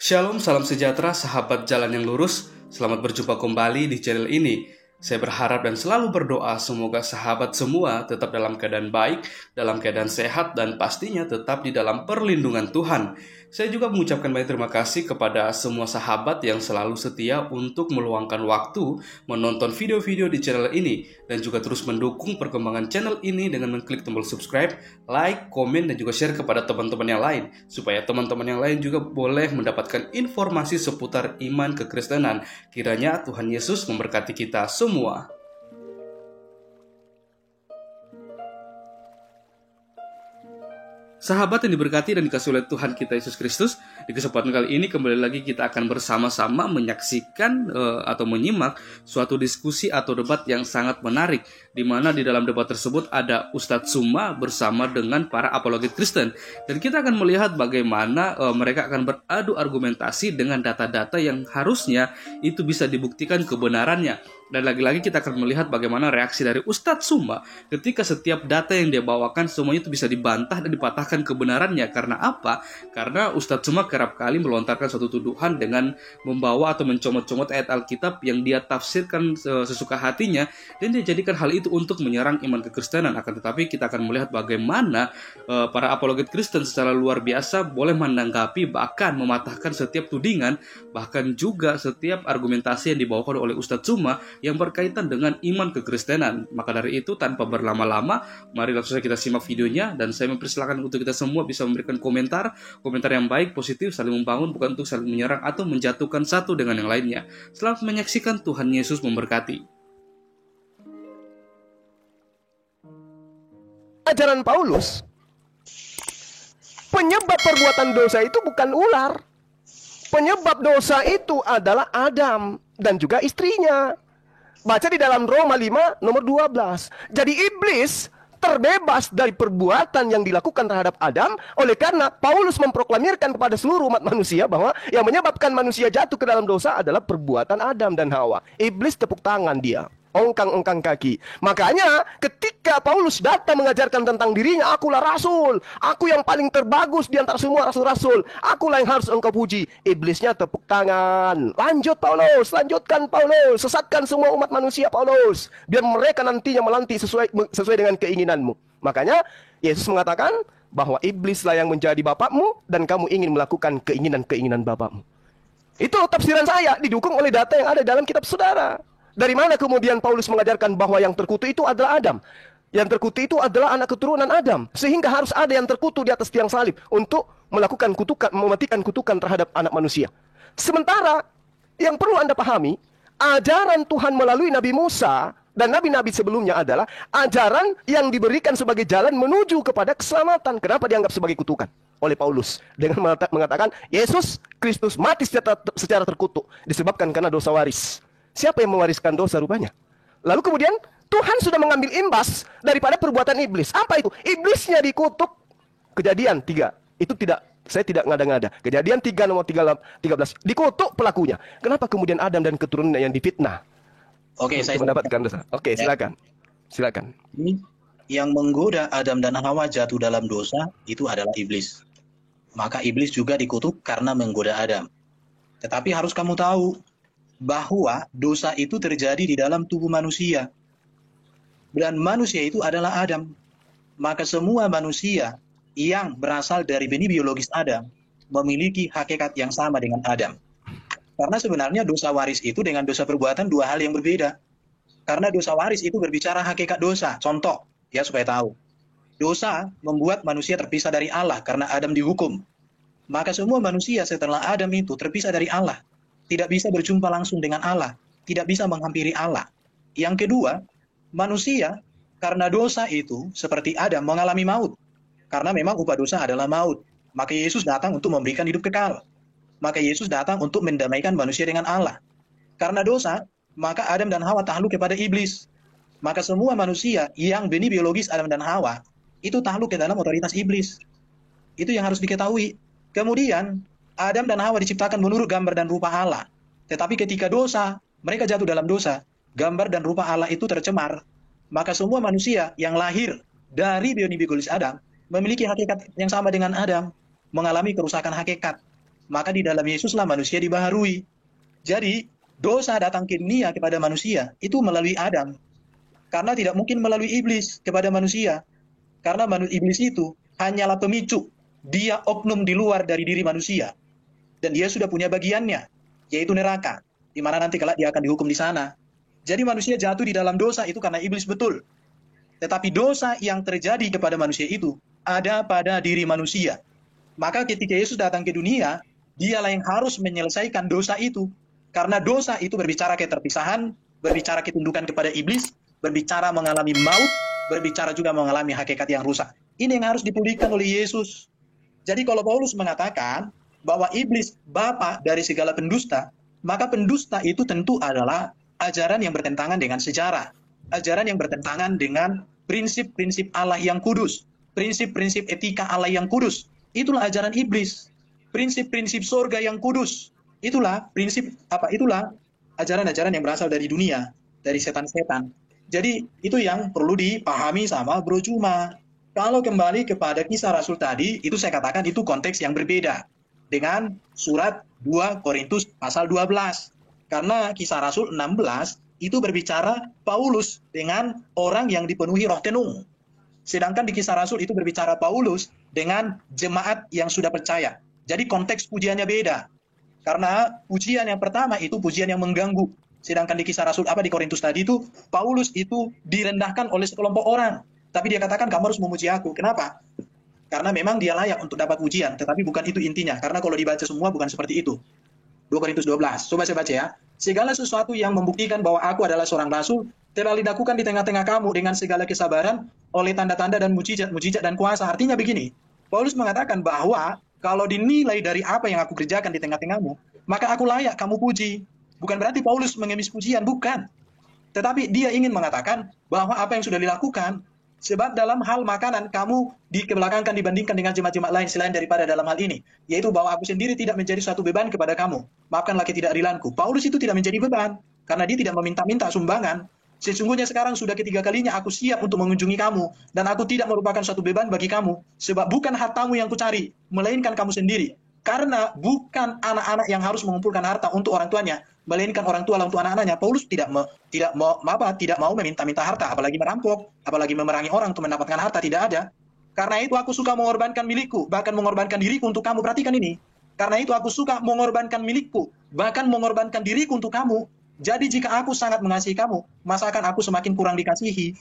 Shalom, salam sejahtera, sahabat jalan yang lurus. Selamat berjumpa kembali di channel ini. Saya berharap dan selalu berdoa semoga sahabat semua tetap dalam keadaan baik, dalam keadaan sehat, dan pastinya tetap di dalam perlindungan Tuhan. Saya juga mengucapkan banyak terima kasih kepada semua sahabat yang selalu setia untuk meluangkan waktu menonton video-video di channel ini dan juga terus mendukung perkembangan channel ini dengan mengklik tombol subscribe, like, komen, dan juga share kepada teman-teman yang lain supaya teman-teman yang lain juga boleh mendapatkan informasi seputar iman kekristenan. Kiranya Tuhan Yesus memberkati kita semua. Sahabat yang diberkati dan dikasihi oleh Tuhan kita Yesus Kristus, di kesempatan kali ini kembali lagi kita akan bersama-sama menyaksikan atau menyimak suatu diskusi atau debat yang sangat menarik, di mana di dalam debat tersebut ada Ustadz Suma bersama dengan para apologet Kristen, dan kita akan melihat bagaimana mereka akan beradu argumentasi dengan data-data yang harusnya itu bisa dibuktikan kebenarannya. Dan lagi-lagi kita akan melihat bagaimana reaksi dari Ustadz Suma ketika setiap data yang dia bawakan semuanya itu bisa dibantah dan dipatahkan kebenarannya. Karena apa? Karena Ustadz Suma kerap kali melontarkan suatu tuduhan dengan membawa atau mencomot-comot ayat Alkitab yang dia tafsirkan sesuka hatinya, dan dia jadikan hal itu untuk menyerang iman kekristenan. Akan tetapi kita akan melihat bagaimana para apologet Kristen secara luar biasa boleh menanggapi, bahkan mematahkan setiap tudingan, bahkan juga setiap argumentasi yang dibawakan oleh Ustadz Suma yang berkaitan dengan iman kekristenan. Maka dari itu, tanpa berlama-lama, mari langsung saja kita simak videonya, dan saya mempersilahkan untuk kita semua bisa memberikan komentar yang baik, positif, saling membangun, bukan untuk saling menyerang atau menjatuhkan satu dengan yang lainnya. Selamat menyaksikan. Tuhan Yesus memberkati. Ajaran Paulus, penyebab perbuatan dosa itu bukan ular. Penyebab dosa itu adalah Adam dan juga istrinya. Baca di dalam Roma 5 nomor 12. Jadi iblis terbebas dari perbuatan yang dilakukan terhadap Adam, oleh karena Paulus memproklamirkan kepada seluruh umat manusia bahwa yang menyebabkan manusia jatuh ke dalam dosa adalah perbuatan Adam dan Hawa. Iblis tepuk tangan dia, ongkang-ongkang kaki. Makanya ketika Paulus datang mengajarkan tentang dirinya, akulah rasul, aku yang paling terbagus di antara semua rasul-rasul, akulah yang harus engkau puji. Iblisnya tepuk tangan. Lanjut Paulus, lanjutkan Paulus, sesatkan semua umat manusia Paulus, biar mereka nantinya melanti sesuai dengan keinginanmu. Makanya Yesus mengatakan bahwa iblislah yang menjadi bapakmu dan kamu ingin melakukan keinginan-keinginan bapakmu. Itu tafsiran saya, didukung oleh data yang ada dalam kitab saudara. Dari mana kemudian Paulus mengajarkan bahwa yang terkutuk itu adalah Adam? Yang terkutuk itu adalah anak keturunan Adam. Sehingga harus ada yang terkutuk di atas tiang salib untuk melakukan kutukan, mematikan kutukan terhadap anak manusia. Sementara yang perlu Anda pahami, ajaran Tuhan melalui Nabi Musa dan nabi-nabi sebelumnya adalah ajaran yang diberikan sebagai jalan menuju kepada keselamatan. Kenapa dianggap sebagai kutukan oleh Paulus? Dengan mengatakan Yesus Kristus mati secara terkutuk disebabkan karena dosa waris. Siapa yang mewariskan dosa rupanya? Lalu kemudian Tuhan sudah mengambil imbas daripada perbuatan iblis. Apa itu? Iblisnya dikutuk. Kejadian 3. Itu saya tidak ngada-ngada. Kejadian 3 nomor 13. Dikutuk pelakunya. Kenapa kemudian Adam dan keturunannya yang difitnah? Oke, saya mendapatkan dosa. Oke, silakan. Silakan. Yang menggoda Adam dan Hawa jatuh dalam dosa itu adalah iblis. Maka iblis juga dikutuk karena menggoda Adam. Tetapi harus kamu tahu bahwa dosa itu terjadi di dalam tubuh manusia. Dan manusia itu adalah Adam. Maka semua manusia yang berasal dari benih biologis Adam memiliki hakikat yang sama dengan Adam. Karena sebenarnya dosa waris itu dengan dosa perbuatan dua hal yang berbeda. Karena dosa waris itu berbicara hakikat dosa. Contoh, ya supaya tahu. Dosa membuat manusia terpisah dari Allah karena Adam dihukum. Maka semua manusia setelah Adam itu terpisah dari Allah. Tidak bisa berjumpa langsung dengan Allah, tidak bisa menghampiri Allah. Yang kedua, manusia karena dosa itu seperti Adam mengalami maut. Karena memang upah dosa adalah maut. Maka Yesus datang untuk memberikan hidup kekal. Maka Yesus datang untuk mendamaikan manusia dengan Allah. Karena dosa, maka Adam dan Hawa takluk kepada iblis. Maka semua manusia yang benih biologis Adam dan Hawa itu takluk ke dalam otoritas iblis. Itu yang harus diketahui. Kemudian Adam dan Hawa diciptakan menurut gambar dan rupa Allah. Tetapi ketika dosa, mereka jatuh dalam dosa, gambar dan rupa Allah itu tercemar. Maka semua manusia yang lahir dari benih biologis Adam memiliki hakikat yang sama dengan Adam, mengalami kerusakan hakikat. maka di dalam Yesuslah manusia dibaharui. Jadi, dosa datang ke dunia kepada manusia itu melalui Adam. Karena tidak mungkin melalui iblis kepada manusia. Karena iblis itu hanyalah pemicu. Dia oknum di luar dari diri manusia. Dan dia sudah punya bagiannya, yaitu neraka. Di mana nanti kelak dia akan dihukum di sana. Jadi manusia jatuh di dalam dosa itu karena iblis betul. Tetapi dosa yang terjadi kepada manusia itu ada pada diri manusia. Maka ketika Yesus datang ke dunia, dialah yang harus menyelesaikan dosa itu. Karena dosa itu berbicara keterpisahan, berbicara ketundukan kepada iblis, berbicara mengalami maut, berbicara juga mengalami hakikat yang rusak. Ini yang harus dipulihkan oleh Yesus. Jadi kalau Paulus mengatakan bahwa iblis bapa dari segala pendusta, maka pendusta itu tentu adalah ajaran yang bertentangan dengan sejarah. Ajaran yang bertentangan dengan prinsip-prinsip Allah yang kudus. Prinsip-prinsip etika Allah yang kudus. Itulah ajaran iblis. Prinsip-prinsip surga yang kudus. Itulah ajaran-ajaran yang berasal dari dunia, dari setan-setan. Jadi itu yang perlu dipahami sama Bro Juma. Kalau kembali kepada kisah Rasul tadi, itu saya katakan itu konteks yang berbeda dengan surat 2 Korintus pasal 12. Karena kisah Rasul 16 itu berbicara Paulus dengan orang yang dipenuhi roh tenung. Sedangkan di kisah Rasul itu berbicara Paulus dengan jemaat yang sudah percaya. Jadi konteks pujiannya beda. Karena pujian yang pertama itu pujian yang mengganggu. Sedangkan di kisah Rasul di Korintus tadi itu Paulus itu direndahkan oleh sekelompok orang. Tapi dia katakan kamu harus memuji aku. Kenapa? Karena memang dia layak untuk dapat pujian. Tetapi bukan itu intinya. Karena kalau dibaca semua bukan seperti itu. 2 Korintus 12. Coba saya baca ya. Segala sesuatu yang membuktikan bahwa aku adalah seorang rasul telah dilakukan di tengah-tengah kamu dengan segala kesabaran oleh tanda-tanda dan mujizat dan kuasa. Artinya begini. Paulus mengatakan bahwa kalau dinilai dari apa yang aku kerjakan di tengah-tengahmu, maka aku layak kamu puji. Bukan berarti Paulus mengemis pujian, bukan. Tetapi dia ingin mengatakan bahwa apa yang sudah dilakukan, sebab dalam hal makanan kamu dikebelakangkan dibandingkan dengan jemaat-jemaat lain selain daripada dalam hal ini. Yaitu bahwa aku sendiri tidak menjadi suatu beban kepada kamu. Maafkanlah ketidakadilanku. Paulus itu tidak menjadi beban, karena dia tidak meminta-minta sumbangan. Sesungguhnya sekarang sudah ketiga kalinya aku siap untuk mengunjungi kamu, dan aku tidak merupakan suatu beban bagi kamu, sebab bukan hartamu yang kucari, melainkan kamu sendiri. Karena bukan anak-anak yang harus mengumpulkan harta untuk orang tuanya, melainkan orang tua untuk anak-anaknya. Paulus tidak mau meminta-minta harta, apalagi merampok, apalagi memerangi orang untuk mendapatkan harta, tidak ada. Karena itu aku suka mengorbankan milikku, bahkan mengorbankan diriku untuk kamu. Perhatikan ini. Karena itu aku suka mengorbankan milikku, bahkan mengorbankan diriku untuk kamu. Jadi jika aku sangat mengasihi kamu, masakan aku semakin kurang dikasihi?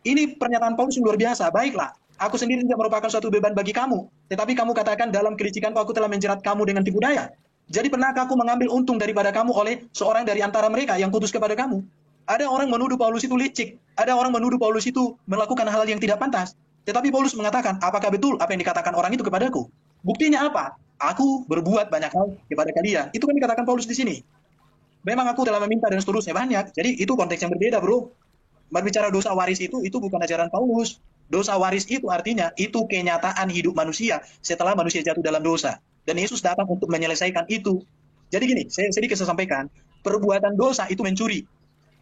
Ini pernyataan Paulus yang luar biasa. Baiklah, aku sendiri tidak merupakan suatu beban bagi kamu. Tetapi kamu katakan dalam kelicikanku aku telah menjerat kamu dengan tipu daya. Jadi pernahkah aku mengambil untung daripada kamu oleh seorang dari antara mereka yang kutus kepada kamu? Ada orang menuduh Paulus itu licik. Ada orang menuduh Paulus itu melakukan hal yang tidak pantas. Tetapi Paulus mengatakan, apakah betul apa yang dikatakan orang itu kepadaku? Buktinya apa? Aku berbuat banyak hal kepada kalian. Itu kan dikatakan Paulus di sini. Memang aku telah meminta dan seterusnya banyak. Jadi itu konteks yang berbeda, bro. Berbicara dosa waris itu bukan ajaran Paulus. Dosa waris itu artinya itu kenyataan hidup manusia setelah manusia jatuh dalam dosa. Dan Yesus datang untuk menyelesaikan itu. Jadi gini, saya sedikit sampaikan. Perbuatan dosa itu mencuri.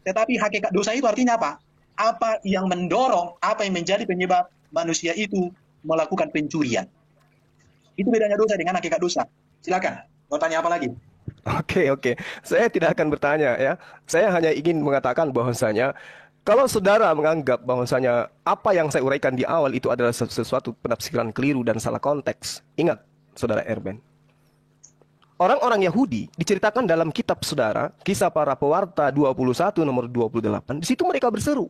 Tetapi hakikat dosa itu artinya apa? Apa yang mendorong, apa yang menjadi penyebab manusia itu melakukan pencurian. Itu bedanya dosa dengan hakikat dosa. Silakan, mau tanya apa lagi? Oke. Saya tidak akan bertanya ya. Saya hanya ingin mengatakan bahwasanya kalau saudara menganggap bahwasanya apa yang saya uraikan di awal itu adalah sesuatu penafsiran keliru dan salah konteks. Ingat, saudara Erben. Orang-orang Yahudi diceritakan dalam kitab saudara, Kisah Para Pewarta 21 nomor 28. Di situ mereka berseru,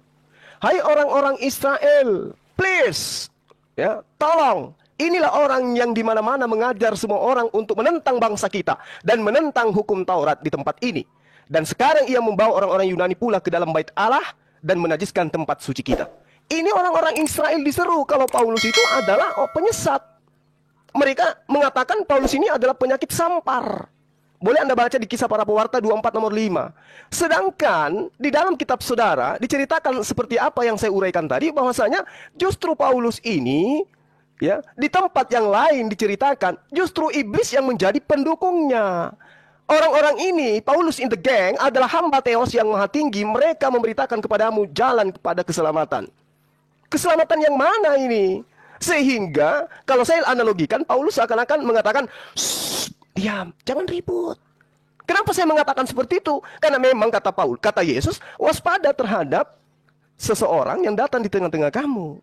"Hai orang-orang Israel, please, ya, tolong. Inilah orang yang di mana-mana mengajar semua orang untuk menentang bangsa kita dan menentang hukum Taurat di tempat ini. Dan sekarang ia membawa orang-orang Yunani pula ke dalam bait Allah dan menajiskan tempat suci kita." Ini orang-orang Israel diseru kalau Paulus itu adalah penyesat. Mereka mengatakan Paulus ini adalah penyakit sampar. Boleh Anda baca di Kisah Para Pewarta 24 nomor 5. Sedangkan di dalam kitab saudara diceritakan seperti apa yang saya uraikan tadi, bahwasanya justru Paulus ini, ya, di tempat yang lain diceritakan justru iblis yang menjadi pendukungnya. Orang-orang ini, Paulus in the gang, adalah hamba Theos yang maha tinggi. Mereka memberitakan kepadamu jalan kepada keselamatan. Keselamatan yang mana ini? Sehingga kalau saya analogikan, Paulus seakan-akan mengatakan, "Shh, diam, jangan ribut." Kenapa saya mengatakan seperti itu? Karena memang kata Yesus, waspada terhadap seseorang yang datang di tengah-tengah kamu.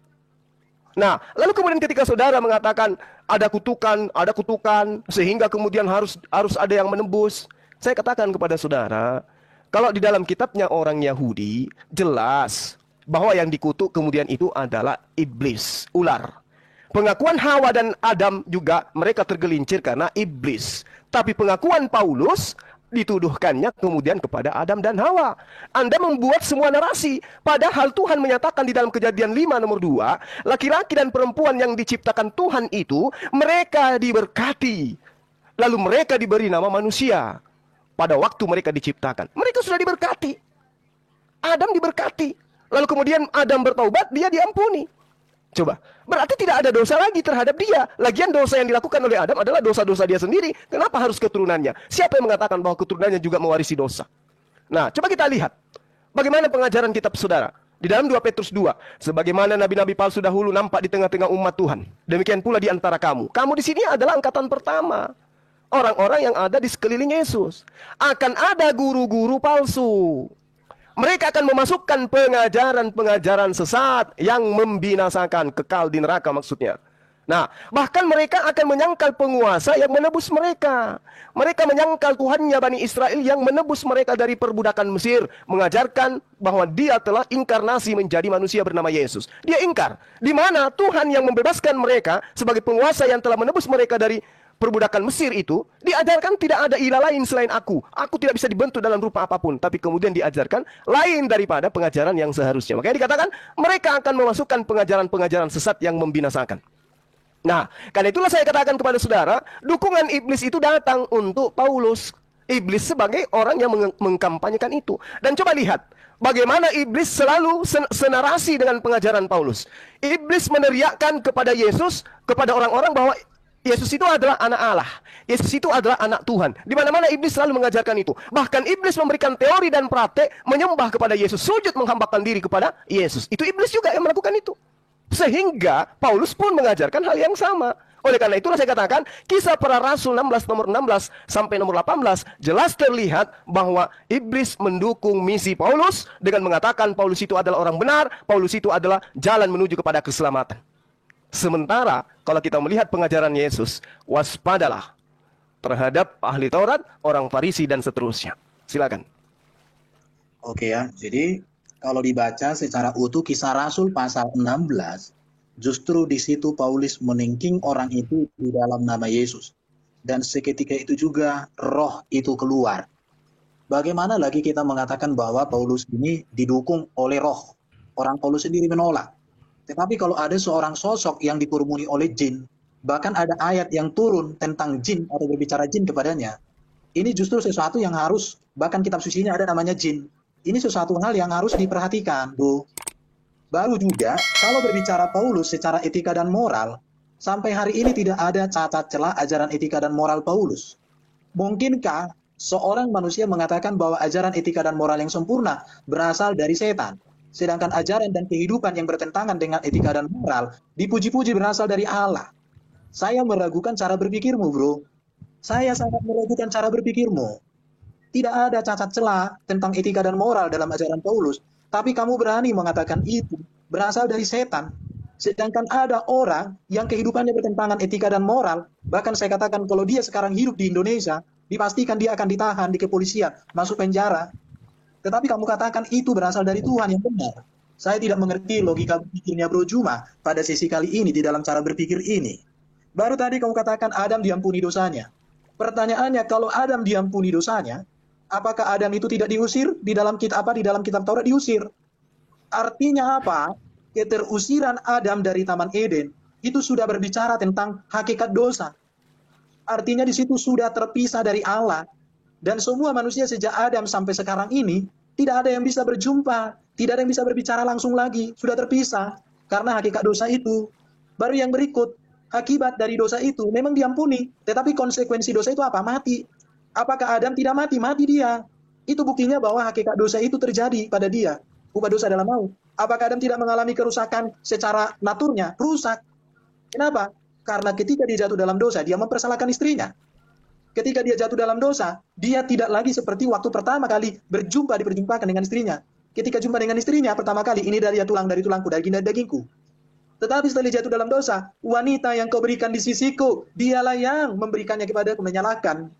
Nah, lalu kemudian ketika saudara mengatakan ada kutukan, sehingga kemudian harus ada yang menebus. Saya katakan kepada saudara, kalau di dalam kitabnya orang Yahudi, jelas bahwa yang dikutuk kemudian itu adalah iblis, ular. Pengakuan Hawa dan Adam juga mereka tergelincir karena iblis. Tapi pengakuan Paulus dituduhkannya kemudian kepada Adam dan Hawa. Anda membuat semua narasi. Padahal Tuhan menyatakan di dalam Kejadian 5 nomor 2, laki-laki dan perempuan yang diciptakan Tuhan itu, mereka diberkati. Lalu mereka diberi nama manusia. Pada waktu mereka diciptakan, mereka sudah diberkati. Adam diberkati. Lalu kemudian Adam bertaubat, dia diampuni. Coba, berarti tidak ada dosa lagi terhadap dia. Lagian dosa yang dilakukan oleh Adam adalah dosa-dosa dia sendiri. Kenapa harus keturunannya? Siapa yang mengatakan bahwa keturunannya juga mewarisi dosa? Nah, coba kita lihat bagaimana pengajaran kitab saudara. Di dalam 2 Petrus 2, sebagaimana nabi-nabi palsu dahulu nampak di tengah-tengah umat Tuhan, demikian pula di antara kamu. Kamu di sini adalah angkatan pertama. Orang-orang yang ada di sekeliling Yesus. Akan ada guru-guru palsu. Mereka akan memasukkan pengajaran-pengajaran sesat yang membinasakan, kekal di neraka maksudnya. Nah, bahkan mereka akan menyangkal penguasa yang menebus mereka. Mereka menyangkal Tuhannya Bani Israel yang menebus mereka dari perbudakan Mesir. Mengajarkan bahwa dia telah inkarnasi menjadi manusia bernama Yesus. Dia ingkar. Di mana Tuhan yang membebaskan mereka sebagai penguasa yang telah menebus mereka dari perbudakan Mesir itu, diajarkan tidak ada ilah lain selain aku. Aku tidak bisa dibentuk dalam rupa apapun. Tapi kemudian diajarkan lain daripada pengajaran yang seharusnya. Makanya dikatakan mereka akan memasukkan pengajaran-pengajaran sesat yang membinasakan. Nah, karena itulah saya katakan kepada saudara, dukungan iblis itu datang untuk Paulus. Iblis sebagai orang yang mengkampanyekan itu. Dan coba lihat, bagaimana iblis selalu senarasi dengan pengajaran Paulus. Iblis meneriakkan kepada Yesus, kepada orang-orang bahwa Yesus itu adalah anak Allah. Yesus itu adalah anak Tuhan. Di mana-mana iblis selalu mengajarkan itu. Bahkan iblis memberikan teori dan praktek menyembah kepada Yesus, sujud menghambakan diri kepada Yesus. Itu iblis juga yang melakukan itu. Sehingga Paulus pun mengajarkan hal yang sama. Oleh karena itulah saya katakan, Kisah Para Rasul 16 nomor 16 sampai nomor 18 jelas terlihat bahwa iblis mendukung misi Paulus dengan mengatakan Paulus itu adalah orang benar, Paulus itu adalah jalan menuju kepada keselamatan. Sementara kalau kita melihat pengajaran Yesus, waspadalah terhadap ahli Taurat, orang Farisi dan seterusnya. Silakan. Oke ya, jadi kalau dibaca secara utuh Kisah Rasul pasal 16, justru di situ Paulus meningking orang itu di dalam nama Yesus. Dan seketika itu juga roh itu keluar. Bagaimana lagi kita mengatakan bahwa Paulus ini didukung oleh roh? Orang Paulus sendiri menolak. Tetapi kalau ada seorang sosok yang dikerumuni oleh jin, bahkan ada ayat yang turun tentang jin atau berbicara jin kepadanya, ini justru sesuatu yang harus, bahkan kitab sucinya ada namanya jin. Ini sesuatu hal yang harus diperhatikan, Bu. Baru juga, kalau berbicara Paulus secara etika dan moral, sampai hari ini tidak ada cacat celah ajaran etika dan moral Paulus. Mungkinkah seorang manusia mengatakan bahwa ajaran etika dan moral yang sempurna berasal dari setan? Sedangkan ajaran dan kehidupan yang bertentangan dengan etika dan moral dipuji-puji berasal dari Allah. Saya meragukan cara berpikirmu, bro. Saya sangat meragukan cara berpikirmu. Tidak ada cacat celah tentang etika dan moral dalam ajaran Paulus. Tapi kamu berani mengatakan itu berasal dari setan. Sedangkan ada orang yang kehidupannya bertentangan etika dan moral. Bahkan saya katakan kalau dia sekarang hidup di Indonesia, dipastikan dia akan ditahan di kepolisian, masuk penjara. Tetapi kamu katakan itu berasal dari Tuhan yang benar. Saya tidak mengerti logika berpikirnya Bro Juma pada sesi kali ini di dalam cara berpikir ini. Baru tadi kamu katakan Adam diampuni dosanya. Pertanyaannya, kalau Adam diampuni dosanya, apakah Adam itu tidak diusir di dalam kitab Taurat diusir? Artinya apa? Keterusiran Adam dari Taman Eden itu sudah berbicara tentang hakikat dosa. Artinya di situ sudah terpisah dari Allah. Dan semua manusia sejak Adam sampai sekarang ini, tidak ada yang bisa berjumpa, tidak ada yang bisa berbicara langsung lagi, sudah terpisah. Karena hakikat dosa itu. Baru yang berikut, akibat dari dosa itu memang diampuni. Tetapi konsekuensi dosa itu apa? Mati. Apakah Adam tidak mati? Mati dia. Itu buktinya bahwa hakikat dosa itu terjadi pada dia. Upah dosa adalah maut. Apakah Adam tidak mengalami kerusakan secara naturnya? Rusak. Kenapa? Karena ketika dia jatuh dalam dosa, dia mempersalahkan istrinya. Ketika dia jatuh dalam dosa, dia tidak lagi seperti waktu pertama kali diperjumpakan dengan istrinya. Ketika jumpa dengan istrinya pertama kali, ini dari tulangku, daging dari dagingku. Tetapi setelah jatuh dalam dosa, wanita yang kau berikan di sisiku, dialah yang memberikannya kepadaku, menyalahkan.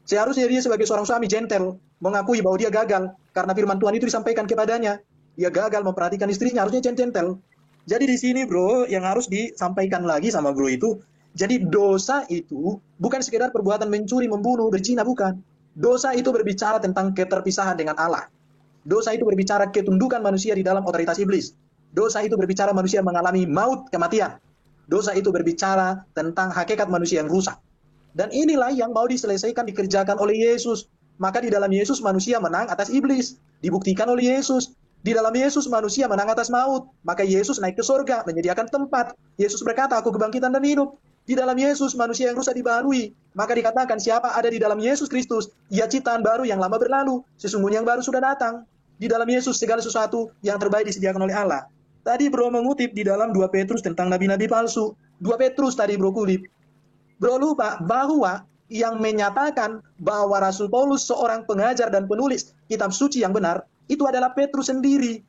Seharusnya dia sebagai seorang suami gentle, mengakui bahwa dia gagal, karena firman Tuhan itu disampaikan kepadanya. Dia gagal memperhatikan istrinya, harusnya gentle. Jadi di sini bro, yang harus disampaikan lagi sama bro itu, jadi dosa itu bukan sekedar perbuatan mencuri, membunuh, berzina, bukan. Dosa itu berbicara tentang keterpisahan dengan Allah. Dosa itu berbicara ketundukan manusia di dalam otoritas iblis. Dosa itu berbicara manusia mengalami maut, kematian. Dosa itu berbicara tentang hakikat manusia yang rusak. Dan inilah yang mau diselesaikan, dikerjakan oleh Yesus. Maka di dalam Yesus manusia menang atas iblis. Dibuktikan oleh Yesus. Di dalam Yesus manusia menang atas maut. Maka Yesus naik ke surga, menyediakan tempat. Yesus berkata, aku kebangkitan dan hidup. Di dalam Yesus manusia yang rusak dibaharui. Maka dikatakan siapa ada di dalam Yesus Kristus, ia ciptaan baru, yang lama berlalu. Sesungguhnya yang baru sudah datang. Di dalam Yesus segala sesuatu yang terbaik disediakan oleh Allah. Tadi bro mengutip di dalam 2 Petrus tentang nabi-nabi palsu. 2 Petrus tadi bro kutip. Bro lupa bahwa yang menyatakan bahwa Rasul Paulus seorang pengajar dan penulis kitab suci yang benar, itu adalah Petrus sendiri.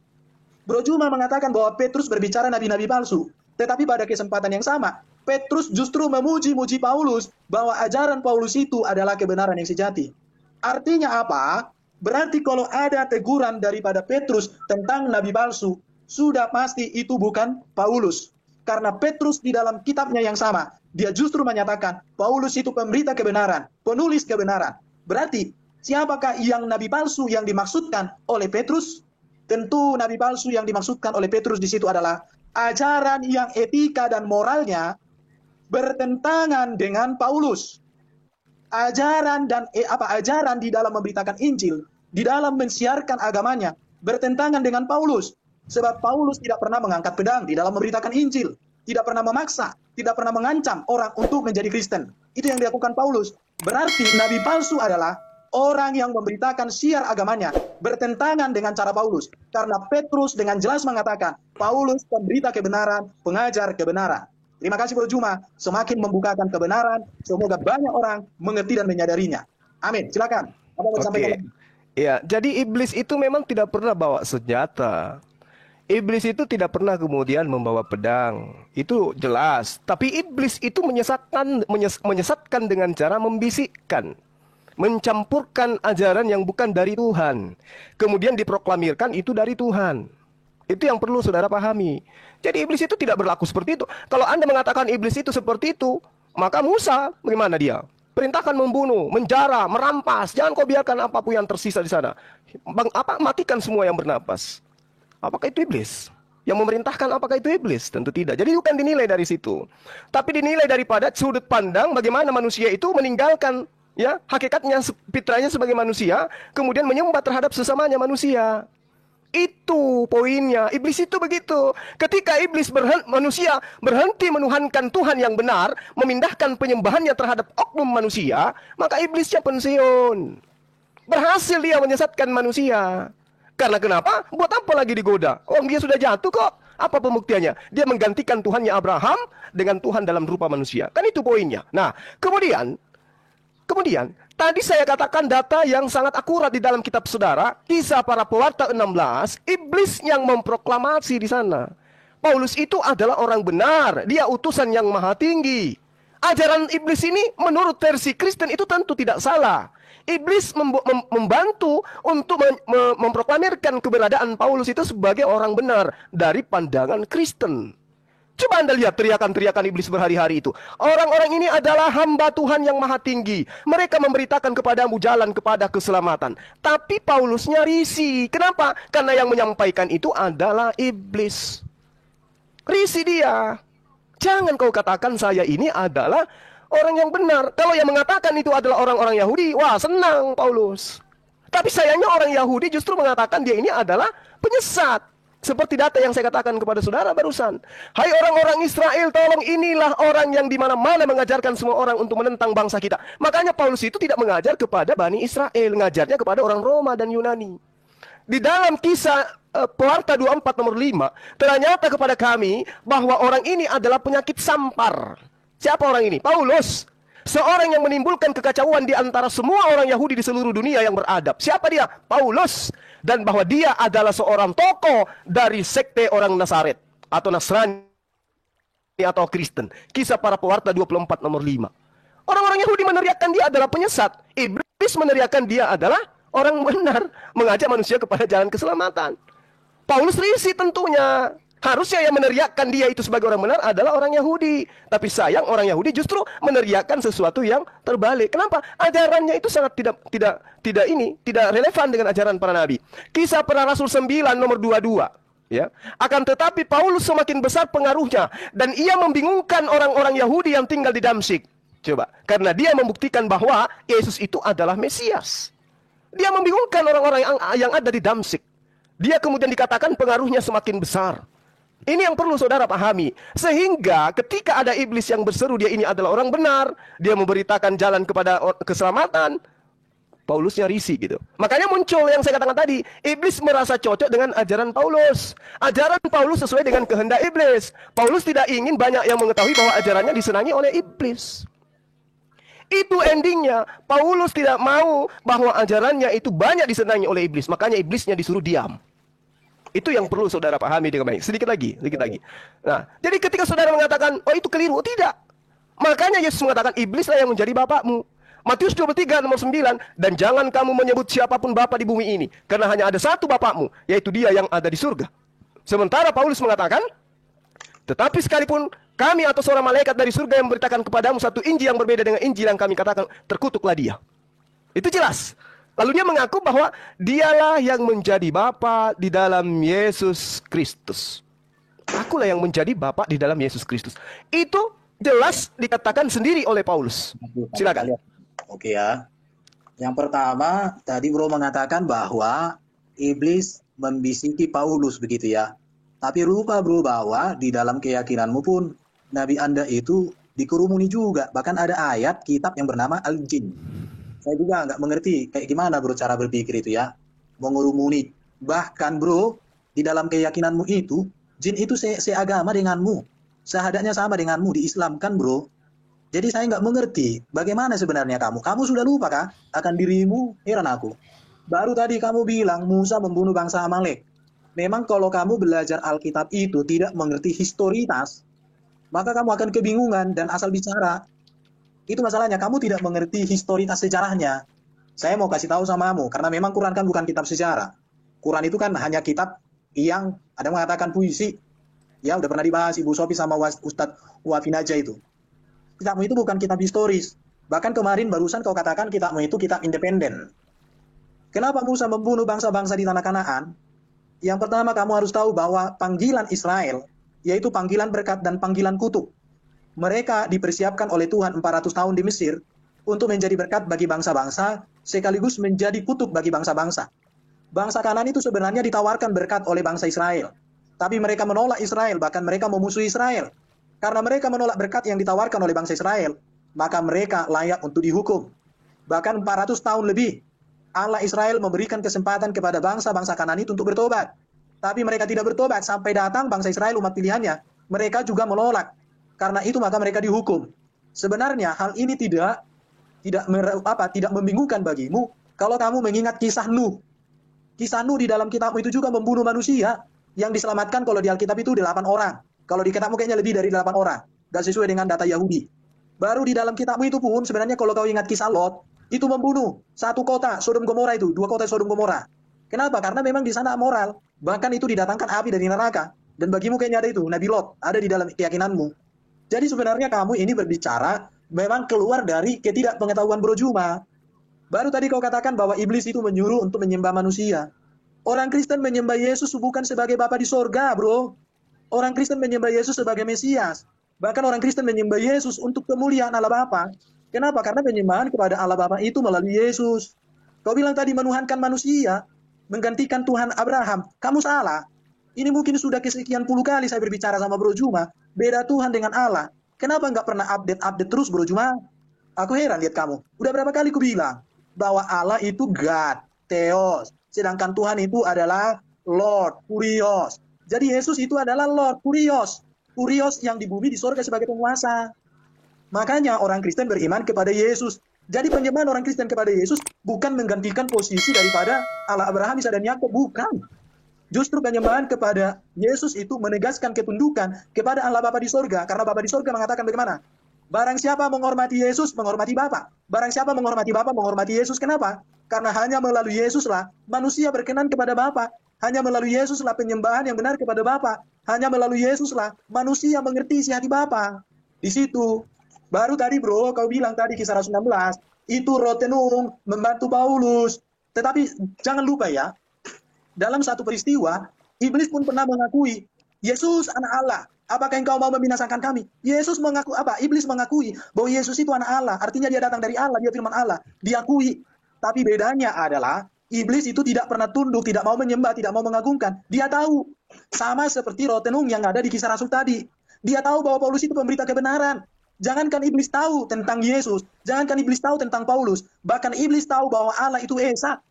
Bro cuma mengatakan bahwa Petrus berbicara nabi-nabi palsu. Tetapi pada kesempatan yang sama, Petrus justru memuji-muji Paulus bahwa ajaran Paulus itu adalah kebenaran yang sejati. Artinya apa? Berarti kalau ada teguran daripada Petrus tentang nabi palsu, sudah pasti itu bukan Paulus. Karena Petrus di dalam kitabnya yang sama, dia justru menyatakan Paulus itu pemberita kebenaran, penulis kebenaran. Berarti siapakah yang nabi palsu yang dimaksudkan oleh Petrus? Tentu nabi palsu yang dimaksudkan oleh Petrus di situ adalah ajaran yang etika dan moralnya bertentangan dengan Paulus. Ajaran di dalam memberitakan Injil, di dalam mensiarkan agamanya bertentangan dengan Paulus. Sebab Paulus tidak pernah mengangkat pedang di dalam memberitakan Injil, tidak pernah memaksa, tidak pernah mengancam orang untuk menjadi Kristen. Itu yang dilakukan Paulus. Berarti nabi palsu adalah orang yang memberitakan siar agamanya bertentangan dengan cara Paulus. Karena Petrus dengan jelas mengatakan Paulus pemberita kebenaran, pengajar kebenaran. Terima kasih Bro Juma, semakin membukakan kebenaran, semoga banyak orang mengerti dan menyadarinya. Amin. Silakan. Apa mau disampaikan lagi? Ya, jadi iblis itu memang tidak pernah bawa senjata. Iblis itu tidak pernah kemudian membawa pedang. Itu jelas. Tapi iblis itu menyesatkan dengan cara membisikkan, mencampurkan ajaran yang bukan dari Tuhan, kemudian diproklamirkan itu dari Tuhan. Itu yang perlu saudara pahami. Jadi iblis itu tidak berlaku seperti itu. Kalau Anda mengatakan iblis itu seperti itu, maka Musa bagaimana dia? Perintahkan membunuh, menjara, merampas. Jangan kau biarkan apapun yang tersisa di sana. Matikan semua yang bernapas. Apakah itu iblis? Yang memerintahkan apakah itu iblis? Tentu tidak. Jadi bukan dinilai dari situ. Tapi dinilai daripada sudut pandang bagaimana manusia itu meninggalkan ya hakikatnya, fitrahnya sebagai manusia, kemudian menyembah terhadap sesamanya manusia. Itu poinnya. Iblis itu begitu. Ketika manusia berhenti menuhankan Tuhan yang benar, memindahkan penyembahannya terhadap oknum manusia, maka iblisnya pensiun. Berhasil dia menyesatkan manusia. Karena kenapa? Buat apa lagi digoda? Orang dia sudah jatuh kok. Apa pembuktiannya? Dia menggantikan Tuhannya Abraham dengan Tuhan dalam rupa manusia. Kan itu poinnya. Nah, kemudian tadi saya katakan data yang sangat akurat di dalam kitab saudara, Kisah Para Pewarta 16, iblis yang memproklamasi di sana. Paulus itu adalah orang benar, dia utusan yang maha tinggi. Ajaran iblis ini menurut versi Kristen itu tentu tidak salah. Iblis membantu untuk memproklamirkan keberadaan Paulus itu sebagai orang benar dari pandangan Kristen. Coba Anda lihat teriakan-teriakan iblis berhari-hari itu. Orang-orang ini adalah hamba Tuhan yang maha tinggi. Mereka memberitakan kepadamu jalan kepada keselamatan. Tapi Paulusnya risih. Kenapa? Karena yang menyampaikan itu adalah iblis. Risih dia. Jangan kau katakan saya ini adalah orang yang benar. Kalau yang mengatakan itu adalah orang-orang Yahudi, wah senang Paulus. Tapi sayangnya orang Yahudi justru mengatakan dia ini adalah penyesat. Seperti data yang saya katakan kepada saudara barusan. Hai orang-orang Israel, tolong inilah orang yang di mana-mana mengajarkan semua orang untuk menentang bangsa kita. Makanya Paulus itu tidak mengajar kepada Bani Israel, ngajarnya kepada orang Roma dan Yunani. di dalam kisah Pewarta 24 nomor 5, telah nyata kepada kami bahwa orang ini adalah penyakit sampar. Siapa orang ini? Paulus. Seorang yang menimbulkan kekacauan di antara semua orang Yahudi di seluruh dunia yang beradab. Siapa dia? Paulus. Dan bahwa dia adalah seorang tokoh dari sekte orang Nazaret atau Nasrani atau Kristen. Kisah para Pewarta 24 nomor 5. Orang-orang Yahudi meneriakkan dia adalah penyesat. Iblis meneriakkan dia adalah orang benar, mengajak manusia kepada jalan keselamatan. Paulus risih tentunya. Harusnya yang meneriakkan dia itu sebagai orang benar adalah orang Yahudi. Tapi sayang orang Yahudi justru meneriakkan sesuatu yang terbalik. Kenapa? Ajarannya itu sangat tidak relevan dengan ajaran para nabi. Kisah para Rasul 9 nomor 22. Ya. Akan tetapi Paulus semakin besar pengaruhnya dan ia membingungkan orang-orang Yahudi yang tinggal di Damsyik. Coba, karena dia membuktikan bahwa Yesus itu adalah Mesias. Dia membingungkan orang-orang yang ada di Damsyik. Dia kemudian dikatakan pengaruhnya semakin besar. Ini yang perlu saudara pahami. Sehingga ketika ada iblis yang berseru dia ini adalah orang benar, dia memberitakan jalan kepada keselamatan, Paulusnya risih gitu. Makanya muncul yang saya katakan tadi, iblis merasa cocok dengan ajaran Paulus. Ajaran Paulus sesuai dengan kehendak iblis. Paulus tidak ingin banyak yang mengetahui bahwa ajarannya disenangi oleh iblis. Itu endingnya. Paulus tidak mau bahwa ajarannya itu banyak disenangi oleh iblis. Makanya iblisnya disuruh diam. Itu yang perlu saudara pahami dengan baik. Sedikit lagi. Nah, jadi ketika saudara mengatakan, oh itu keliru, tidak. Makanya Yesus mengatakan, iblislah yang menjadi bapakmu. Matius 23 nomor 9, dan jangan kamu menyebut siapapun bapa di bumi ini, karena hanya ada satu bapakmu, yaitu dia yang ada di surga. Sementara Paulus mengatakan, tetapi sekalipun kami atau seorang malaikat dari surga yang memberitakan kepadamu satu Injil yang berbeda dengan Injil yang kami katakan, terkutuklah dia. Itu jelas. Lalu dia mengaku bahwa dialah yang menjadi Bapa di dalam Yesus Kristus. Akulah yang menjadi Bapa di dalam Yesus Kristus. Itu jelas dikatakan sendiri oleh Paulus. Silakan. Oke ya. Yang pertama, tadi bro mengatakan bahwa iblis membisiki Paulus begitu ya. Tapi lupa bro bahwa di dalam keyakinanmu pun Nabi Anda itu dikerumuni juga. Bahkan ada ayat kitab yang bernama Al-Jin. Saya juga nggak mengerti kayak gimana bro cara berpikir itu ya. Mengurumuni. Bahkan bro, di dalam keyakinanmu itu, jin itu seagama denganmu. Syahadatnya sama denganmu, diislamkan bro. Jadi saya nggak mengerti bagaimana sebenarnya kamu. Kamu sudah lupa kah akan dirimu? Heran aku. Baru tadi kamu bilang Musa membunuh bangsa Amalek. Memang kalau kamu belajar Alkitab itu tidak mengerti historitas, maka kamu akan kebingungan dan asal bicara. Itu masalahnya, kamu tidak mengerti historitas sejarahnya. Saya mau kasih tahu sama kamu, karena memang Quran kan bukan kitab sejarah. Quran itu kan hanya kitab yang ada mengatakan puisi. Ya, udah pernah dibahas Ibu Sofi sama Ustadz Wafin aja itu. Kitabmu itu bukan kitab historis. Bahkan kemarin barusan kau katakan kitabmu itu kitab independen. Kenapa Musa membunuh bangsa-bangsa di tanah Kanaan? Yang pertama kamu harus tahu bahwa panggilan Israel, yaitu panggilan berkat dan panggilan kutuk. Mereka dipersiapkan oleh Tuhan 400 tahun di Mesir untuk menjadi berkat bagi bangsa-bangsa, sekaligus menjadi kutuk bagi bangsa-bangsa. Bangsa Kanaan itu sebenarnya ditawarkan berkat oleh bangsa Israel. Tapi mereka menolak Israel, bahkan mereka memusuhi Israel. Karena mereka menolak berkat yang ditawarkan oleh bangsa Israel, maka mereka layak untuk dihukum. Bahkan 400 tahun lebih, Allah Israel memberikan kesempatan kepada bangsa-bangsa Kanaan itu untuk bertobat. Tapi mereka tidak bertobat sampai datang bangsa Israel umat pilihannya. Mereka juga menolak. Karena itu maka mereka dihukum. Sebenarnya hal ini tidak membingungkan bagimu kalau kamu mengingat kisah Nuh. Kisah Nuh di dalam kitabmu itu juga membunuh manusia. Yang diselamatkan kalau di Alkitab itu 8 orang. Kalau di kitabmu kayaknya lebih dari 8 orang. Gak sesuai dengan data Yahudi. Baru di dalam kitabmu itu pun sebenarnya kalau kau ingat kisah Lot, itu membunuh satu kota Sodom Gomora itu, 2 kota Sodom Gomora. Kenapa? Karena memang di sana moral. Bahkan itu didatangkan api dari neraka. Dan bagimu kayaknya ada itu, Nabi Lot, ada di dalam keyakinanmu. Jadi sebenarnya kamu ini berbicara memang keluar dari ketidakpengetahuan Bro Juma. Baru tadi kau katakan bahwa iblis itu menyuruh untuk menyembah manusia. Orang Kristen menyembah Yesus bukan sebagai Bapa di sorga, bro. Orang Kristen menyembah Yesus sebagai Mesias. Bahkan orang Kristen menyembah Yesus untuk kemuliaan Allah Bapa. Kenapa? Karena penyembahan kepada Allah Bapa itu melalui Yesus. Kau bilang tadi menuhankan manusia, menggantikan Tuhan Abraham. Kamu salah. Ini mungkin sudah kesekian puluh kali saya berbicara sama Bro Juma. Beda Tuhan dengan Allah. Kenapa nggak pernah update terus Bro Juma? Aku heran lihat kamu. Udah berapa kali ku bilang bahwa Allah itu God, Theos. sedangkan Tuhan itu adalah Lord, Kurios. Jadi Yesus itu adalah Lord, Kurios. Kurios yang di bumi, di surga sebagai penguasa. Makanya orang Kristen beriman kepada Yesus. Jadi penyembahan orang Kristen kepada Yesus bukan menggantikan posisi daripada Allah Abraham, Ishak dan Yakub, bukan. Justru penyembahan kepada Yesus itu menegaskan ketundukan kepada Allah Bapa di surga. Karena Bapa di surga mengatakan bagaimana? Barang siapa menghormati Yesus, menghormati Bapa. Barang siapa menghormati Bapa, menghormati Yesus. Kenapa? Karena hanya melalui Yesuslah manusia berkenan kepada Bapa. Hanya melalui Yesuslah penyembahan yang benar kepada Bapa. Hanya melalui Yesuslah manusia mengerti isi hati Bapa. Di situ. Baru tadi bro, kau bilang tadi kisah 16, itu Rotenung membantu Paulus. Tetapi jangan lupa ya, dalam satu peristiwa, iblis pun pernah mengakui, Yesus anak Allah. Apakah engkau mau membinasakan kami? Yesus mengaku apa? Iblis mengakui bahwa Yesus itu anak Allah. Artinya dia datang dari Allah, dia firman Allah. Diakui. Tapi bedanya adalah, iblis itu tidak pernah tunduk, tidak mau menyembah, tidak mau mengagungkan. Dia tahu. Sama seperti Rotenung yang ada di kisah Rasul tadi. Dia tahu bahwa Paulus itu pemberita kebenaran. Jangankan iblis tahu tentang Yesus, jangankan iblis tahu tentang Paulus, bahkan iblis tahu bahwa Allah itu Esa.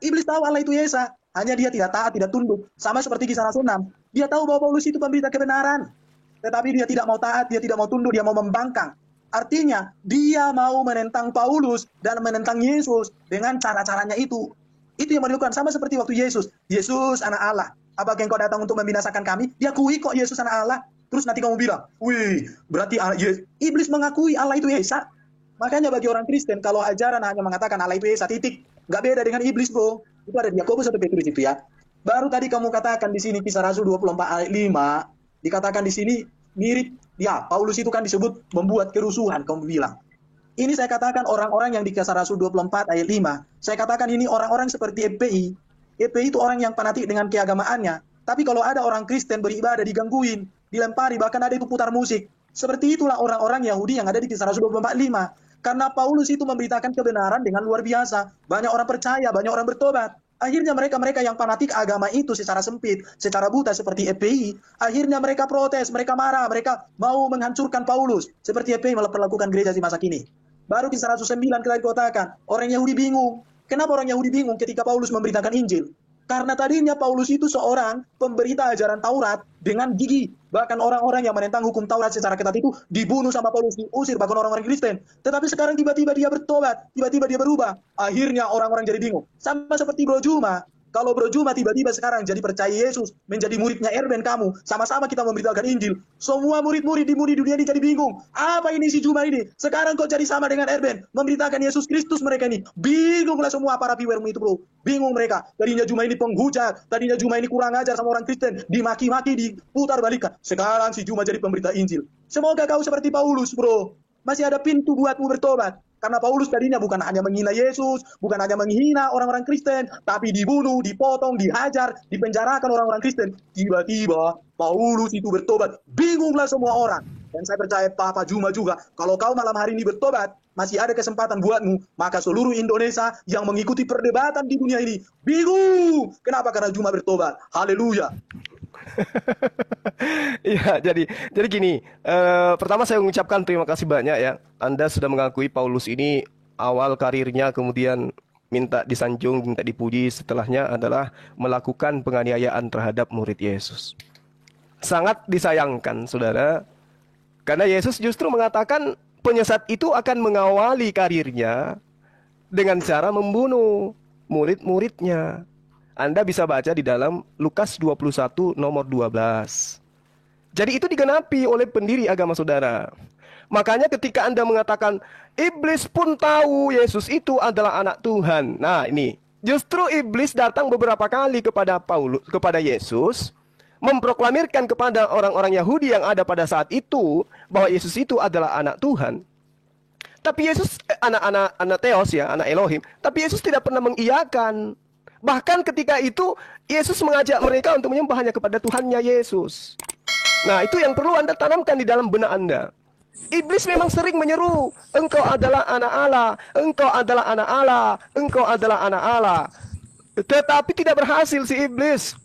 Iblis tahu Allah itu Esa, hanya dia tidak taat, tidak tunduk. Sama seperti kisah Rasul 6. Dia tahu bahwa Paulus itu pemberita kebenaran, tetapi dia tidak mau taat, dia tidak mau tunduk, dia mau membangkang. Artinya, dia mau menentang Paulus dan menentang Yesus dengan cara-caranya itu. Itu yang dilakukan, sama seperti waktu Yesus. Yesus anak Allah. Apakah engkau datang untuk membinasakan kami? Dia akui kok Yesus anak Allah. Terus nanti kamu bilang, wih, berarti iblis mengakui Allah itu Esa. Makanya bagi orang Kristen, kalau ajaran hanya mengatakan Allah itu Esa, titik. Nggak beda dengan iblis, bro. Itu ada di Yakobus atau Petrus itu ya. Baru tadi kamu katakan di sini, kisah Rasul 24 ayat 5, dikatakan di sini, mirip, ya, Paulus itu kan disebut membuat kerusuhan, kamu bilang. Ini saya katakan orang-orang yang di kisah Rasul 24 ayat 5, saya katakan ini orang-orang seperti FPI. FPI itu orang yang fanatik dengan keagamaannya. Tapi kalau ada orang Kristen beribadah, digangguin, dilempari, bahkan ada itu putar musik. Seperti itulah orang-orang Yahudi yang ada di kisah Rasul 24:5. Karena Paulus itu memberitakan kebenaran dengan luar biasa. Banyak orang percaya, banyak orang bertobat. Akhirnya mereka-mereka yang fanatik agama itu secara sempit, secara buta seperti FPI, akhirnya mereka protes, mereka marah, mereka mau menghancurkan Paulus. Seperti FPI melakukan gereja di masa kini. Baru kisah Rasul 9 kita dikatakan, orang Yahudi bingung. Kenapa orang Yahudi bingung ketika Paulus memberitakan Injil? Karena tadinya Paulus itu seorang pemberita ajaran Taurat dengan gigi. Bahkan orang-orang yang menentang hukum Taurat secara ketat itu dibunuh sama Paulus, diusir bahkan orang-orang Kristen. Tetapi sekarang tiba-tiba dia bertobat, tiba-tiba dia berubah. Akhirnya orang-orang jadi bingung. Sama seperti Bro Juma. Kalau Bro Juma tiba-tiba sekarang jadi percaya Yesus, menjadi muridnya Erben kamu, sama-sama kita memberitakan Injil. Semua murid-murid di dunia ini jadi bingung. Apa ini si Juma ini? Sekarang kok jadi sama dengan Erben, memberitakan Yesus Kristus mereka ini. Bingunglah semua para viewermu itu bro. Bingung mereka. Tadinya Juma ini penghujat, tadinya Juma ini kurang ajar sama orang Kristen, dimaki-maki, diputar balikan. Sekarang si Juma jadi pemberita Injil. Semoga kau seperti Paulus bro. Masih ada pintu buatmu bertobat. Karena Paulus tadinya bukan hanya menghina Yesus, bukan hanya menghina orang-orang Kristen, tapi dibunuh, dipotong, dihajar, dipenjarakan orang-orang Kristen. Tiba-tiba Paulus itu bertobat. Bingunglah semua orang. Dan saya percaya Papa Juma juga, kalau kau malam hari ini bertobat, masih ada kesempatan buatmu, maka seluruh Indonesia yang mengikuti perdebatan di dunia ini bingung. Kenapa? Karena Juma bertobat. Haleluya. Iya, jadi gini, pertama saya mengucapkan terima kasih banyak ya. Anda sudah mengakui Paulus ini awal karirnya kemudian minta disanjung, minta dipuji, setelahnya adalah melakukan penganiayaan terhadap murid Yesus. Sangat disayangkan, saudara, karena Yesus justru mengatakan penyesat itu akan mengawali karirnya dengan cara membunuh murid-muridnya. Anda bisa baca di dalam Lukas 21 nomor 12. Jadi itu digenapi oleh pendiri agama saudara. Makanya ketika Anda mengatakan iblis pun tahu Yesus itu adalah anak Tuhan. Nah ini, justru iblis datang beberapa kali kepada Yesus, memproklamirkan kepada orang-orang Yahudi yang ada pada saat itu bahwa Yesus itu adalah anak Tuhan. Tapi Yesus anak Theos ya, anak Elohim. Tapi Yesus tidak pernah mengiyakan. Bahkan ketika itu Yesus mengajak mereka untuk menyembah hanya kepada Tuhannya Yesus. Nah itu yang perlu Anda tanamkan di dalam benak Anda. Iblis memang sering menyeru, engkau adalah anak Allah, engkau adalah anak Allah, engkau adalah anak Allah. Tetapi tidak berhasil si iblis.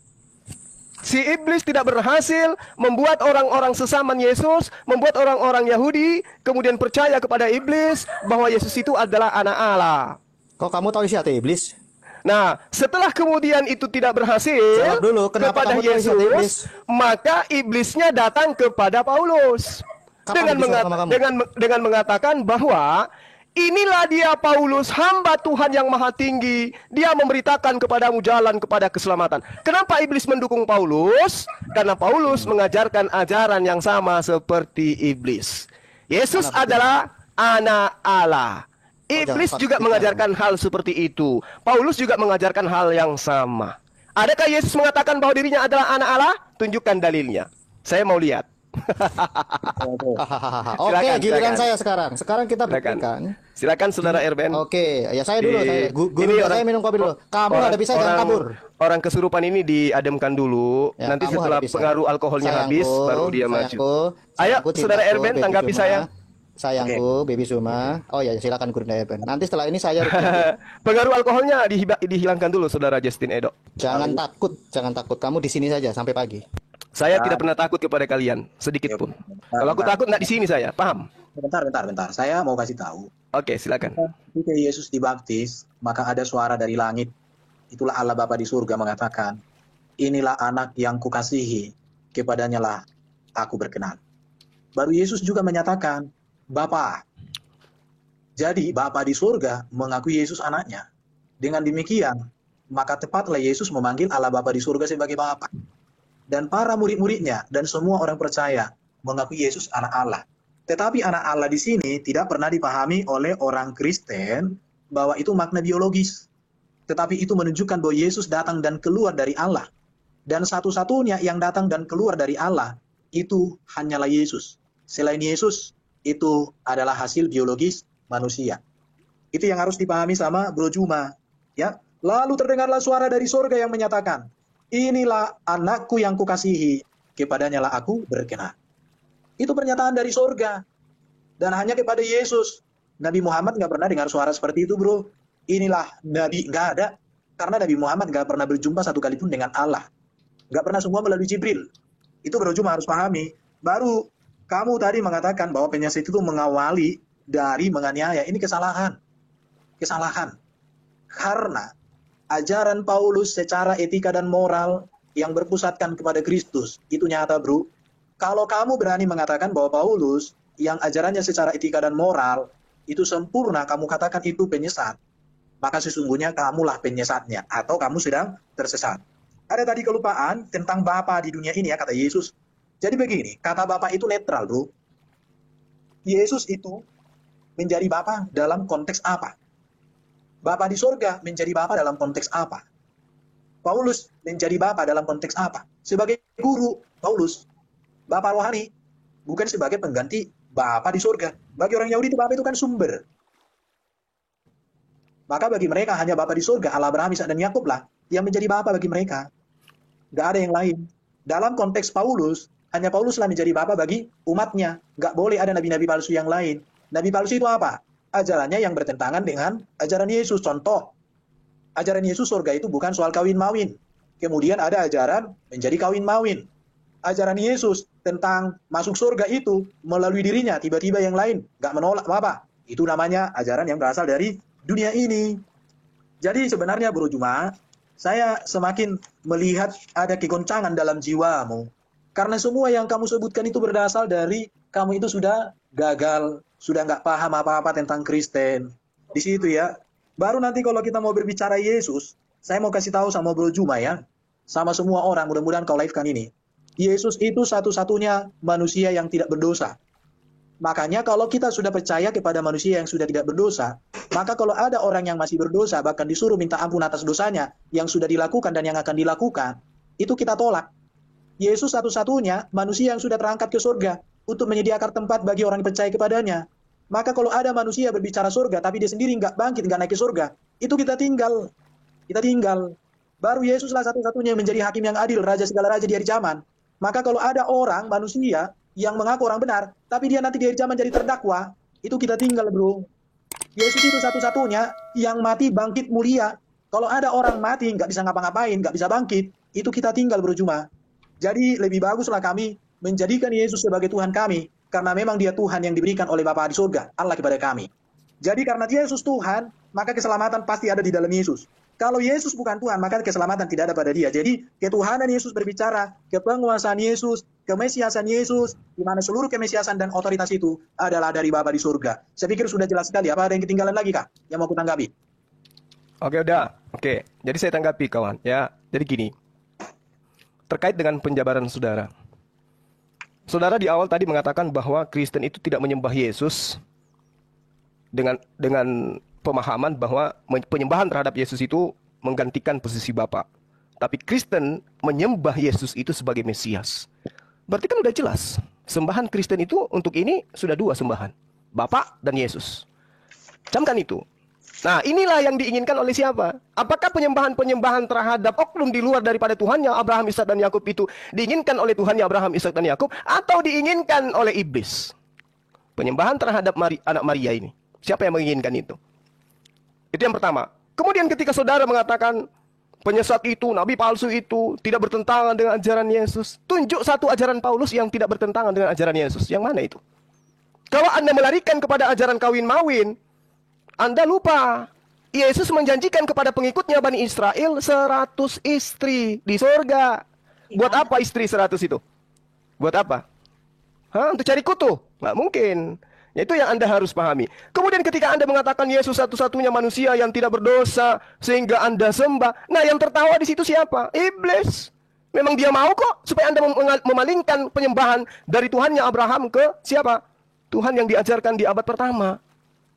Si iblis tidak berhasil membuat orang-orang sesaman Yesus, membuat orang-orang Yahudi kemudian percaya kepada iblis bahwa Yesus itu adalah anak Allah. Kok kamu tahu isi hati iblis? Nah, setelah kemudian itu tidak berhasil Jawab dulu, kenapa kepada kamu tuh ikut iblis? Yesus, maka iblisnya datang kepada Paulus Kapan iblis sama kamu? dengan mengatakan bahwa inilah dia Paulus, hamba Tuhan yang maha tinggi. Dia memberitakan kepadamu jalan kepada keselamatan. Kenapa iblis mendukung Paulus? Karena Paulus mengajarkan ajaran yang sama seperti iblis. Yesus adalah anak Allah. Iblis jangan juga fakta. mengajarkan hal seperti itu. Paulus juga mengajarkan hal yang sama. Adakah Yesus mengatakan bahwa dirinya adalah anak Allah? Tunjukkan dalilnya. Saya mau lihat. Oke, Silakan, giliran silakan. saya sekarang. Sekarang kita Silakan. buktikan. Silakan saudara Erben. Oke, ya saya dulu. Di- Guru ini saya minum kopi dulu. Kamu hadapi saya, jangan kabur. Orang kesurupan ini diademkan dulu. Ya, Nanti kamu setelah hadapi saya. pengaruh alkoholnya habis, baru dia maju. Ayo, saudara cintaku, Erben, baby tanggapi Zuma. saya. Sayangku, baby Zuma. Oh ya, silakan Guru Erben. Nanti setelah ini saya Pengaruh alkoholnya dihilangkan dulu, saudara Justin Edo. jangan takut. Kamu di sini saja sampai pagi. Saya tidak pernah takut kepada kalian, sedikit pun. Kalau aku takut, nggak di sini saya, paham? Bentar. Saya mau kasih tahu. Oke, silakan. Ketika Yesus dibaptis, maka ada suara dari langit. Itulah Allah Bapa di surga mengatakan, inilah anak yang kukasihi, kepadanya lah aku berkenan. Baru Yesus juga menyatakan, Bapa. Jadi Bapa di surga mengakui Yesus anaknya. Dengan demikian, maka tepatlah Yesus memanggil Allah Bapa di surga sebagai Bapa. Dan para murid-muridnya dan semua orang percaya mengakui Yesus anak Allah. Tetapi anak Allah di sini tidak pernah dipahami oleh orang Kristen bahwa itu makna biologis. Tetapi itu menunjukkan bahwa Yesus datang dan keluar dari Allah. Dan satu-satunya yang datang dan keluar dari Allah itu hanyalah Yesus. Selain Yesus, itu adalah hasil biologis manusia. Itu yang harus dipahami sama Bro Juma. Ya. Lalu terdengarlah suara dari surga yang menyatakan, inilah anakku yang kukasihi, kepadanya lah aku berkenan. Itu pernyataan dari surga. Dan hanya kepada Yesus. Nabi Muhammad nggak pernah dengar suara seperti itu, bro. Inilah Nabi, nggak ada. Karena Nabi Muhammad nggak pernah berjumpa satu kali pun dengan Allah. Nggak pernah semua melalui Jibril. Itu bro Juma harus pahami. Baru kamu tadi mengatakan bahwa penyiasat itu mengawali dari menganiaya. Ini kesalahan. Kesalahan. Karena ajaran Paulus secara etika dan moral yang berpusatkan kepada Kristus, itu nyata bro. Kalau kamu berani mengatakan bahwa Paulus yang ajarannya secara etika dan moral itu sempurna, kamu katakan itu penyesat, maka sesungguhnya kamulah penyesatnya, atau kamu sedang tersesat. Ada tadi kelupaan tentang Bapa di dunia ini ya, kata Yesus. Jadi begini, kata Bapa itu netral bro. Yesus itu menjadi Bapa dalam konteks apa? Bapa di surga menjadi Bapa dalam konteks apa? Paulus menjadi Bapa dalam konteks apa? Sebagai guru, Paulus Bapa rohani, bukan sebagai pengganti Bapa di surga. Bagi orang Yahudi itu Bapa itu kan sumber. Maka bagi mereka hanya Bapa di surga, Allah Abraham, Ishak dan Yakub lah yang menjadi Bapa bagi mereka. Gak ada yang lain. Dalam konteks Paulus, hanya Pauluslah menjadi Bapa bagi umatnya. Gak boleh ada nabi-nabi palsu yang lain. Nabi palsu itu apa? Ajarannya yang bertentangan dengan ajaran Yesus. Contoh, ajaran Yesus surga itu bukan soal kawin-mawin. Kemudian ada ajaran menjadi kawin-mawin. Ajaran Yesus tentang masuk surga itu melalui dirinya, tiba-tiba yang lain gak menolak apa. Itu namanya ajaran yang berasal dari dunia ini. Jadi sebenarnya Bro Juma, saya semakin melihat ada kegoncangan dalam jiwamu. Karena semua yang kamu sebutkan itu berasal dari kamu itu sudah gagal, sudah nggak paham apa-apa tentang Kristen. Di situ ya. Baru nanti kalau kita mau berbicara Yesus, saya mau kasih tahu sama Bro Juma ya. Sama semua orang, mudah-mudahan kau live-kan ini. Yesus itu satu-satunya manusia yang tidak berdosa. Makanya kalau kita sudah percaya kepada manusia yang sudah tidak berdosa, maka kalau ada orang yang masih berdosa, bahkan disuruh minta ampun atas dosanya, yang sudah dilakukan dan yang akan dilakukan, itu kita tolak. Yesus satu-satunya manusia yang sudah terangkat ke surga untuk menyediakan tempat bagi orang yang percaya kepadanya. Maka kalau ada manusia berbicara surga, tapi dia sendiri nggak bangkit, nggak naik ke surga, itu kita tinggal. Kita tinggal. Baru Yesuslah satu-satunya yang menjadi hakim yang adil, raja segala raja di hari zaman. Maka kalau ada orang, manusia, yang mengaku orang benar, tapi dia nanti di hari zaman jadi terdakwa, itu kita tinggal bro. Yesus itu satu-satunya yang mati bangkit mulia. Kalau ada orang mati, nggak bisa ngapa-ngapain, nggak bisa bangkit, itu kita tinggal bro Juma. Jadi lebih baguslah kami menjadikan Yesus sebagai Tuhan kami, karena memang dia Tuhan yang diberikan oleh Bapa di surga, Allah kepada kami. Jadi karena Yesus Tuhan, maka keselamatan pasti ada di dalam Yesus. Kalau Yesus bukan Tuhan, maka keselamatan tidak ada pada dia. Jadi ketuhanan Yesus berbicara, kepenguasaan Yesus, kemesiasan Yesus, di mana seluruh kemesiasan dan otoritas itu adalah dari Bapa di surga. Saya pikir sudah jelas sekali. Apa ada yang ketinggalan lagi, Kak? Yang mau kutanggapi? Oke, udah. Oke, jadi saya tanggapi kawan. Ya, jadi gini. Terkait dengan penjabaran saudara. Saudara di awal tadi mengatakan bahwa Kristen itu tidak menyembah Yesus dengan pemahaman bahwa penyembahan terhadap Yesus itu menggantikan posisi Bapa. Tapi Kristen menyembah Yesus itu sebagai Mesias. Berarti kan udah jelas. Sembahan Kristen itu untuk ini sudah dua sembahan. Bapa dan Yesus. Camkan itu. Nah, inilah yang diinginkan oleh siapa? Apakah penyembahan-penyembahan terhadap oknum di luar daripada Tuhan yang Abraham, Ishak, dan Yakub itu diinginkan oleh Tuhan yang Abraham, Ishak, dan Yakub, atau diinginkan oleh iblis? Penyembahan terhadap anak Maria ini. Siapa yang menginginkan itu? Itu yang pertama. Kemudian ketika saudara mengatakan penyesat itu, nabi palsu itu tidak bertentangan dengan ajaran Yesus, tunjuk satu ajaran Paulus yang tidak bertentangan dengan ajaran Yesus. Yang mana itu? Kalau Anda melarikan kepada ajaran kawin-mawin, Anda lupa. Yesus menjanjikan kepada pengikutnya Bani Israel 100 istri di surga. Buat apa istri 100 itu? Buat apa? Untuk cari kutu? Nggak mungkin. Itu yang Anda harus pahami. Kemudian ketika Anda mengatakan Yesus satu-satunya manusia yang tidak berdosa sehingga Anda sembah, nah yang tertawa di situ siapa? Iblis. Memang dia mau kok supaya Anda memalingkan penyembahan dari Tuhannya Abraham ke siapa? Tuhan yang diajarkan di abad pertama.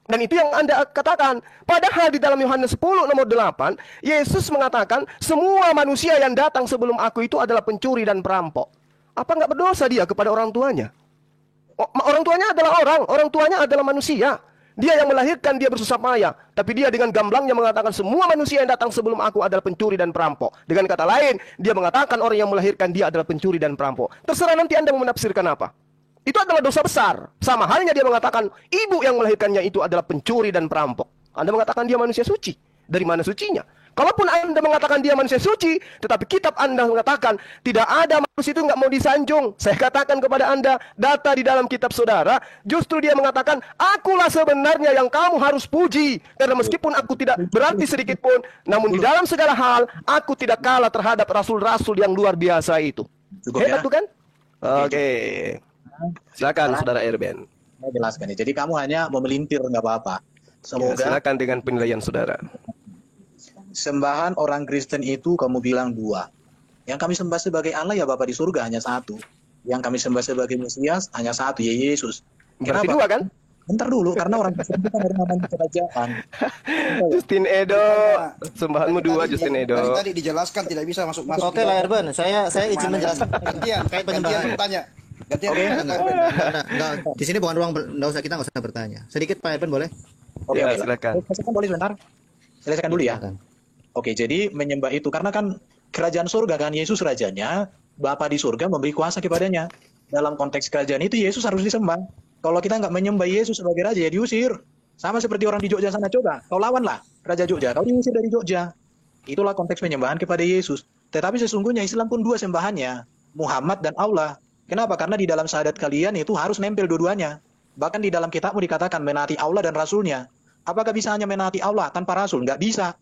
Dan itu yang Anda katakan. Padahal di dalam Yohanes 10 nomor 8, Yesus mengatakan semua manusia yang datang sebelum aku itu adalah pencuri dan perampok. Apa nggak berdosa dia kepada orang tuanya? Orang tuanya adalah orang tuanya adalah manusia. Dia yang melahirkan, dia bersusah payah. Tapi dia dengan gamblangnya mengatakan semua manusia yang datang sebelum aku adalah pencuri dan perampok. Dengan kata lain, dia mengatakan orang yang melahirkan dia adalah pencuri dan perampok. Terserah nanti Anda mau menafsirkan apa. Itu adalah dosa besar. Sama halnya dia mengatakan ibu yang melahirkannya itu adalah pencuri dan perampok. Anda mengatakan dia manusia suci. Dari mana sucinya? Kalaupun Anda mengatakan dia manusia suci, tetapi kitab Anda mengatakan tidak ada manusia itu nggak mau disanjung. Saya katakan kepada Anda, data di dalam kitab saudara, justru dia mengatakan, akulah sebenarnya yang kamu harus puji. Karena meskipun aku tidak berarti sedikit pun, namun di dalam segala hal, aku tidak kalah terhadap rasul-rasul yang luar biasa itu. Hebat tuh kan? Oke. Silakan saudara Erben. Saya jelaskan ya. Jadi kamu hanya memelintir, nggak apa-apa. Semoga. Silakan dengan penilaian saudara. Sembahan orang Kristen itu kamu bilang dua. Yang kami sembah sebagai Allah ya Bapa di surga hanya satu. Yang kami sembah sebagai Mesias hanya satu, ya Yesus. Berarti dua kan? Bentar dulu, karena orang Kristen itu kan dari nama kerajaan. Justin Edo, sembahanmu dua Justin Edo. Tadi dijelaskan tidak bisa masuk. Oke lah Erben, saya izin menjelaskan. Gantian bertanya. Gantian. Enggak, di sini bukan ruang kita nggak usah bertanya. Sedikit Pak Erben boleh? Oke, silakan. Selesaikan boleh sebentar. Selesaikan dulu ya. Oke, jadi menyembah itu karena kan kerajaan surga kan Yesus rajanya, Bapa di surga memberi kuasa kepadanya. Dalam konteks kerajaan itu Yesus harus disembah. Kalau kita nggak menyembah Yesus sebagai raja ya diusir. Sama seperti orang di Jogja sana, coba kau lawanlah Raja Jogja, kau diusir dari Jogja. Itulah konteks penyembahan kepada Yesus. Tetapi sesungguhnya Islam pun dua sembahannya, Muhammad dan Allah. Kenapa? Karena di dalam syahadat kalian itu harus nempel dua-duanya. Bahkan di dalam kitabmu dikatakan menaati Allah dan Rasulnya. Apakah bisa hanya menaati Allah tanpa Rasul? Nggak bisa.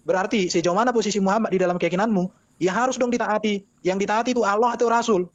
Berarti sejauh mana posisi Muhammad di dalam keyakinanmu? Ya harus dong ditaati. Yang ditaati itu Allah atau Rasul.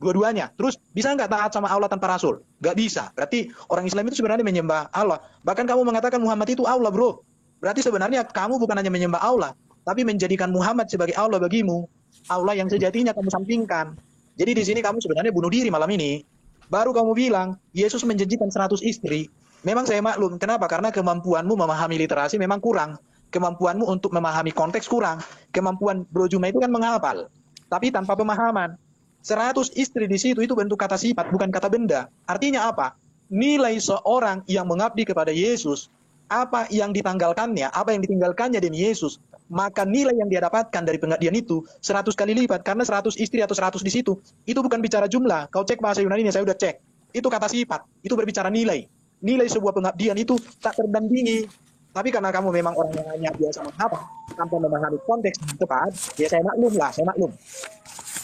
Dua-duanya. Terus bisa nggak taat sama Allah tanpa Rasul? Nggak bisa. Berarti orang Islam itu sebenarnya menyembah Allah. Bahkan kamu mengatakan Muhammad itu Allah, bro. Berarti sebenarnya kamu bukan hanya menyembah Allah, tapi menjadikan Muhammad sebagai Allah bagimu. Allah yang sejatinya kamu sampingkan. Jadi di sini kamu sebenarnya bunuh diri malam ini. Baru kamu bilang Yesus menjanjikan 100 istri. Memang saya maklum. Kenapa? Karena kemampuanmu memahami literasi memang kurang. Kemampuanmu untuk memahami konteks kurang. Kemampuan Bro Juma itu kan menghafal, tapi tanpa pemahaman. 100 istri di situ itu bentuk kata sifat, bukan kata benda. Artinya apa? Nilai seorang yang mengabdi kepada Yesus, apa yang ditanggalkannya, apa yang ditinggalkannya demi Yesus, maka nilai yang dia dapatkan dari pengabdian itu 100 kali lipat. Karena 100 istri atau 100 di situ, itu bukan bicara jumlah. Kau cek bahasa Yunani, saya udah cek. Itu kata sifat, itu berbicara nilai. Nilai sebuah pengabdian itu tak tertandingi. Tapi karena kamu memang orang yang hanya biasa menghafal tanpa memahami konteks yang tepat, ya saya maklum lah, saya maklum.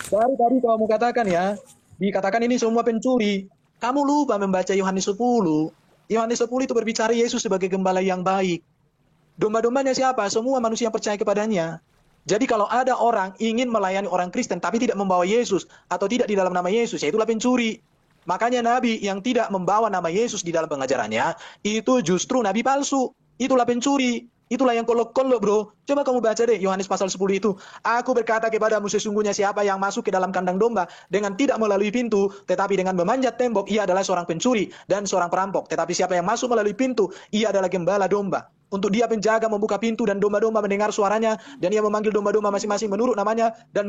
Dari tadi kamu katakan ya, dikatakan ini semua pencuri. Kamu lupa membaca Yohanes 10. Yohanes 10 itu berbicara Yesus sebagai gembala yang baik. Domba-dombanya siapa? Semua manusia yang percaya kepadanya. Jadi kalau ada orang ingin melayani orang Kristen tapi tidak membawa Yesus atau tidak di dalam nama Yesus, ya itulah pencuri. Makanya nabi yang tidak membawa nama Yesus di dalam pengajarannya, itu justru nabi palsu. Itulah pencuri. Itulah yang kolok-kolok, bro. Coba kamu baca deh Yohanes pasal 10 itu. Aku berkata kepadamu, sesungguhnya siapa yang masuk ke dalam kandang domba dengan tidak melalui pintu, tetapi dengan memanjat tembok, ia adalah seorang pencuri dan seorang perampok. Tetapi siapa yang masuk melalui pintu, ia adalah gembala domba. Untuk dia penjaga membuka pintu dan domba-domba mendengar suaranya, dan ia memanggil domba-domba masing-masing menurut namanya dan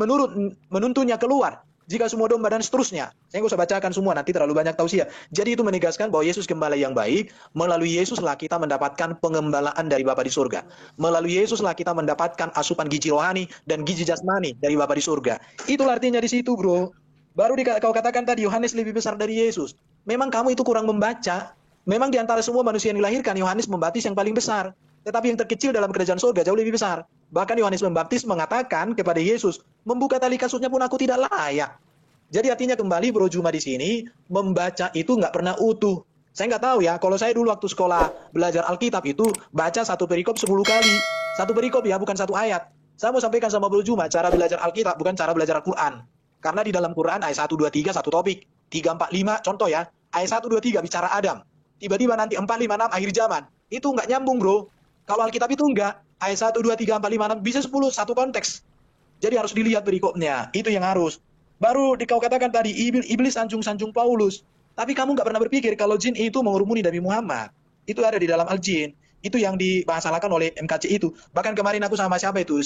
menuntunnya keluar. Jika semua domba dan seterusnya. Saya nggak usah bacakan semua, nanti terlalu banyak tausiah. Jadi itu menegaskan bahwa Yesus gembala yang baik. Melalui Yesuslah kita mendapatkan pengembalaan dari Bapa di surga. Melalui Yesuslah kita mendapatkan asupan gizi rohani dan gizi jasmani dari Bapa di surga. Itulah artinya di situ, bro. Baru kau katakan tadi Yohanes lebih besar dari Yesus. Memang kamu itu kurang membaca. Memang di antara semua manusia yang dilahirkan, Yohanes Pembaptis yang paling besar. Tetapi yang terkecil dalam kerajaan surga jauh lebih besar. Bahkan Yohanes Pembaptis mengatakan kepada Yesus, membuka tali kasutnya pun aku tidak layak. Jadi artinya kembali Bro Juma di sini, membaca itu nggak pernah utuh. Saya nggak tahu ya, kalau saya dulu waktu sekolah belajar Alkitab itu, baca satu perikop 10 kali. Satu perikop ya, bukan satu ayat. Saya mau sampaikan sama Bro Juma, cara belajar Alkitab bukan cara belajar Al-Quran. Karena di dalam Quran ayat 1, 2, 3, satu topik. 3, 4, 5, contoh ya. Ayat 1, 2, 3 bicara Adam. Tiba-tiba nanti 4, 5, 6 akhir zaman. Itu nggak nyambung, bro. Kalau Alkitab itu enggak. Ayat 1, 2, 3, 4, 5, 6 bisa 10 satu konteks. Jadi harus dilihat perikopnya. Itu yang harus. Baru kau katakan tadi, iblis sanjung-sanjung Paulus. Tapi kamu nggak pernah berpikir kalau jin itu mengurumuni Nabi Muhammad. Itu ada di dalam Al-Jin. Itu yang dibahasakan oleh MKC itu. Bahkan kemarin aku sama siapa itu,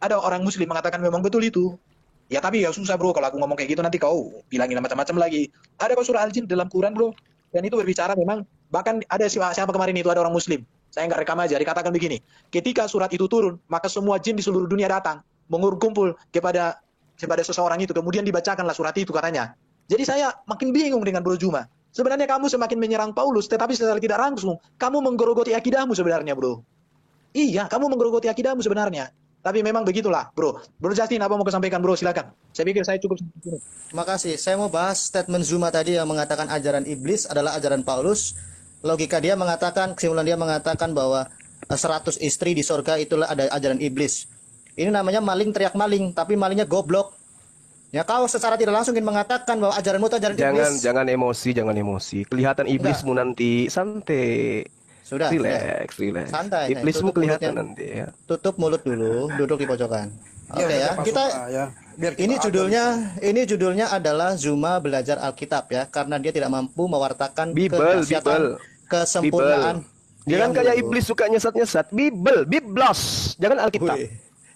ada orang muslim mengatakan memang betul itu. Ya tapi ya susah, bro, kalau aku ngomong kayak gitu nanti kau bilangin macam-macam lagi. Ada kok surah Al-Jin dalam Quran, bro. Dan itu berbicara memang, bahkan ada siapa kemarin itu, ada orang muslim. Saya nggak rekam aja, dikatakan begini. Ketika surat itu turun, maka semua jin di seluruh dunia datang. Mengumpul kepada seseorang itu. Kemudian dibacakanlah surat itu katanya. Jadi saya makin bingung dengan Bro Juma. Sebenarnya kamu semakin menyerang Paulus, tetapi secara tidak langsung, kamu menggerogoti akidahmu sebenarnya, bro. Iya, kamu menggerogoti akidahmu sebenarnya. Tapi memang begitulah, bro. Bro Justin, apa mau kesampaikan, bro? Silakan. Saya pikir saya cukup. Terima kasih. Saya mau bahas statement Zuma tadi yang mengatakan ajaran iblis adalah ajaran Paulus. Logika dia mengatakan, kesimpulan dia mengatakan bahwa 100 istri di sorga itulah ada ajaran iblis. Ini namanya maling teriak maling, tapi malingnya goblok. Ya, kau secara tidak langsung ingin mengatakan bahwa ajaranmu itu ajaran iblis. Jangan emosi. Kelihatan iblismu nanti, santai. Sudah. Relax. Santai. Iblismu kelihatan nanti ya. Tutup mulut dulu, duduk di pojokan. Oke ya. Kita Biar ini judulnya adalah Zuma belajar Alkitab ya, karena dia tidak mampu mewartakan Bible. kesempurnaan. Jangan kayak iblis suka nyesat-nyesat. Biblos. Jangan Alkitab.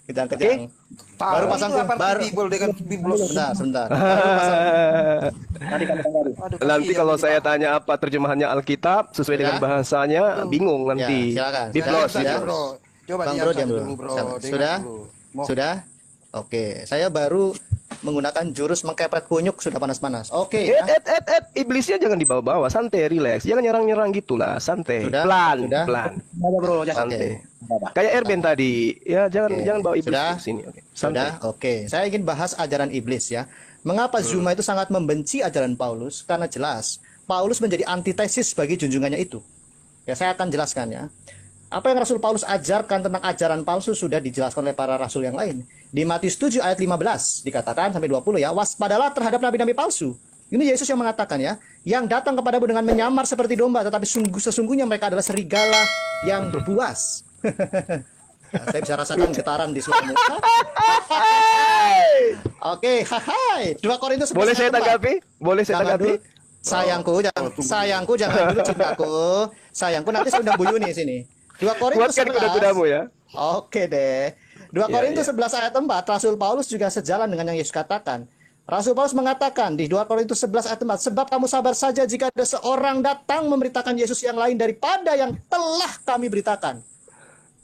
Kejang. Baru pasang baru dengan biblos. Sebentar. Baru pasang. Nanti kalau saya tanya apa terjemahannya Alkitab sesuai dengan bahasanya, bingung nanti. Ya, silakan. Biblos. Bro. Coba Bang Bro diam dulu. Sudah? Oke, saya baru menggunakan jurus mengkepret kunyuk sudah panas-panas. Oke. Iblisnya jangan dibawa-bawa, santai, relax. Jangan nyerang-nyerang gitulah, santai. Sudah? Pelan. Bro, Santai. Kayak Erben tadi, ya jangan bawa iblis Sudah? ke sini. Oke. Sudah? Oke. Saya ingin bahas ajaran iblis ya. Mengapa Zuma itu sangat membenci ajaran Paulus? Karena jelas Paulus menjadi antitesis bagi junjungannya itu. Ya, saya akan jelaskan ya. Apa yang Rasul Paulus ajarkan tentang ajaran palsu sudah dijelaskan oleh para rasul yang lain. Di Matius 7 ayat 15 dikatakan sampai 20 ya, waspadalah terhadap nabi-nabi palsu. Ini Yesus yang mengatakan ya, yang datang kepadamu dengan menyamar seperti domba, tetapi sesungguhnya mereka adalah serigala yang buas. Ya, saya bisa rasakan getaran di suaramu. Oke, hai. 2 Korintus 11 Boleh saya tanggapi? Sayangku jangan dulu cintaku. Sayangku nanti saya undang Bu Yuni sini. 2 Korintus 11. Kuda-kudamu ya. Oke deh. 2 Korintus 11 ayat 4, Rasul Paulus juga sejalan dengan yang Yesus katakan. Rasul Paulus mengatakan di 2 Korintus 11 ayat 4, sebab kamu sabar saja jika ada seorang datang memberitakan Yesus yang lain daripada yang telah kami beritakan.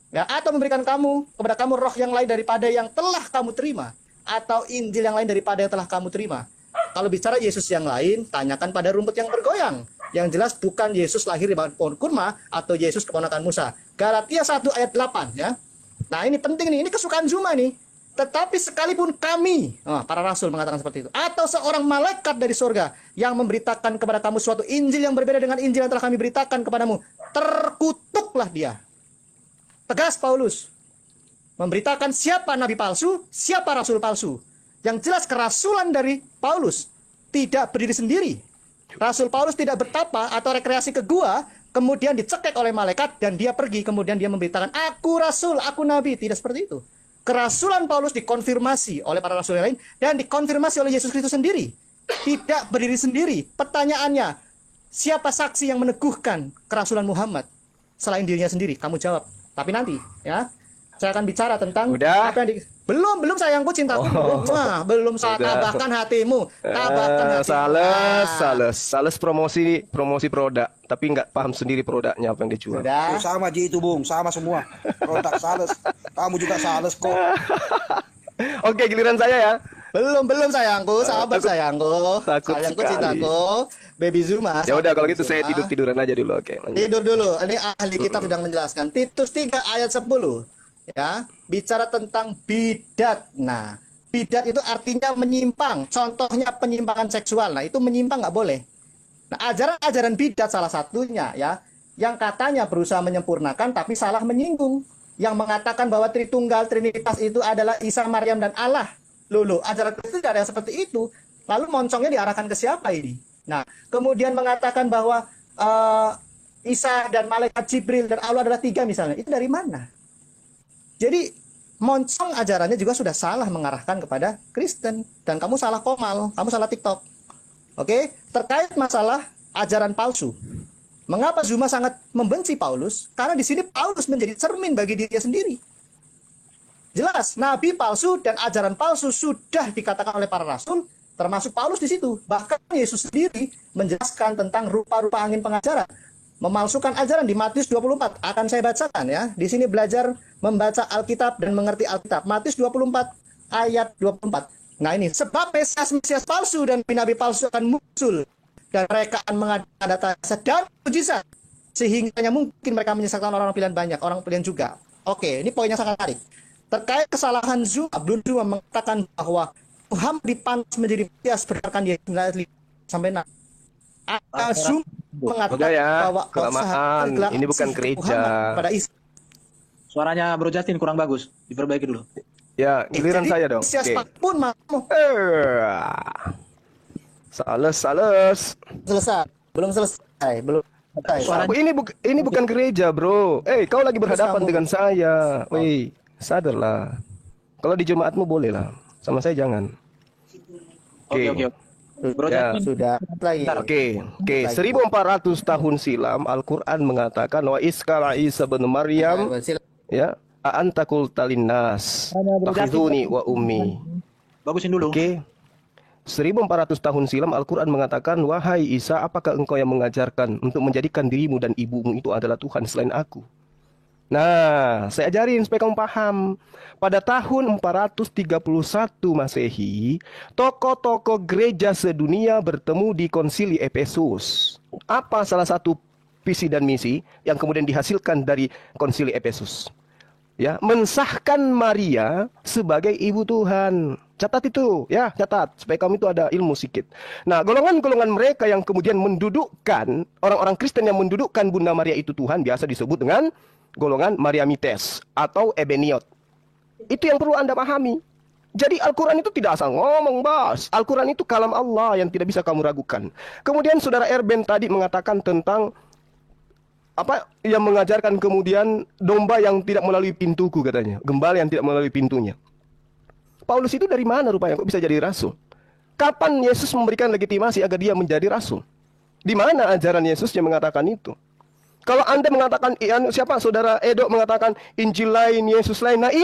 Ya, atau memberikan kepada kamu roh yang lain daripada yang telah kamu terima, atau Injil yang lain daripada yang telah kamu terima. Kalau bicara Yesus yang lain, tanyakan pada rumput yang bergoyang. Yang jelas bukan Yesus lahir di pohon kurma atau Yesus keponakan Musa. Galatia 1 ayat 8 ya. Nah, ini penting nih, ini kesukaan Zuma nih. Tetapi sekalipun kami, para rasul mengatakan seperti itu, atau seorang malaikat dari surga yang memberitakan kepada kamu suatu Injil yang berbeda dengan Injil yang telah kami beritakan kepadamu, terkutuklah dia. Tegas Paulus. Memberitakan siapa nabi palsu, siapa rasul palsu. Yang jelas kerasulan dari Paulus tidak berdiri sendiri. Rasul Paulus tidak bertapa atau rekreasi ke gua, kemudian dicekek oleh malaikat dan dia pergi, kemudian dia memberitakan, aku rasul, aku nabi. Tidak seperti itu. Kerasulan Paulus dikonfirmasi oleh para rasul yang lain dan dikonfirmasi oleh Yesus Kristus sendiri. Tidak berdiri sendiri. Pertanyaannya, siapa saksi yang meneguhkan kerasulan Muhammad selain dirinya sendiri? Kamu jawab. Tapi nanti, ya, saya akan bicara tentang Udah. apa yang belum sayangku, cintaku. Belum saya tabahkan hatimu. Tabahkan hatimu. Sales promosi produk, tapi nggak paham sendiri produknya apa yang dijual. Udah. Sama Ji itu Bung, sama semua. Produk sales. Kamu juga sales kok. Oke, giliran saya ya. Belum sayangku, sahabat sayangku. Takut Sayangku, sekali. cintaku. Baby Zuma. Ya udah kalau sahabat gitu saya Zuma. tiduran aja dulu. Oke, lanjut. Tidur dulu. Ini ahli kitab sedang menjelaskan. Titus 3 ayat 10. Ya, bicara tentang bidat. Nah, bidat itu artinya menyimpang. Contohnya penyimpangan seksual. Nah, itu menyimpang nggak boleh. Nah, ajaran-ajaran bidat salah satunya ya, yang katanya berusaha menyempurnakan tapi salah menyinggung. Yang mengatakan bahwa Tritunggal, Trinitas itu adalah Isa, Maryam, dan Allah. Loh, ajaran Kristus tidak ada yang seperti itu. Lalu moncongnya diarahkan ke siapa ini? Nah, kemudian mengatakan bahwa Isa dan malaikat Jibril dan Allah adalah 3 misalnya. Itu dari mana? Jadi moncong ajarannya juga sudah salah mengarahkan kepada Kristen. Dan kamu salah komal, kamu salah TikTok. Oke? Terkait masalah ajaran palsu. Mengapa Zuma sangat membenci Paulus? Karena di sini Paulus menjadi cermin bagi dirinya sendiri. Jelas, nabi palsu dan ajaran palsu sudah dikatakan oleh para rasul, termasuk Paulus di situ. Bahkan Yesus sendiri menjelaskan tentang rupa-rupa angin pengajaran. Memalsukan ajaran di Matius 24. Akan saya bacakan ya. Di sini belajar membaca Alkitab dan mengerti Alkitab. Matius 24 ayat 24. Nah ini, sebab Mesias palsu dan nabi palsu akan muncul. Dan mereka akan mengadakan data dan mujizat. Sehingga mungkin mereka menyesatkan orang-orang pilihan banyak, orang pilihan juga. Oke, ini poinnya sangat menarik. Terkait kesalahan Zuma, Abdul Zuma mengatakan bahwa Muhammad dipantas menjadi Mesias berdasarkan Yesus sampai Zuma mengatakan Udah ya, bahwa kelamaan. Ini bukan gereja. Pada Isa. Suaranya Bro Justin kurang bagus, diperbaiki dulu. Ya, giliran Jadi, saya dong. Mesias Oke. pun mau Sales. selesai. Belum selesai. Ini bukan gereja, bro. Kau lagi berhadapan kamu- dengan saya. Wih, sadarlah. Kalau di jemaatmu boleh lah. Sama saya jangan. Oke. Bro Ya. Justin, Sudah lagi. Oke. 1400 tahun silam Al-Quran mengatakan wa iskala Isa bin Maryam ya anta qulta linnas takhizuni wa ummi. bagusin dulu. Oke. 1400 tahun silam Al-Quran mengatakan, wahai Isa, apakah engkau yang mengajarkan untuk menjadikan dirimu dan ibumu itu adalah Tuhan selain aku? Nah, saya ajarin supaya kamu paham. Pada tahun 431 Masehi, tokoh-tokoh gereja sedunia bertemu di konsili Efesus. Apa salah satu visi dan misi yang kemudian dihasilkan dari konsili Efesus? Ya, mensahkan Maria sebagai ibu Tuhan. Catat itu, ya, catat supaya kamu itu ada ilmu sedikit. Nah, golongan-golongan mereka yang kemudian mendudukkan orang-orang Kristen yang mendudukkan Bunda Maria itu Tuhan biasa disebut dengan golongan Mariamites atau Ebeniot. Itu yang perlu Anda pahami. Jadi Al-Quran itu tidak asal ngomong, bos. Al-Quran itu kalam Allah yang tidak bisa kamu ragukan. Kemudian saudara Erben tadi mengatakan tentang apa yang mengajarkan kemudian domba yang tidak melalui pintuku katanya, gembala yang tidak melalui pintunya. Paulus itu dari mana rupanya kok bisa jadi rasul? Kapan Yesus memberikan legitimasi agar dia menjadi rasul? Di mana ajaran Yesus yang mengatakan itu? Kalau Anda mengatakan, siapa saudara Edo mengatakan Injil lain, Yesus lain. Nah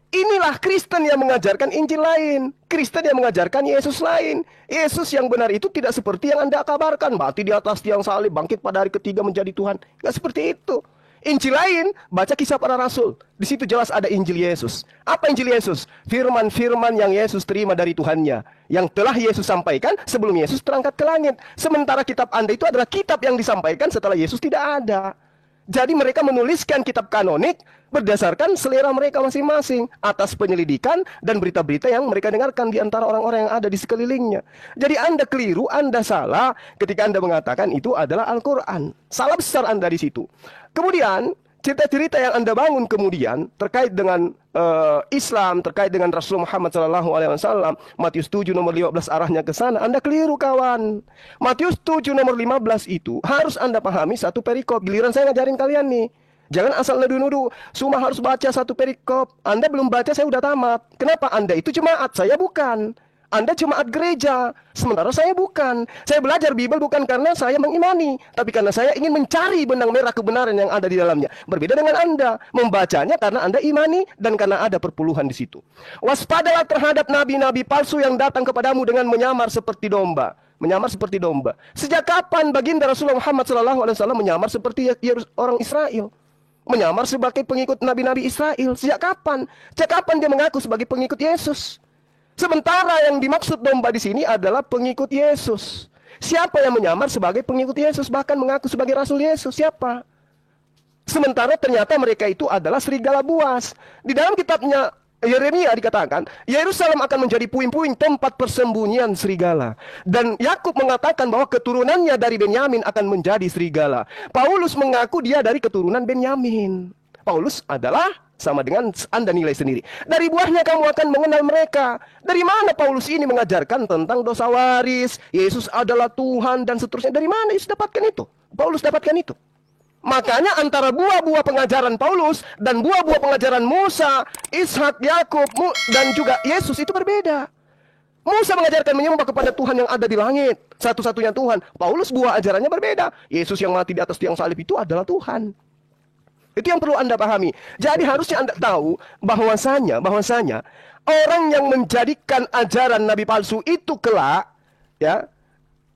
inilah Kristen yang mengajarkan Injil lain. Kristen yang mengajarkan Yesus lain. Yesus yang benar itu tidak seperti yang Anda kabarkan. Mati di atas tiang salib, bangkit pada hari ketiga menjadi Tuhan. Nggak seperti itu. Injil lain, baca kisah para rasul. Di situ jelas ada Injil Yesus. Apa Injil Yesus? Firman-firman yang Yesus terima dari Tuhannya. Yang telah Yesus sampaikan sebelum Yesus terangkat ke langit. Sementara kitab Anda itu adalah kitab yang disampaikan setelah Yesus tidak ada. Jadi mereka menuliskan kitab kanonik berdasarkan selera mereka masing-masing atas penyelidikan dan berita-berita yang mereka dengarkan di antara orang-orang yang ada di sekelilingnya. Jadi Anda keliru, Anda salah ketika Anda mengatakan itu adalah Al-Quran. Salah besar Anda di situ. Kemudian cerita-cerita yang Anda bangun kemudian terkait dengan Islam, terkait dengan Rasul Muhammad SAW, Matius 7 nomor 15 arahnya ke sana, Anda keliru kawan. Matius 7 nomor 15 itu harus Anda pahami satu perikop. Giliran saya ngajarin kalian nih. Jangan asal nuduh-nuduh, semua harus baca satu perikop. Anda belum baca, saya udah tamat. Kenapa? Anda itu jemaat, saya bukan. Anda jemaat gereja, sementara saya bukan. Saya belajar Bible bukan karena saya mengimani, tapi karena saya ingin mencari benang merah kebenaran yang ada di dalamnya. Berbeda dengan Anda, membacanya karena Anda imani dan karena ada perpuluhan di situ. Waspadalah terhadap nabi-nabi palsu yang datang kepadamu dengan menyamar seperti domba. Menyamar seperti domba. Sejak kapan baginda Rasulullah Muhammad SAW menyamar seperti orang Israel? Menyamar sebagai pengikut nabi-nabi Israel. Sejak kapan? Sejak kapan dia mengaku sebagai pengikut Yesus? Sementara yang dimaksud domba di sini adalah pengikut Yesus. Siapa yang menyamar sebagai pengikut Yesus, bahkan mengaku sebagai Rasul Yesus? Siapa? Sementara ternyata mereka itu adalah serigala buas. Di dalam kitabnya Yeremia dikatakan, Yerusalem akan menjadi puing-puing tempat persembunyian serigala. Dan Yakub mengatakan bahwa keturunannya dari Benyamin akan menjadi serigala. Paulus mengaku dia dari keturunan Benyamin. Paulus adalah sama dengan Anda nilai sendiri. Dari buahnya kamu akan mengenal mereka. Dari mana Paulus ini mengajarkan tentang dosa waris, Yesus adalah Tuhan, dan seterusnya? Dari mana Yesus dapatkan itu? Paulus dapatkan itu. Makanya antara buah-buah pengajaran Paulus dan buah-buah pengajaran Musa, Ishak, Yakub, dan juga Yesus itu berbeda. Musa mengajarkan menyembah kepada Tuhan yang ada di langit, satu-satunya Tuhan. Paulus buah ajarannya berbeda. Yesus yang mati di atas tiang salib itu adalah Tuhan. Itu yang perlu Anda pahami. Jadi harusnya Anda tahu bahwasanya orang yang menjadikan ajaran nabi palsu itu kelak ya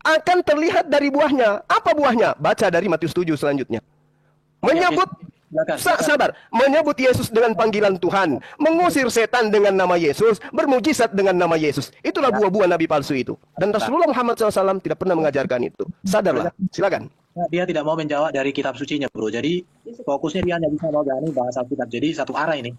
akan terlihat dari buahnya. Apa buahnya? Baca dari Matius 7 selanjutnya. Menyebut sabar, menyebut Yesus dengan panggilan Tuhan, mengusir setan dengan nama Yesus, bermujizat dengan nama Yesus. Itulah buah-buah nabi palsu itu. Dan Rasulullah Muhammad SAW tidak pernah mengajarkan itu. Sadarlah. Silakan. Dia tidak mau menjawab dari kitab sucinya, bro. Jadi fokusnya dia hanya bisa menggani bahasa Alkitab. Jadi satu arah ini.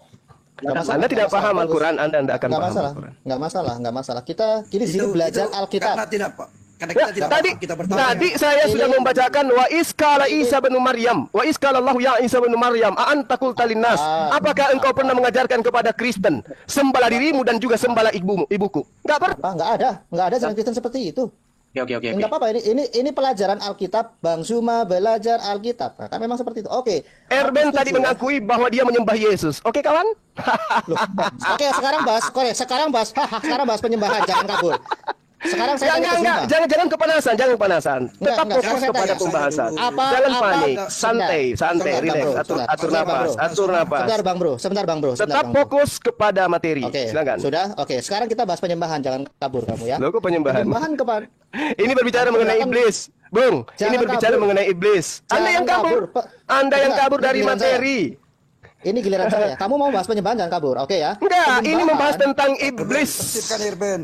Anda tidak paham Al-Quran, Anda akan paham Al-Quran. Nggak masalah. Kita kini sini belajar Alkitab. Karena tidak, Pak. Karena kita tidak kita bertanya. Tadi saya sudah membacakan wa iskala Isa bin Maryam, wa iskala Allah ya Isa bin Maryam, a anta qulta linnas. Apakah engkau pernah mengajarkan kepada Kristen, sembahlah dirimu dan juga sembahlah ibuku? Enggak pernah. Enggak ada jalan Kristen seperti itu. Oke. Enggak apa-apa, ini pelajaran Alkitab. Bang Zuma belajar Alkitab. Nah, kan memang seperti itu. Oke. Erben tadi mengakui bahwa dia menyembah Yesus. Oke, kawan? Loh. Oke, sekarang bahas. Sekarang bahas penyembahan, jangan kabur. Sekarang saya jangan kepanasan. Tetap fokus kepada pembahasan. Jangan panik, santai, relax, atur napas. Sebentar, Bang Bro. Tetap fokus kepada materi. Oke, silakan. Sudah? Oke, sekarang kita bahas penyembahan, jangan kabur kamu ya. Loh, kok penyembahan? Penyembahan kepada ini berbicara mengenai iblis. Bung, ini berbicara mengenai iblis. Anda yang kabur dari materi. Ini giliran saya. Kamu mau bahas penyembahan, jangan kabur. Oke ya? Enggak, ini membahas tentang iblis. Sipkan Irben.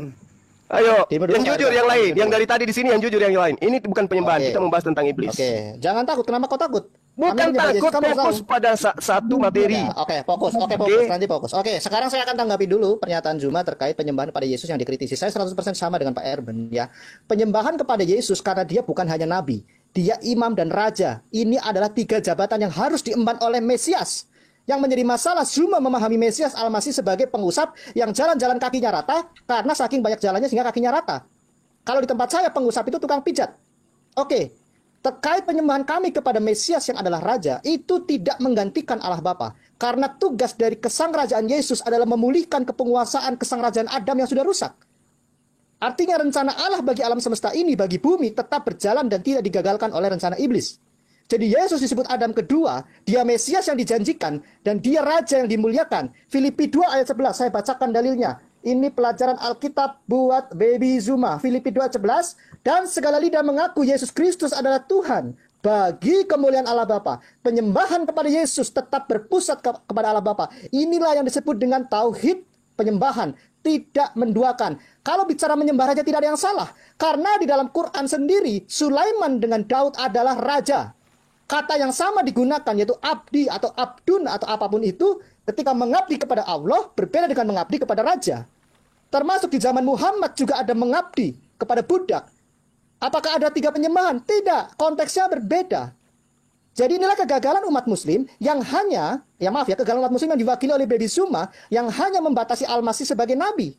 Ayo, yang jujur yang lain. Yang dari tadi di sini yang jujur yang lain. Ini bukan penyembahan, kita membahas tentang iblis. Oke, jangan takut. Kenapa kau takut? Bukan takut, fokus pada satu materi. Oke, fokus. Nanti fokus. Oke, sekarang saya akan tanggapi dulu pernyataan Zuma terkait penyembahan pada Yesus yang dikritisi. Saya 100% sama dengan Pak Erben ya. Penyembahan kepada Yesus karena dia bukan hanya nabi, dia imam dan raja. Ini adalah 3 jabatan yang harus diemban oleh Mesias. Yang menjadi masalah Zuma memahami Mesias Al-Masih sebagai pengusap yang jalan-jalan kakinya rata karena saking banyak jalannya sehingga kakinya rata. Kalau di tempat saya pengusap itu tukang pijat. Oke. Terkait penyembahan kami kepada Mesias yang adalah Raja, itu tidak menggantikan Allah Bapa. Karena tugas dari kesangrajaan Yesus adalah memulihkan kepenguasaan kesangrajaan Adam yang sudah rusak. Artinya rencana Allah bagi alam semesta ini, bagi bumi, tetap berjalan dan tidak digagalkan oleh rencana iblis. Jadi Yesus disebut Adam kedua, dia Mesias yang dijanjikan, dan dia Raja yang dimuliakan. Filipi 2 ayat 11, saya bacakan dalilnya. Ini pelajaran Alkitab buat Baby Zuma. Filipi 2:11, dan segala lidah mengaku Yesus Kristus adalah Tuhan bagi kemuliaan Allah Bapa. Penyembahan kepada Yesus tetap berpusat kepada Allah Bapa. Inilah yang disebut dengan tauhid penyembahan, tidak menduakan. Kalau bicara menyembah raja tidak ada yang salah, karena di dalam Quran sendiri Sulaiman dengan Daud adalah raja. Kata yang sama digunakan yaitu abdi atau abdun atau apapun itu ketika mengabdi kepada Allah berbeda dengan mengabdi kepada raja. Termasuk di zaman Muhammad juga ada mengabdi kepada budak. Apakah ada 3 penyembahan? Tidak, konteksnya berbeda. Jadi inilah kegagalan umat muslim yang hanya, ya maaf ya, kegagalan umat muslim yang diwakili oleh Bedi Zuma yang hanya membatasi Al-Masih sebagai nabi.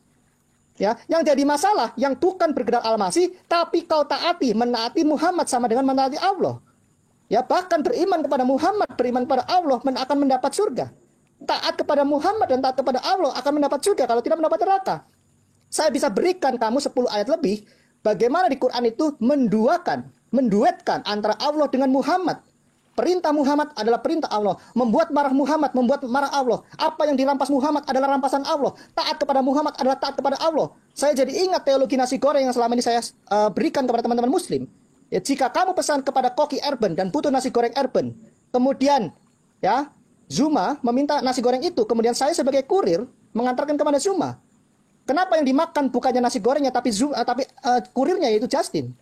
Ya, yang jadi masalah, yang bukan bergerak Al-Masih, tapi kau taati, menaati Muhammad sama dengan menaati Allah. Ya, bahkan beriman kepada Muhammad, beriman kepada Allah akan mendapat surga. Taat kepada Muhammad dan taat kepada Allah akan mendapat surga, kalau tidak mendapat neraka. Saya bisa berikan kamu 10 ayat lebih, bagaimana di Quran itu menduetkan antara Allah dengan Muhammad. Perintah Muhammad adalah perintah Allah. Membuat marah Muhammad, membuat marah Allah. Apa yang dirampas Muhammad adalah rampasan Allah. Taat kepada Muhammad adalah taat kepada Allah. Saya jadi ingat teologi nasi goreng yang selama ini saya berikan kepada teman-teman muslim. Ya, jika kamu pesan kepada koki Erben dan butuh nasi goreng Erben, kemudian ya Zuma meminta nasi goreng itu, kemudian saya sebagai kurir mengantarkan kepada Zuma. Kenapa yang dimakan bukannya nasi gorengnya tapi kurirnya yaitu Justin?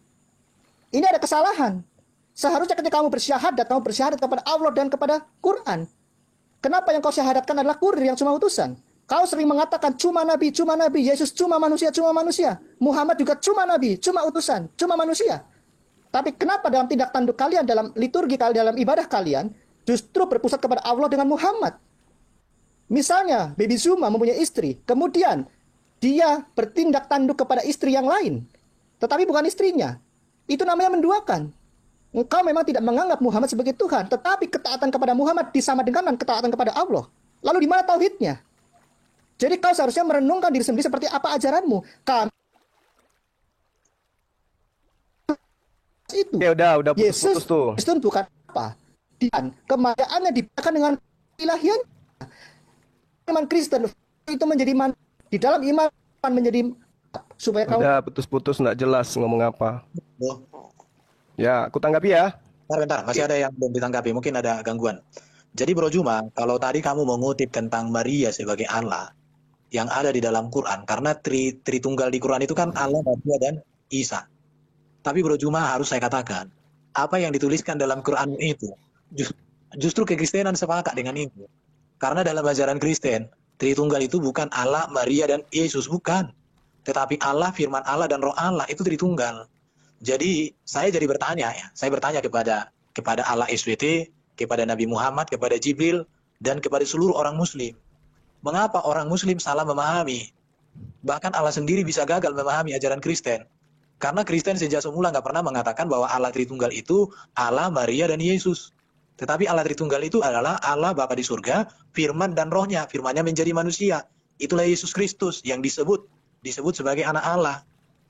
Ini ada kesalahan. Seharusnya ketika kamu bersyahadat kepada Allah dan kepada Quran. Kenapa yang kau syahadatkan adalah kurir yang cuma utusan? Kau sering mengatakan cuma nabi, Yesus cuma manusia. Muhammad juga cuma nabi, cuma utusan, cuma manusia. Tapi kenapa dalam tindak tanduk kalian, dalam liturgi kalian, dalam ibadah kalian, justru berpusat kepada Allah dengan Muhammad? Misalnya, Baby Zuma mempunyai istri, kemudian dia bertindak tanduk kepada istri yang lain, tetapi bukan istrinya. Itu namanya menduakan. Engkau memang tidak menganggap Muhammad sebagai Tuhan, tetapi ketaatan kepada Muhammad disama dengan ketaatan kepada Allah. Lalu di mana tauhidnya? Jadi kau seharusnya merenungkan diri sendiri seperti apa ajaranmu. Itu. Ya udah Yesus putus tuh. Kristen bukan apa? Dan kemayaannya dibedakan dengan ilahian. Iman Kristen itu menjadi di dalam iman menjadi supaya kau. Udah putus-putus nggak jelas ngomong apa. Ya, aku tanggapi ya. Bentar, masih ada yang belum ditanggapi, mungkin ada gangguan. Jadi Bro Juma, kalau tadi kamu mengutip tentang Maria sebagai Allah yang ada di dalam Quran, karena Tritunggal di Quran itu kan Allah, Maria, dan Isa. Tapi Bro Juma harus saya katakan, apa yang dituliskan dalam Quran itu, justru kekristenan sepakat dengan itu. Karena dalam ajaran Kristen, Tritunggal itu bukan Allah, Maria, dan Yesus, bukan. Tetapi Allah, firman Allah, dan roh Allah, itu Tritunggal. Jadi saya jadi bertanya ya, saya bertanya kepada Allah SWT, kepada Nabi Muhammad, kepada Jibril, dan kepada seluruh orang Muslim. Mengapa orang Muslim salah memahami? Bahkan Allah sendiri bisa gagal memahami ajaran Kristen. Karena Kristen sejak semula nggak pernah mengatakan bahwa Allah Tritunggal itu Allah, Maria, dan Yesus. Tetapi Allah Tritunggal itu adalah Allah Bapa di surga, firman dan rohnya, firmannya menjadi manusia. Itulah Yesus Kristus yang disebut sebagai anak Allah.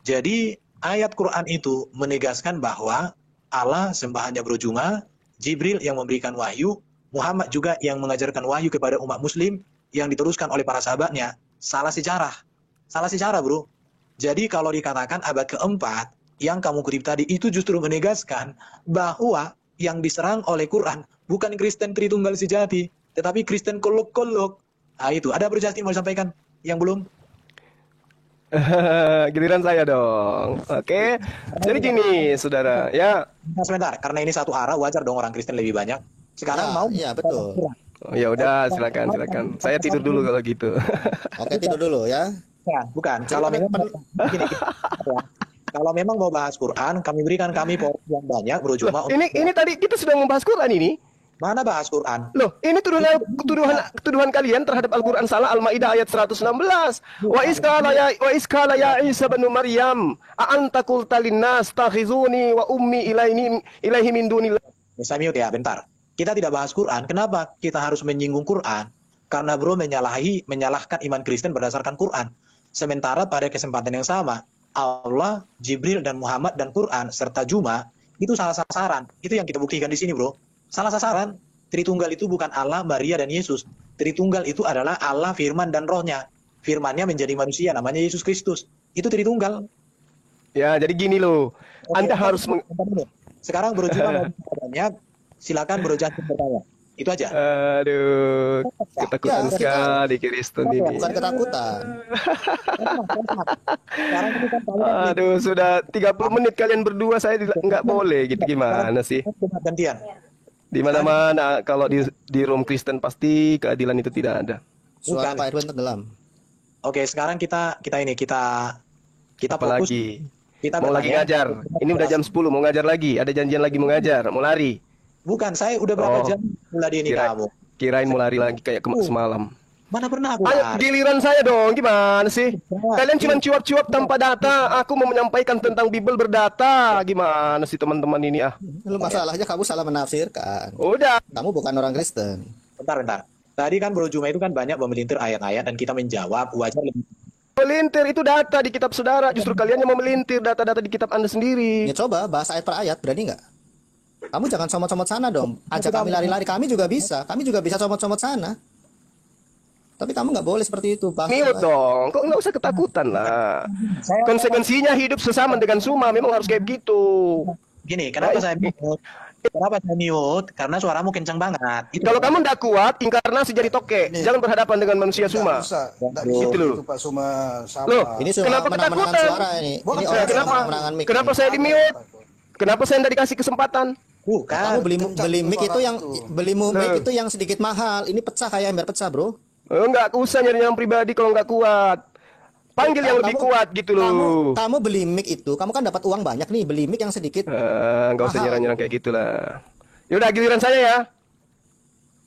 Jadi ayat Quran itu menegaskan bahwa Allah sembahannya Bro Juma, Jibril yang memberikan wahyu, Muhammad juga yang mengajarkan wahyu kepada umat muslim yang diteruskan oleh para sahabatnya. Salah sejarah bro. Jadi kalau dikatakan abad keempat yang kamu kutip tadi itu justru menegaskan bahwa yang diserang oleh Quran bukan Kristen Tritunggal sejati, tetapi Kristen kolok-kolok. Nah itu, ada Bro Justin mau disampaikan yang belum? Giliran saya dong. Oke. Jadi gini, saudara. Ya. Sebentar, karena ini satu arah, wajar dong orang Kristen lebih banyak. Sekarang ya betul. Oh, ya udah, silakan. Saya tidur dulu kalau gitu. Oke, tidur dulu ya. Bukan. Kalau memang mau bahas Quran, kami berikan porsi yang banyak, Bro Juma. Ini tadi kita sudah membahas Quran ini. Mana bahas Quran? Loh, ini tuduhan kalian terhadap Al-Quran salah. Al-Maidah ayat 116. Wa iskala ya Isa bin Maryam, a anta qulta linnas takhizuni wa ummi ilaihi min dunillah. Bisa mute ya, bentar. Kita tidak bahas Quran. Kenapa kita harus menyinggung Quran? Karena bro menyalahkan iman Kristen berdasarkan Quran. Sementara pada kesempatan yang sama, Allah, Jibril, dan Muhammad, dan Quran, serta Juma, itu salah sasaran. Itu yang kita buktikan di sini, bro. Salah sasaran. Tritunggal itu bukan Allah, Maria, dan Yesus. Tritunggal itu adalah Allah, firman, dan rohnya. Firmannya menjadi manusia, namanya Yesus Kristus. Itu Tritunggal. Ya, jadi gini loh. Anda harus... Sekarang Bro Juma bertanya, silakan Bro Justin bertanya. Itu aja. Aduh, ketakutan sekali Kristen ini. Bukan ketakutan. Aduh, sudah 30 menit kalian berdua, saya nggak boleh gitu, gimana sih? Gantian. Di mana-mana kalau di room Kristen pasti keadilan itu tidak ada. Suara Pak Irwan tenggelam. Oke, sekarang kita Apa fokus. lagi? Mau lagi ngajar. Ini udah jam 10, mau ngajar lagi. Ada janjian lagi mau ngajar, mau lari. Bukan, saya udah berapa Oh, jam meladeni kira kamu. kirain mau lari lagi kayak semalam. Mana pernah aku Ayo lari? giliran saya dong, gimana sih? Kalian cuma Ini cuap-cuap tanpa data. Aku mau menyampaikan tentang Bible berdata. Gimana sih teman-teman ini ah? Lu masalahnya kamu salah menafsirkan. Udah. Kamu bukan orang Kristen. bentar. Tadi kan Bro Juma itu kan banyak memelintir ayat-ayat dan kita menjawab wajar lebih. Melintir itu data di kitab saudara. Justru kalian yang mau melintir data-data di kitab Anda sendiri. Ya coba bahas ayat per ayat, berani nggak? Kamu jangan comot-comot sana dong. Ajak kami lari-lari, kami juga bisa. Kami juga bisa comot-comot sana. Tapi kamu nggak boleh seperti itu, Bang. Mute dong. Kok nggak usah ketakutan lah. Konsekuensinya hidup sesama dengan Suma. Memang harus kayak gitu. Gini, kenapa saya mute? Kenapa saya mute? Karena suaramu kencang banget. Itu Kalau kamu nggak kuat, inkarnasi jadi toke. Jangan berhadapan dengan manusia Suma. Nggak Gitu bisa loh. itu Pak Suma sama. Loh, Ini suara kenapa menang-menangan ketakutan? suara ini. Ini Bukan, orang kenapa? menang-menangan mic. Kenapa saya di mute? Kenapa saya nggak dikasih kesempatan? bukan. Kamu beli mic itu yang beli mic Loh. itu yang sedikit mahal. Ini pecah kayak ember pecah, Bro. Nggak usah nyari yang pribadi kalau nggak kuat. Panggil yang lebih kuat gitu loh. Kamu beli mic itu, kamu kan dapat uang banyak nih, beli mic yang sedikit. Nggak usah Mahal. nyerang-nyerang kayak gitulah. Yaudah giliran saya ya.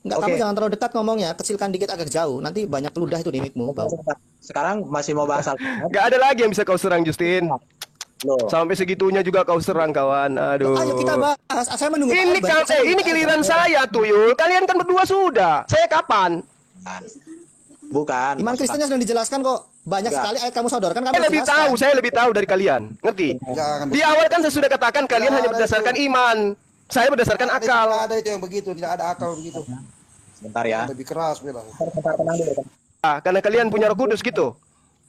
Enggak, Oke. kamu jangan terlalu dekat ngomongnya, kecilkan dikit agak jauh. Nanti banyak ludah itu di micmu, bau. Sekarang masih mau bahas Alkitab. Nggak ada lagi yang bisa kau serang Justin. Loh. Sampai segitunya juga kau serang kawan. Aduh. Ayo kita bahas. Saya menunggu. Ini Albert. ini giliran saya Tuyul. Kalian kan berdua sudah. Saya kapan? Bukan. Iman Kristennya sudah dijelaskan kok. Banyak Enggak. sekali ayat kamu sodorkan kamu Saya lebih tahu dari kalian. Ngerti? Jangan Di awal kan saya sudah katakan kalian hanya berdasarkan iman. Saya berdasarkan akal. Tidak ada itu yang begitu, tidak ada akal begitu. Sebentar ya. Lebih keras bilang. Tenang dulu. Karena kalian punya Roh Kudus gitu.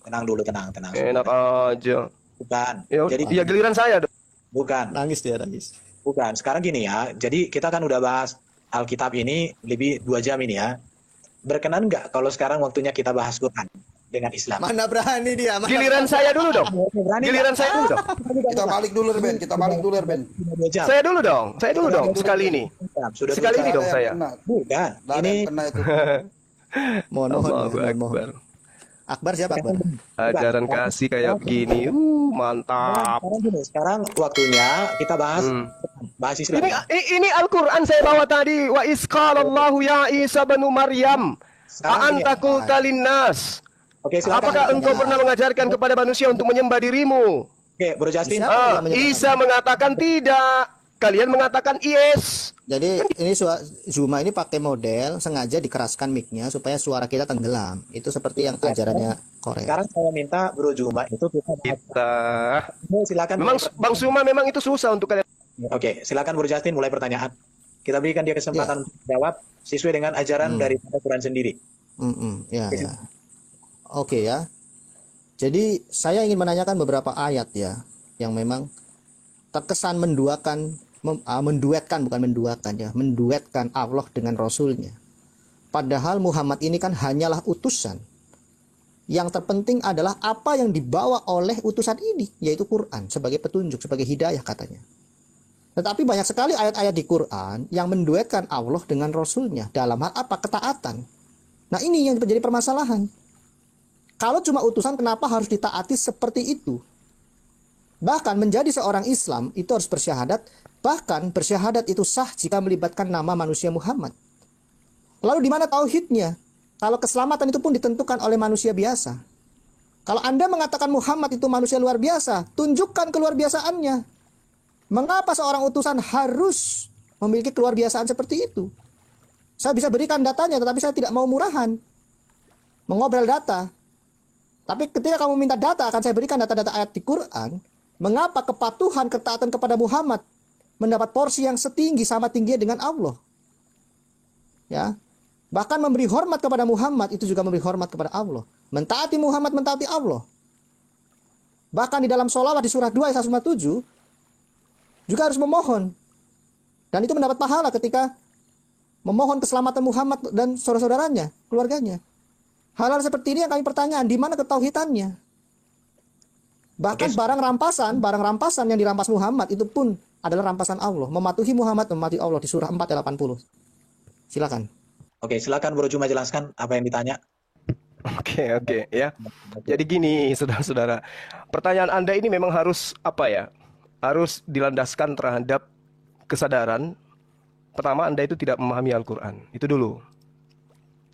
Tenang dulu. Enak aja. Bukan. Ya, Jadi ya giliran saya dong. bukan. Nangis dia nangis. Bukan. Sekarang gini ya. Jadi kita kan udah bahas Alkitab ini lebih 2 jam ini ya. Berkenan nggak kalau sekarang waktunya kita bahas Quran dengan Islam? Mana berani dia? Giliran saya dulu dong. Berani Giliran saya dulu dong. Kita balik dulu Ben, kita balik dulu Ben. Sudah 2 jam. Saya dulu dong. Saya dulu dong. Sekali ini. Sudah Sekali 2 ini jam. dong saya. Bukan. Ini Ini kena itu. Mohon. Allahu Akbar. Akbar siapa Akbar? Ajaran kasih kayak begini. Mantap. sekarang waktunya kita bahas bahas Islam. Ini Al-Qur'an saya bawa tadi. Wa isqalallahu ya Isa bin Maryam. Sekarang gini, A'anta qulta linnas. Oke, silakan. Apakah engkau pernah mengajarkan kepada manusia untuk menyembah dirimu? Oke, Bro Justin. Siapa yang menyebutkan? Isa mengatakan tidak. Kalian mengatakan yes. Jadi ini Zuma ini pakai model sengaja dikeraskan mic-nya supaya suara kita tenggelam. Itu seperti yang ajarannya Korea. Sekarang saya minta Bro Juma itu kita bahas. Kita. Silakan. Memang Bang Suma memang itu susah untuk kalian. Oke, silakan Bro Justin mulai pertanyaan. Kita berikan dia kesempatan untuk jawab sesuai dengan ajaran dari Quran sendiri. Ya. Oke ya. Jadi saya ingin menanyakan beberapa ayat ya yang memang terkesan menduetkan Allah dengan Rasulnya. Padahal Muhammad ini kan hanyalah utusan. Yang terpenting adalah apa yang dibawa oleh utusan ini, yaitu Quran sebagai petunjuk, sebagai hidayah katanya. Tetapi banyak sekali ayat-ayat di Quran yang menduetkan Allah dengan Rasulnya dalam hal apa? Ketaatan. Nah ini yang menjadi permasalahan. Kalau cuma utusan, kenapa harus ditaati seperti itu? Bahkan menjadi seorang Islam itu harus bersyahadat. Bahkan bersyahadat itu sah jika melibatkan nama manusia Muhammad. Lalu di mana tauhidnya? Kalau keselamatan itu pun ditentukan oleh manusia biasa. Kalau Anda mengatakan Muhammad itu manusia luar biasa, tunjukkan keluar biasaannya. Mengapa seorang utusan harus memiliki keluar biasaan seperti itu? Saya bisa berikan datanya, tetapi saya tidak mau murahan. Mengobrol data. Tapi ketika kamu minta data, akan saya berikan data-data ayat di Quran. Mengapa kepatuhan, ketaatan kepada Muhammad mendapat porsi yang setinggi sama tingginya dengan Allah? Ya, bahkan memberi hormat kepada Muhammad itu juga memberi hormat kepada Allah. Mentaati Muhammad, mentaati Allah. Bahkan di dalam sholawat di surah 2 ayat 157 juga harus memohon. Dan itu mendapat pahala ketika memohon keselamatan Muhammad dan saudara-saudaranya, keluarganya. Hal-hal seperti ini yang kami pertanyaan, di mana ketauhidannya? Bahkan barang rampasan yang dirampas Muhammad itu pun adalah rampasan Allah. Mematuhi Muhammad, mematuhi Allah di surah 4 ayat 80. Silakan. Oke, silakan Bro Juma jelaskan apa yang ditanya. Oke ya. Jadi gini, saudara-saudara. Pertanyaan Anda ini memang harus harus dilandaskan terhadap kesadaran Pertama, Anda itu tidak memahami Al-Quran. Itu dulu.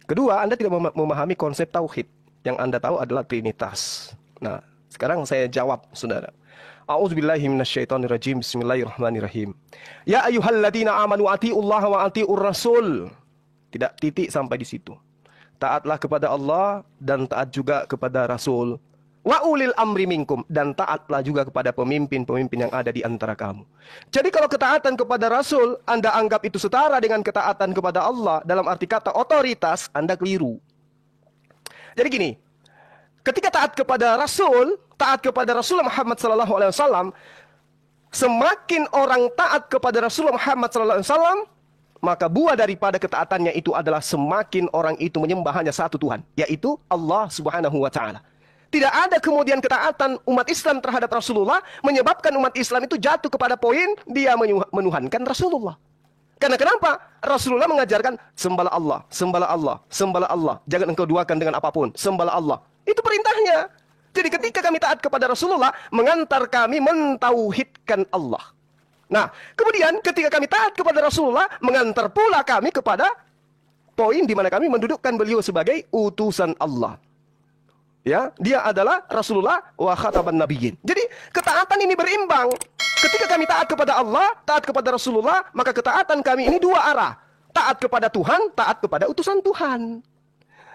Kedua, Anda tidak memahami konsep tauhid. Yang Anda tahu adalah Trinitas. Nah, sekarang saya jawab, saudara. A'udzubillahi minasyaitonirrajim. Bismillahirrahmanirrahim. Ya ayyuhalladzina amanu atiullaha wa atiur rasul. Tidak titik sampai di situ. Taatlah kepada Allah dan taat juga kepada Rasul. Wa ulil amri minkum, dan taatlah juga kepada pemimpin-pemimpin yang ada di antara kamu. Jadi kalau ketaatan kepada Rasul Anda anggap itu setara dengan ketaatan kepada Allah dalam arti kata otoritas, Anda keliru. Jadi gini, ketika taat kepada Rasulullah Muhammad SAW, semakin orang taat kepada Rasulullah Muhammad SAW, maka buah daripada ketaatannya itu adalah semakin orang itu menyembah hanya satu Tuhan, yaitu Allah Subhanahu wa Ta'ala. Tidak ada kemudian ketaatan umat Islam terhadap Rasulullah menyebabkan umat Islam itu jatuh kepada poin dia menuhankan Rasulullah. Karena kenapa? Rasulullah mengajarkan sembahlah Allah, sembahlah Allah, sembahlah Allah. Jangan engkau duakan dengan apapun, sembahlah Allah. Itu perintahnya. Jadi ketika kami taat kepada Rasulullah, mengantar kami mentauhidkan Allah. Nah, kemudian ketika kami taat kepada Rasulullah, mengantar pula kami kepada poin di mana kami mendudukkan beliau sebagai utusan Allah. Ya, dia adalah Rasulullah wa khataban nabiyyin. Jadi, ketaatan ini berimbang. Ketika kami taat kepada Allah, taat kepada Rasulullah, maka ketaatan kami ini dua arah. Taat kepada Tuhan, taat kepada utusan Tuhan.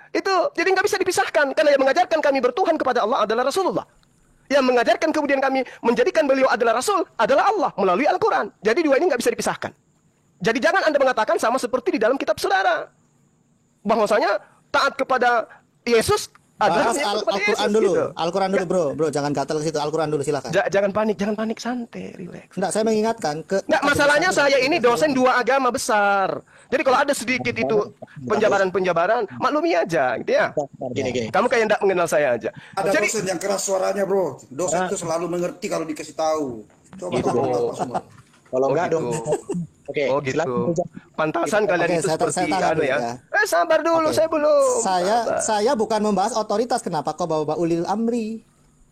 Itu, jadi nggak bisa dipisahkan. Karena yang mengajarkan kami bertuhan kepada Allah adalah Rasulullah. Yang mengajarkan kemudian kami menjadikan beliau adalah Rasul adalah Allah melalui Al-Quran. Jadi dua ini nggak bisa dipisahkan. Jadi jangan Anda mengatakan sama seperti di dalam kitab saudara. Bahwasanya taat kepada Yesus adalah Al-Quran dulu. Gitu. Al-Quran dulu, bro, jangan gatal ke situ. Al-Quran dulu, silakan. Jangan panik, santai, relax. Enggak, saya mengingatkan ke. Enggak, masalahnya saya ini dosen dua agama besar. Jadi kalau ada sedikit itu penjabaran, maklumi aja, gitu ya. Gini. Kamu kayak enggak mengenal saya aja. Ada Jadi, dosen yang keras suaranya, bro. Dosen itu selalu mengerti kalau dikasih tahu. Coba gitu, kamu tahu semua. Kalau enggak gitu. dong. Oke, Oh gitu. Pantasan kalian itu saya seperti tanya anu dulu, ya. ya. Sabar dulu, saya belum. Saya bukan membahas otoritas. Kenapa kau bawa ulil amri?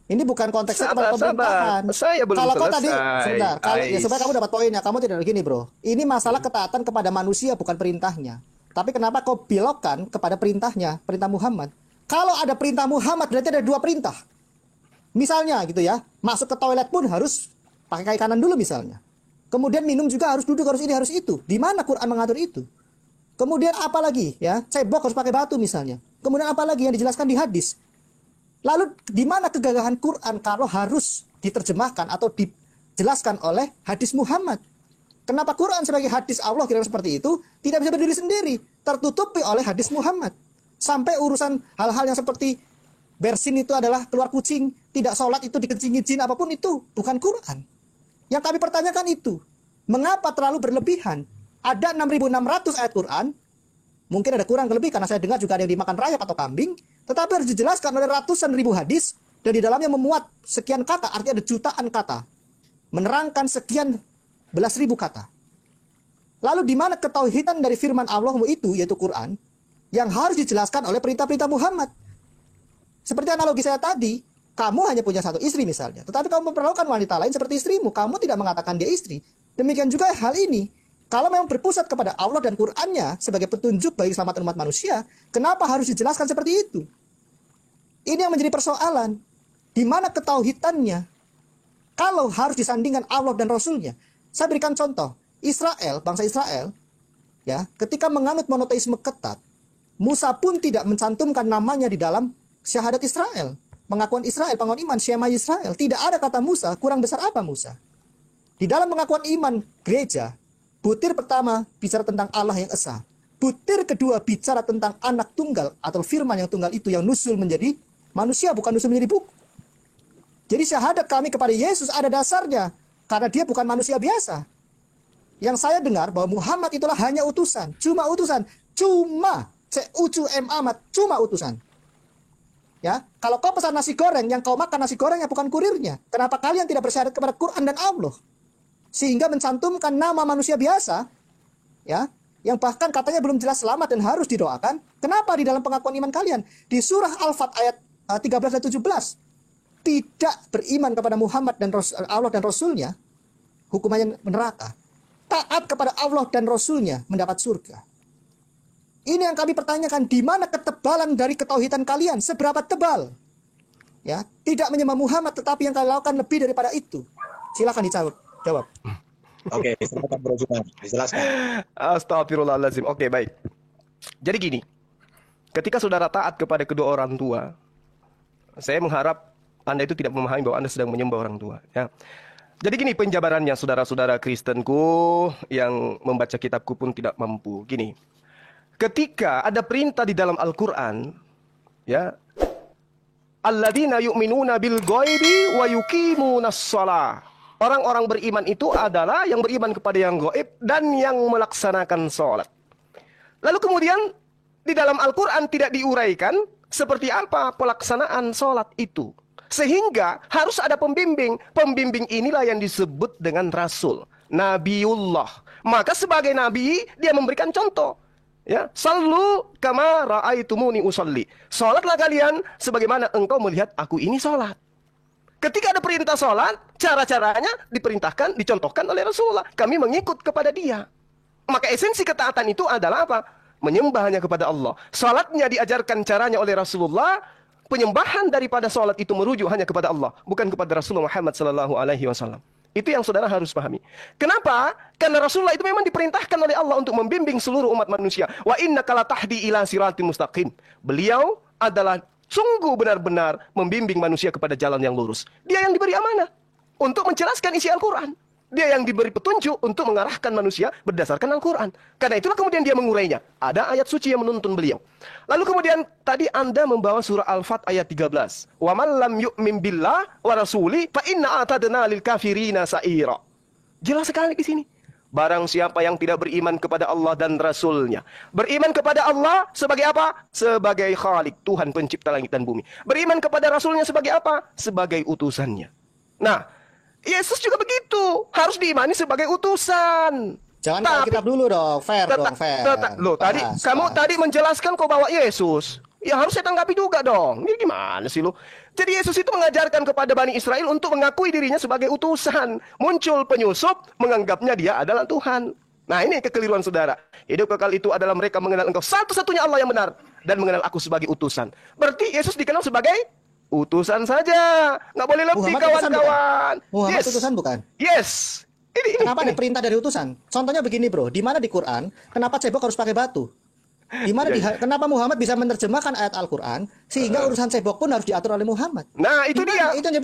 Ini bukan konteksnya kepada pemerintahan. Saya belum kalau kau selesai. tadi, sebentar. Kalau ya supaya kamu dapat poinnya, kamu tidak begini, bro. Ini masalah ketaatan kepada manusia, bukan perintahnya. Tapi kenapa kau belokkan kepada perintahnya, perintah Muhammad? Kalau ada perintah Muhammad, berarti ada dua perintah. Misalnya gitu ya, masuk ke toilet pun harus pakai kaki kanan dulu misalnya. Kemudian minum juga harus duduk, harus ini, harus itu. Di mana Quran mengatur itu? Kemudian apa lagi ya? Cebok harus pakai batu misalnya. Kemudian apa lagi yang dijelaskan di hadis? Lalu di mana kegagahan Quran kalau harus diterjemahkan atau dijelaskan oleh hadis Muhammad? Kenapa Quran sebagai hadis Allah kira seperti itu tidak bisa berdiri sendiri, tertutupi oleh hadis Muhammad? Sampai urusan hal-hal yang seperti bersin itu adalah keluar kucing, tidak sholat itu dikencingin jin, apapun itu bukan Quran. Yang kami pertanyakan itu, mengapa terlalu berlebihan? Ada 6.600 ayat Quran, mungkin ada kurang lebih karena saya dengar juga ada yang dimakan rayap atau kambing, tetapi harus dijelaskan oleh ratusan ribu hadis, dan di dalamnya memuat sekian kata, artinya ada jutaan kata, menerangkan sekian belas ribu kata. Lalu di mana ketauhidan dari firman Allah itu, yaitu Quran, yang harus dijelaskan oleh perintah-perintah Muhammad? Seperti analogi saya tadi, kamu hanya punya satu istri misalnya, tetapi kamu memperlakukan wanita lain seperti istrimu, kamu tidak mengatakan dia istri. Demikian juga hal ini, kalau memang berpusat kepada Allah dan Qur'annya sebagai petunjuk bagi keselamatan umat manusia, kenapa harus dijelaskan seperti itu? Ini yang menjadi persoalan. Di mana ketauhidannya? Kalau harus disandingkan Allah dan Rasulnya. Saya berikan contoh, Israel, bangsa Israel, ya, ketika menganut monoteisme ketat, Musa pun tidak mencantumkan namanya di dalam syahadat Israel. Pengakuan Israel, pengakuan iman, Shema Israel. Tidak ada kata Musa, kurang besar apa Musa? Di dalam pengakuan iman gereja, butir pertama bicara tentang Allah yang esa. Butir kedua bicara tentang anak tunggal atau firman yang tunggal itu yang nusul menjadi manusia, bukan nusul menjadi buku. Jadi syahadat kami kepada Yesus ada dasarnya. Karena dia bukan manusia biasa. Yang saya dengar bahwa Muhammad itulah hanya utusan. Cuma utusan. Cuma. Cuma utusan. Ya, kalau kau pesan nasi goreng, yang kau makan nasi gorengnya bukan kurirnya. Kenapa kalian tidak bersyahadat kepada Quran dan Allah? Sehingga mencantumkan nama manusia biasa, ya, yang bahkan katanya belum jelas selamat dan harus didoakan. Kenapa di dalam pengakuan iman kalian? Di surah Al-Fat ayat 13 dan 17, tidak beriman kepada Muhammad dan Allah dan Rasulnya, hukumannya neraka. taat kepada Allah dan Rasulnya mendapat surga. Ini yang kami pertanyakan, di mana ketebalan dari ketauhidan kalian? Seberapa tebal? Ya, tidak menyembah Muhammad, tetapi yang kalian lakukan lebih daripada itu. Silakan dijawab. Oke, silakan Bro Juman, dijelaskan. Astagfirullahaladzim. Oke, baik. Jadi gini, ketika saudara taat kepada kedua orang tua, saya mengharap Anda itu tidak memahami bahwa Anda sedang menyembah orang tua. Ya. Jadi gini penjabarannya, saudara-saudara Kristenku yang membaca kitabku pun tidak mampu. Gini, ketika ada perintah di dalam Al-Quran, ya, alladzina yu'minuna bil ghaibi wa yuqimunas shalah. Orang-orang beriman itu adalah yang beriman kepada yang gaib dan yang melaksanakan sholat. Lalu kemudian di dalam Al-Quran tidak diuraikan seperti apa pelaksanaan sholat itu. Sehingga harus ada pembimbing. Pembimbing inilah yang disebut dengan Rasul, Nabiullah. Maka sebagai Nabi dia memberikan contoh. Ya, sallu kama ra'aitumuni usolli. Sholatlah kalian sebagaimana engkau melihat aku ini sholat. Ketika ada perintah sholat, cara-caranya diperintahkan, dicontohkan oleh Rasulullah. Kami mengikut kepada dia. Maka esensi ketaatan itu adalah apa? Menyembah hanya kepada Allah. Sholatnya diajarkan caranya oleh Rasulullah. Penyembahan daripada sholat itu merujuk hanya kepada Allah, bukan kepada Rasulullah Muhammad SAW. Itu yang saudara harus pahami. Kenapa? Karena Rasulullah itu memang diperintahkan oleh Allah untuk membimbing seluruh umat manusia. Wa innaka latahdi ila siratim mustaqim. Beliau adalah sungguh benar-benar membimbing manusia kepada jalan yang lurus. Dia yang diberi amanah untuk menjelaskan isi Al-Quran. Dia yang diberi petunjuk untuk mengarahkan manusia berdasarkan Al-Quran. Karena itulah kemudian dia mengurainya. Ada ayat suci yang menuntun beliau. Lalu kemudian tadi Anda membawa surah Al-Fat ayat 13. Wa man lam yu'min billah wa rasuli fa inna a'tadna lil kafirina sa'ira. Jelas sekali di sini. Barang siapa yang tidak beriman kepada Allah dan Rasulnya. Beriman kepada Allah sebagai apa? Sebagai Khalik, Tuhan pencipta langit dan bumi. Beriman kepada Rasulnya sebagai apa? Sebagai utusannya. Nah, Yesus juga begitu, harus diimani sebagai utusan. Jangan kitab dulu dong, fair dong, fair. Loh, tadi kamu tadi menjelaskan kau bawa Yesus. Ya harus saya tanggapi juga dong. Ini gimana sih lo? Jadi Yesus itu mengajarkan kepada Bani Israel untuk mengakui dirinya sebagai utusan. Muncul penyusup, menganggapnya dia adalah Tuhan. Nah ini kekeliruan saudara. Hidup kekal itu adalah mereka mengenal engkau satu-satunya Allah yang benar. Dan mengenal aku sebagai utusan. Berarti Yesus dikenal sebagai utusan saja, nggak boleh lebih, kawan-kawan. Muhammad yes. Utusan bukan? Yes. Kenapa ada perintah dari utusan? Contohnya begini bro, di mana di Quran, kenapa cebok harus pakai batu? Di mana kenapa Muhammad bisa menerjemahkan ayat Al-Quran sehingga urusan cebok pun harus diatur oleh Muhammad? Nah itu dia. Itu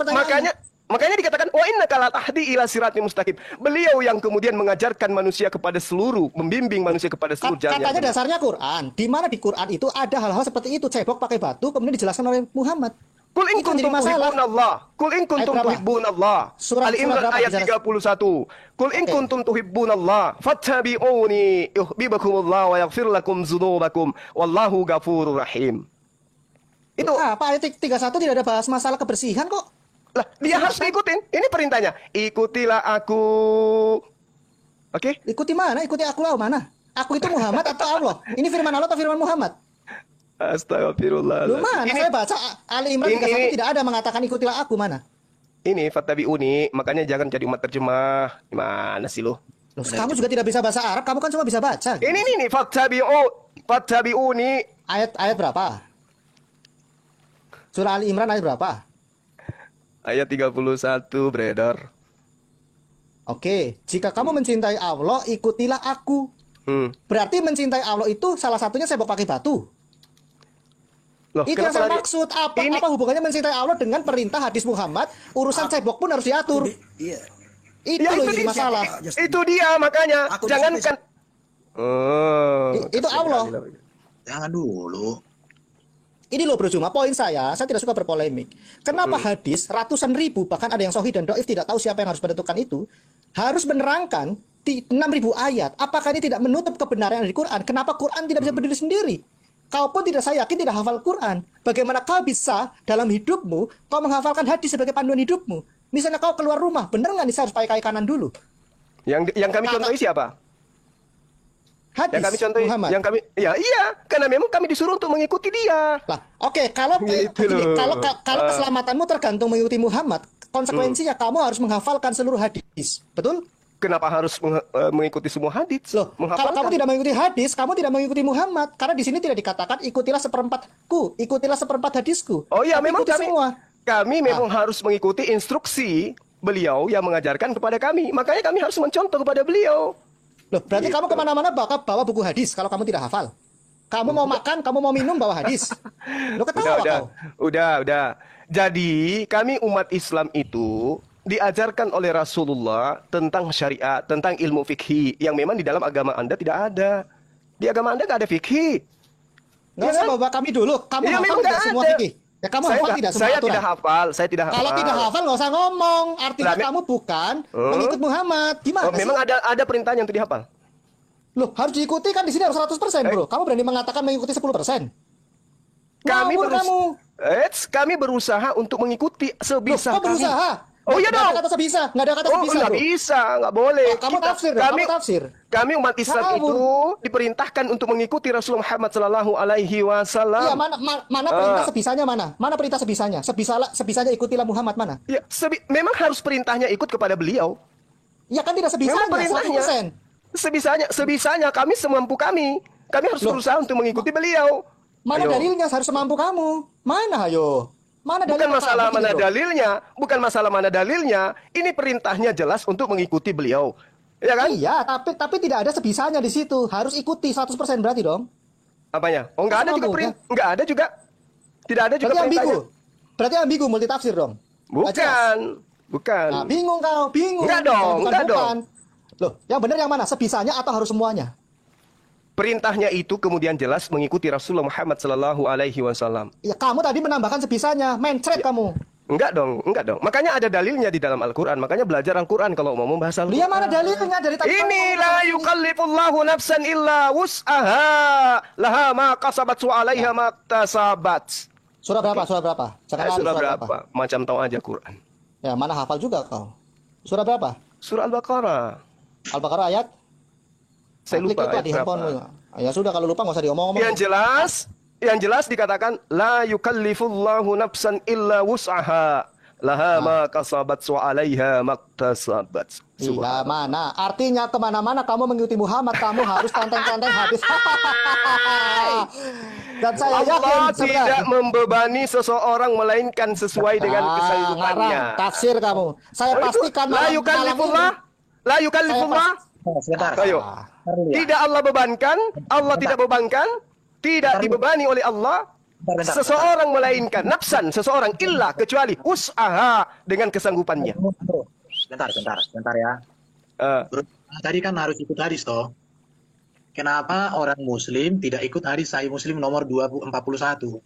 Makanya dikatakan wa innaka latahdi ila siratim mustaqim. Beliau yang kemudian mengajarkan manusia kepada seluruh, membimbing manusia kepada seluruh jalan. Katanya dasarnya Quran. Di mana di Quran itu ada hal-hal seperti itu, cebok pakai batu, kemudian dijelaskan oleh Muhammad. Kul in kuntum tuhibbunallah. Kul in kuntum tuhibbunallah. Al-Imran ayat 31. Kul in kuntum tuhibbunallah fattabi'uni yuhibbukumullah wa yaghfir lakum dzunubakum wallahu ghafurur rahim. Itu apa ayat 31 tidak ada bahas masalah kebersihan kok. Lah, dia harus ikutin. Ini perintahnya. Ikutilah aku. Oke? Ikuti mana? Ikuti aku lah mana? Aku itu Muhammad atau Allah? Ini firman Allah atau firman Muhammad? Astagfirullah. Lu mana? Saya baca Ali Imran 31 tidak ada mengatakan ikutilah aku, mana? Ini fattabi'uni, makanya jangan jadi umat terjemah. Gimana sih lu? Loh, kamu juga tidak bisa bahasa Arab, kamu kan cuma bisa baca. Gitu. Ini fattabi'uni. Ayat berapa? Surah Ali Imran ayat berapa? Ayat 31, brother. Oke, jika kamu mencintai Allah, ikutilah aku. Berarti mencintai Allah itu salah satunya saya pakai batu. Loh, itu yang saya maksud. Apa hubungannya mencintai Allah dengan perintah hadis Muhammad? Urusan cebok pun harus diatur. Iya. Itu loh jadi masalah. Itu dia makanya. Jangankan. Itu Allah. Jangan dulu. Ini loh bro, cuma poin saya tidak suka berpolemik. Kenapa hadis ratusan ribu, bahkan ada yang sahih dan dhaif, tidak tahu siapa yang harus menentukan itu, harus menerangkan di 6.000 ayat. Apakah ini tidak menutup kebenaran yang di Quran? Kenapa Quran tidak bisa berdiri sendiri? Kau pun tidak, saya yakin tidak hafal Quran. Bagaimana kau bisa dalam hidupmu kau menghafalkan hadis sebagai panduan hidupmu? Misalnya kau keluar rumah, benar nggak nih saya harus pakai kaki kanan dulu? Yang kami contohi siapa? Hadis yang kami contohi, Muhammad. Yang kami, iya, karena memang kami disuruh untuk mengikuti dia. Lah, oke, kalau keselamatanmu tergantung mengikuti Muhammad, konsekuensinya kamu harus menghafalkan seluruh hadis, betul? Kenapa harus mengikuti semua hadis? Loh, kalau kamu tidak mengikuti hadis, kamu tidak mengikuti Muhammad. Karena di sini tidak dikatakan ikutilah seperempatku, ikutilah seperempat hadisku. Oh iya, Tapi memang ikuti semua. kami memang harus mengikuti instruksi beliau yang mengajarkan kepada kami. Makanya kami harus mencontoh kepada beliau. Loh, berarti Gitu. kamu kemana-mana bawa buku hadis kalau kamu tidak hafal. Kamu mau makan, kamu mau minum, bawa hadis. Lo ketawa kau. Udah. Jadi kami umat Islam itu diajarkan oleh Rasulullah tentang syariat, tentang ilmu fikih yang memang di dalam agama Anda tidak ada. Di agama Anda nggak ada fikih. Nggak usah bawa kami dulu. Kamu Ya, hafal memang tidak nggak semua ada. fikih? Ya kamu Saya hafal nggak- tidak semua saya aturan? tidak hafal. Kalau tidak hafal nggak usah ngomong. Artinya Lah, kamu bukan mengikut Muhammad. Gimana sih? memang ada perintahnya untuk dihafal. Loh, harus diikuti kan di sini harus 100%, Bro. Kamu berani mengatakan mengikuti 10%? Ngawur kamu. Kami berusaha untuk mengikuti sebisa Loh, kok berusaha? Oh iya Nggak dong. ada kata sebisa, nggak ada kata sebisa, nggak Bro. bisa, nggak boleh. Oh, kamu tafsir, kamu tafsir. Kami umat Islam Ngawur. itu diperintahkan untuk mengikuti Rasulullah Muhammad Sallallahu Alaihi Wasallam. Iya, mana perintah sebisanya mana? Mana perintah sebisanya? Sebisanya ikutilah Muhammad mana? Ya, memang harus perintahnya ikut kepada beliau. Ya kan tidak sebisanya, Memang perintahnya. 100%. Sebisanya kami semampu kami. Kami harus berusaha untuk mengikuti beliau. Mana Ayo. dalilnya harus semampu kamu? Mana ayo? Mana Bukan dalilnya? masalah Begini, mana Bro. dalilnya, bukan masalah mana dalilnya. Ini perintahnya jelas untuk mengikuti beliau. Ya kan? Iya, tapi tidak ada sebisanya di situ. Harus ikuti 100% berarti dong. Apanya? Oh, nggak ada juga Semampu, perintah. Nggak ada juga. Tidak ada juga Berarti ambigu. perintahnya. Berarti ambigu multi tafsir dong. Nggak jelas. Bukan. Nah, bingung kau, bingung. Enggak dong, Bukan, enggak dong. bukan. Loh, yang benar yang mana? Sebisanya atau harus semuanya? Perintahnya itu kemudian jelas mengikuti Rasulullah Muhammad Sallallahu Alaihi Wasallam. Ya kamu tadi menambahkan sebisanya, mencret kamu. Enggak dong. Makanya ada dalilnya di dalam Al-Quran. Makanya belajar Al-Quran kalau mau membahas Al-Quran. Dia mana dalilnya dari tadi? Ini la yukallifullahu nafsan illa wus'aha laha ma kasabat wa 'alaiha ma iktasabat. Surah berapa? Surah berapa? Jangan lari, Surah berapa? Macam tahu aja Quran. Ya, mana hafal juga kau. Surah berapa? Surah Al-Baqarah. Al-Baqarah ayat? Saya Klik lupa itu ayat di berapa. handphone. Ya sudah kalau lupa nggak usah diomong-omong. Yang jelas dikatakan la yukallifullahu nafsan illa wus'aha laha ma kasabat wa 'alaiha ma iktasabat. Iya, mana? Artinya kemana-mana kamu mengikuti Muhammad, kamu harus tanteng-tanteng habis. Dan saya Allah yakin tidak membebani seseorang melainkan sesuai dengan kesanggupannya. ngarang, tafsir kamu. Saya pastikan la yukallifullah. Sebentar. Ayo. Tidak Allah bebankan, Allah tidak bebankan, tidak dibebani oleh Allah Bentar. seseorang melainkan nafsan seseorang illa kecuali usaha dengan kesanggupannya. Sebentar ya. Bro, tadi kan harus ikut hadis toh. Kenapa orang Muslim tidak ikut hadis Sahih Muslim nomor 241?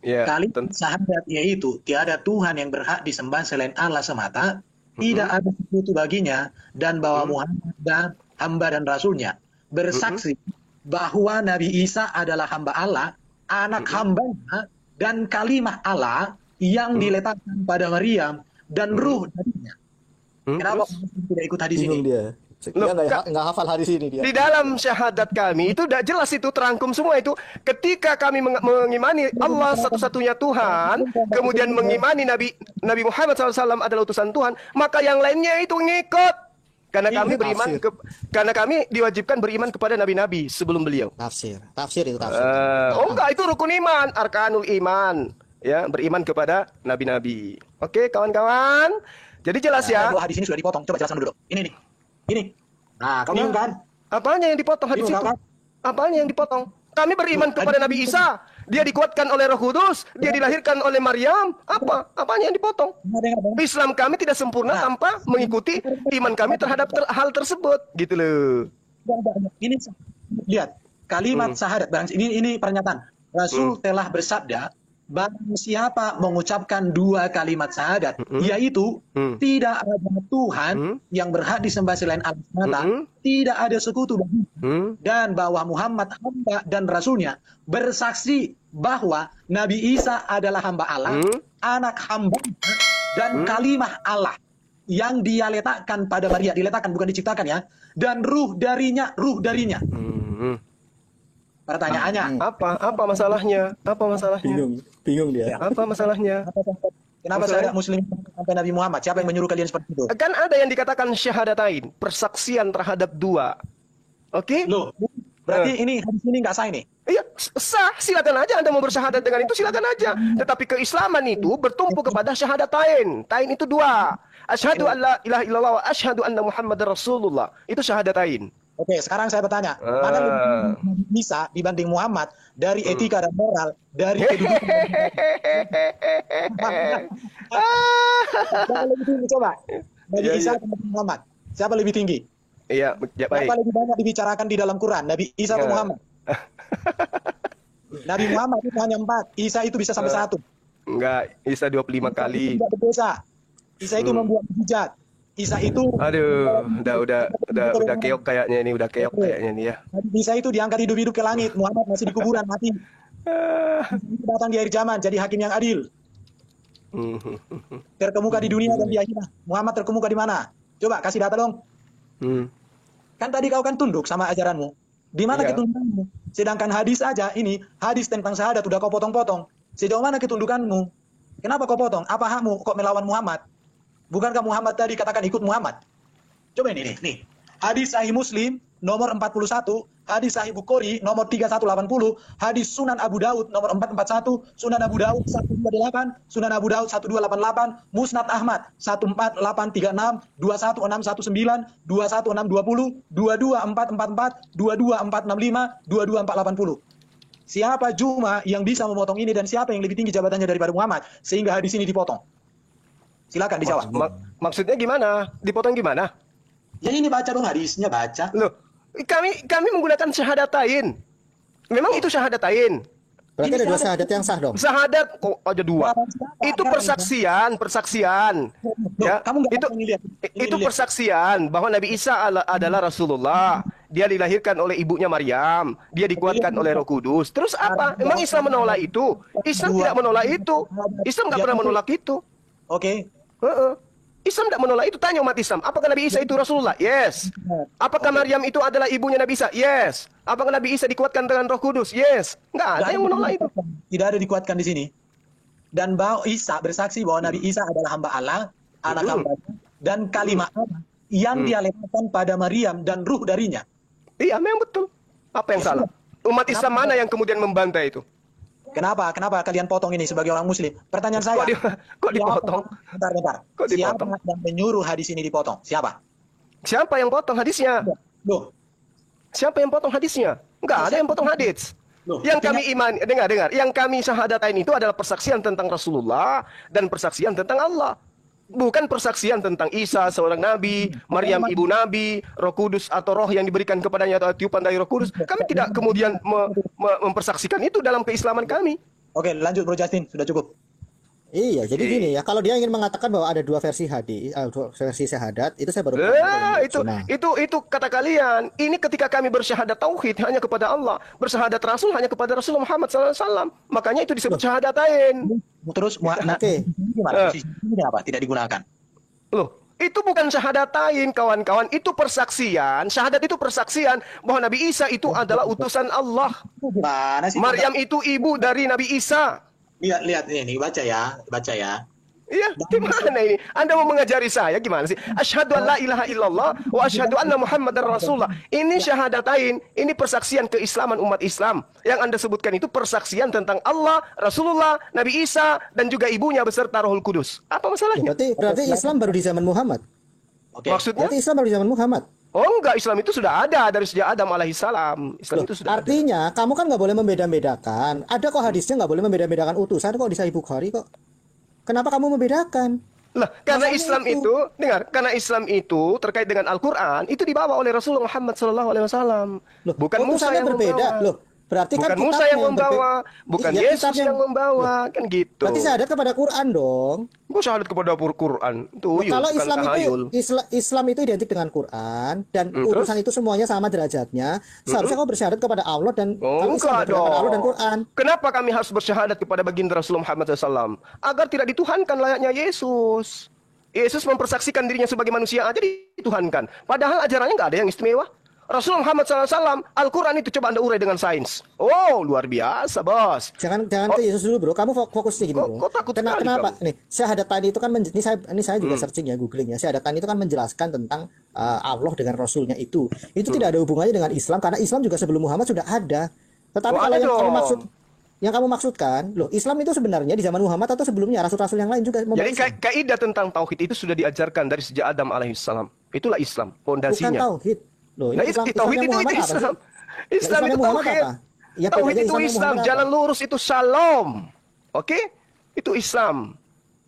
Ya, Kalimat syahadat yaitu tiada Tuhan yang berhak disembah selain Allah semata, tidak ada sekutu baginya, dan bahwa Muhammad dan hamba dan rasulnya bersaksi bahwa Nabi Isa adalah hamba Allah, anak hambanya, dan kalimah Allah yang diletakkan pada Maryam dan ruh darinya. Kenapa Muslim tidak ikut hadis bingung ini? dia. Dia nggak hafal hadis ini dia. Di dalam syahadat kami itu tidak jelas itu terangkum semua itu. Ketika kami mengimani Allah satu-satunya Tuhan, kemudian mengimani Nabi Muhammad SAW adalah utusan Tuhan, maka yang lainnya itu ngikut. Karena kami beriman karena kami diwajibkan beriman kepada nabi-nabi sebelum beliau. Tafsir itu tafsir. Oh enggak, itu rukun iman, arkanul iman. Ya, beriman kepada nabi-nabi. Oke, kawan-kawan. Jadi jelas ya. Hadis ini sudah dipotong. Coba jelaskan dulu. Ini. Nah, kamu bingung kan? Apanya yang dipotong hadis itu? Apanya yang dipotong? Kami beriman kepada Nabi Isa. Dia dikuatkan oleh Roh Kudus. Dia dilahirkan oleh Maryam. Apanya yang dipotong? Islam kami tidak sempurna tanpa mengikuti iman kami terhadap hal tersebut. Gitu loh. Ini lihat kalimat syahadat. Ini pernyataan. Rasul telah bersabda, barang siapa mengucapkan dua kalimat syahadat, yaitu tidak ada Tuhan yang berhak disembah selain Allah semata, tidak ada sekutu baginya, dan bahwa Muhammad hamba dan rasulnya, bersaksi bahwa Nabi Isa adalah hamba Allah, anak hamba dan kalimah Allah yang dia letakkan pada Maria, diletakkan bukan diciptakan ya, dan ruh darinya. Pertanyaannya, Apa masalahnya? Bingung dia. Apa masalahnya? kenapa saya Muslim sampai Nabi Muhammad. Siapa yang menyuruh kalian seperti itu? Kan ada yang dikatakan syahadatain, persaksian terhadap dua. Oke? Loh, berarti ini hadis ini nggak sah ini. Iya, sah. Silakan aja Anda mau bersyahadat dengan itu, silakan aja. Tetapi keislaman itu bertumpu kepada syahadatain. Tain itu dua. Asyhadu an la ilaha illallah wa asyhadu anna Muhammadar Rasulullah. Itu syahadatain. Oke, sekarang saya bertanya, mana lebih Nabi Isa dibanding Muhammad dari etika dan moral, dari kedudukan? Siapa lebih tinggi coba? Nabi Isa atau Nabi Muhammad? Siapa lebih tinggi? Iya, ya, baik. Siapa lebih banyak dibicarakan di dalam Quran? Nabi Isa atau Muhammad? Nabi Muhammad itu hanya 4, Isa itu bisa sampai 1. Enggak, Isa 25 kali. Tidak berdosa. Isa itu membuat mujizat. Isa itu, Aduh, udah keok kayaknya ini, udah keok kayaknya nih ya. Nabi Isa itu diangkat hidup-hidup ke langit. Muhammad masih di kuburan mati. Itu datang di akhir zaman jadi hakim yang adil. Terkemuka di dunia dan di akhirat. Muhammad terkemuka di mana? Coba kasih data dong. Kan tadi kau kan tunduk sama ajaranmu. Di mana Iya. ketundukanmu? Sedangkan hadis aja ini, hadis tentang syahadat udah kau potong-potong. Sejauh mana ketundukanmu? Kenapa kau potong? Apa hakmu kok melawan Muhammad? Bukankah Muhammad tadi katakan ikut Muhammad? Coba ini nih. Hadis Sahih Muslim nomor 41, hadis Sahih Bukhari nomor 3180, hadis Sunan Abu Daud nomor 441, Sunan Abu Daud 128, Sunan Abu Daud 1288, Musnad Ahmad 14836, 21619, 21620, 22444, 22465, 22480. Siapa Juma yang bisa memotong ini dan siapa yang lebih tinggi jabatannya daripada Muhammad sehingga hadis ini dipotong? Silakan dijawab. Maksudnya gimana? Dipotong gimana? Ya ini baca dong hadisnya, baca. Loh, kami menggunakan syahadatain. Memang itu syahadatain. Berarti ada dua syahadat yang sah dong. Syahadat kok aja dua. Itu persaksian. Ya, Kamu nggak itu mau ngeliat. itu persaksian bahwa Nabi Isa adalah Rasulullah. Dia dilahirkan oleh ibunya Maryam. Dia dikuatkan oleh Roh Kudus. Terus apa? Emang Islam menolak itu? Islam tidak menolak itu. Islam nggak pernah menolak itu. Oke. Islam tidak menolak itu. Tanya umat Islam, apakah Nabi Isa itu Rasulullah? Yes. Apakah Maryam itu adalah ibunya Nabi Isa? Yes. Apakah Nabi Isa dikuatkan dengan Roh Kudus? Yes. Nggak ada yang menolak itu. Tidak ada dikuatkan di sini. Dan bahwa Isa bersaksi bahwa Nabi Isa adalah hamba Allah, anak hamba dan kalimat Allah yang dia lemparkan pada Maryam dan ruh darinya. Iya, memang betul. Apa yang salah? Umat Islam mana yang kemudian membantai itu? Kenapa kalian potong ini sebagai orang Muslim? Pertanyaan saya. Kok dipotong? Bentar. Kok dipotong? Siapa yang menyuruh hadis ini dipotong? Siapa? Siapa yang potong hadisnya? Loh, Siapa yang potong hadisnya? Enggak ada yang potong hadis. Loh, Yang kami imani, dengar. Yang kami syahadatain itu adalah persaksian tentang Rasulullah dan persaksian tentang Allah. Bukan persaksian tentang Isa seorang nabi, Maryam ibu nabi, Roh Kudus atau roh yang diberikan kepadanya atau tiupan dari Roh Kudus. Kami tidak kemudian mempersaksikan itu dalam keislaman kami. Oke, lanjut Bro Justin, sudah cukup. Iya, jadi gini ya, kalau dia ingin mengatakan bahwa ada dua versi hadis, dua versi syahadat, itu saya baru Itu kata kalian. Ini ketika kami bersyahadat tauhid hanya kepada Allah, bersyahadat Rasul hanya kepada Rasulullah Muhammad SAW. Makanya itu disebut syahadatain. Terus Oke. ini apa? Tidak digunakan. Loh, itu bukan syahadatain, kawan-kawan. Itu persaksian. Syahadat itu persaksian bahwa Nabi Isa itu adalah utusan Allah. Gimana sih? Maryam itu ibu dari Nabi Isa. Lihat ini, baca ya. Iya, gimana ini? Anda mau mengajari saya gimana sih? Asyhadu an la ilaha illallah wa asyhadu anna Muhammadar Rasulullah. Ini syahadatain, ini persaksian keislaman umat Islam. Yang Anda sebutkan itu persaksian tentang Allah, Rasulullah, Nabi Isa dan juga ibunya beserta Rohul Kudus. Apa masalahnya? Berarti Islam baru di zaman Muhammad. Oke. Maksudnya? Berarti Islam baru di zaman Muhammad. Oh enggak, Islam itu sudah ada dari sejak Adam alaihissalam. Islam itu sudah ada. Artinya, kamu kan nggak boleh membeda-bedakan. Ada kok hadisnya nggak boleh membeda-bedakan utusan kok di Sahih Bukhari kok. Kenapa kamu membedakan? Lah, karena Masalahnya Islam itu, dengar, karena Islam itu terkait dengan Al-Qur'an itu dibawa oleh Rasulullah Muhammad SAW. Loh, Bukan Musa utusannya yang berbeda. membawa. Loh, berarti Bukan kan Musa kitabnya yang membawa, bukan Iya, Yesus kitabnya yang membawa, kan gitu. Berarti syahadat kepada Quran dong. Gue syahadat kepada Quran. Tuyul, Kalau bukan Islam tahayul. itu Islam itu identik dengan Quran dan urusan itu semuanya sama derajatnya. Seharusnya kau bersyahadat kepada Allah dan kalau Islam Enggak kepada Allah dan dong. Quran. Kenapa kami harus bersyahadat kepada baginda Rasulullah Muhammad SAW? Agar tidak dituhankan layaknya Yesus. Yesus mempersaksikan dirinya sebagai manusia aja dituhankan. Padahal ajarannya nggak ada yang istimewa. Rasulullah Muhammad SAW, Al-Quran itu coba Anda urai dengan sains. Oh, luar biasa, bos. Jangan ke Yesus dulu, bro. Kamu fokus nih gini, bro. Kok takut sekali Kenapa? kamu? Nih, syahadatani itu kan ini saya juga searching ya, googling ya. Syahadatani itu kan menjelaskan tentang Allah dengan Rasulnya itu. Itu tidak ada hubungannya dengan Islam karena Islam juga sebelum Muhammad sudah ada. Tetapi kalau yang kamu maksudkan, loh, Islam itu sebenarnya di zaman Muhammad atau sebelumnya rasul-rasul yang lain juga. Jadi kaidah tentang tauhid itu sudah diajarkan dari sejak Adam alaihissalam. Itulah Islam, fondasinya. Bukan tauhid. Loh, Nah, tauhid itu Islam. Islam itu tauhid. Ya, tauhid itu Islam, jalan lurus itu shalom. Oke? Itu Islam.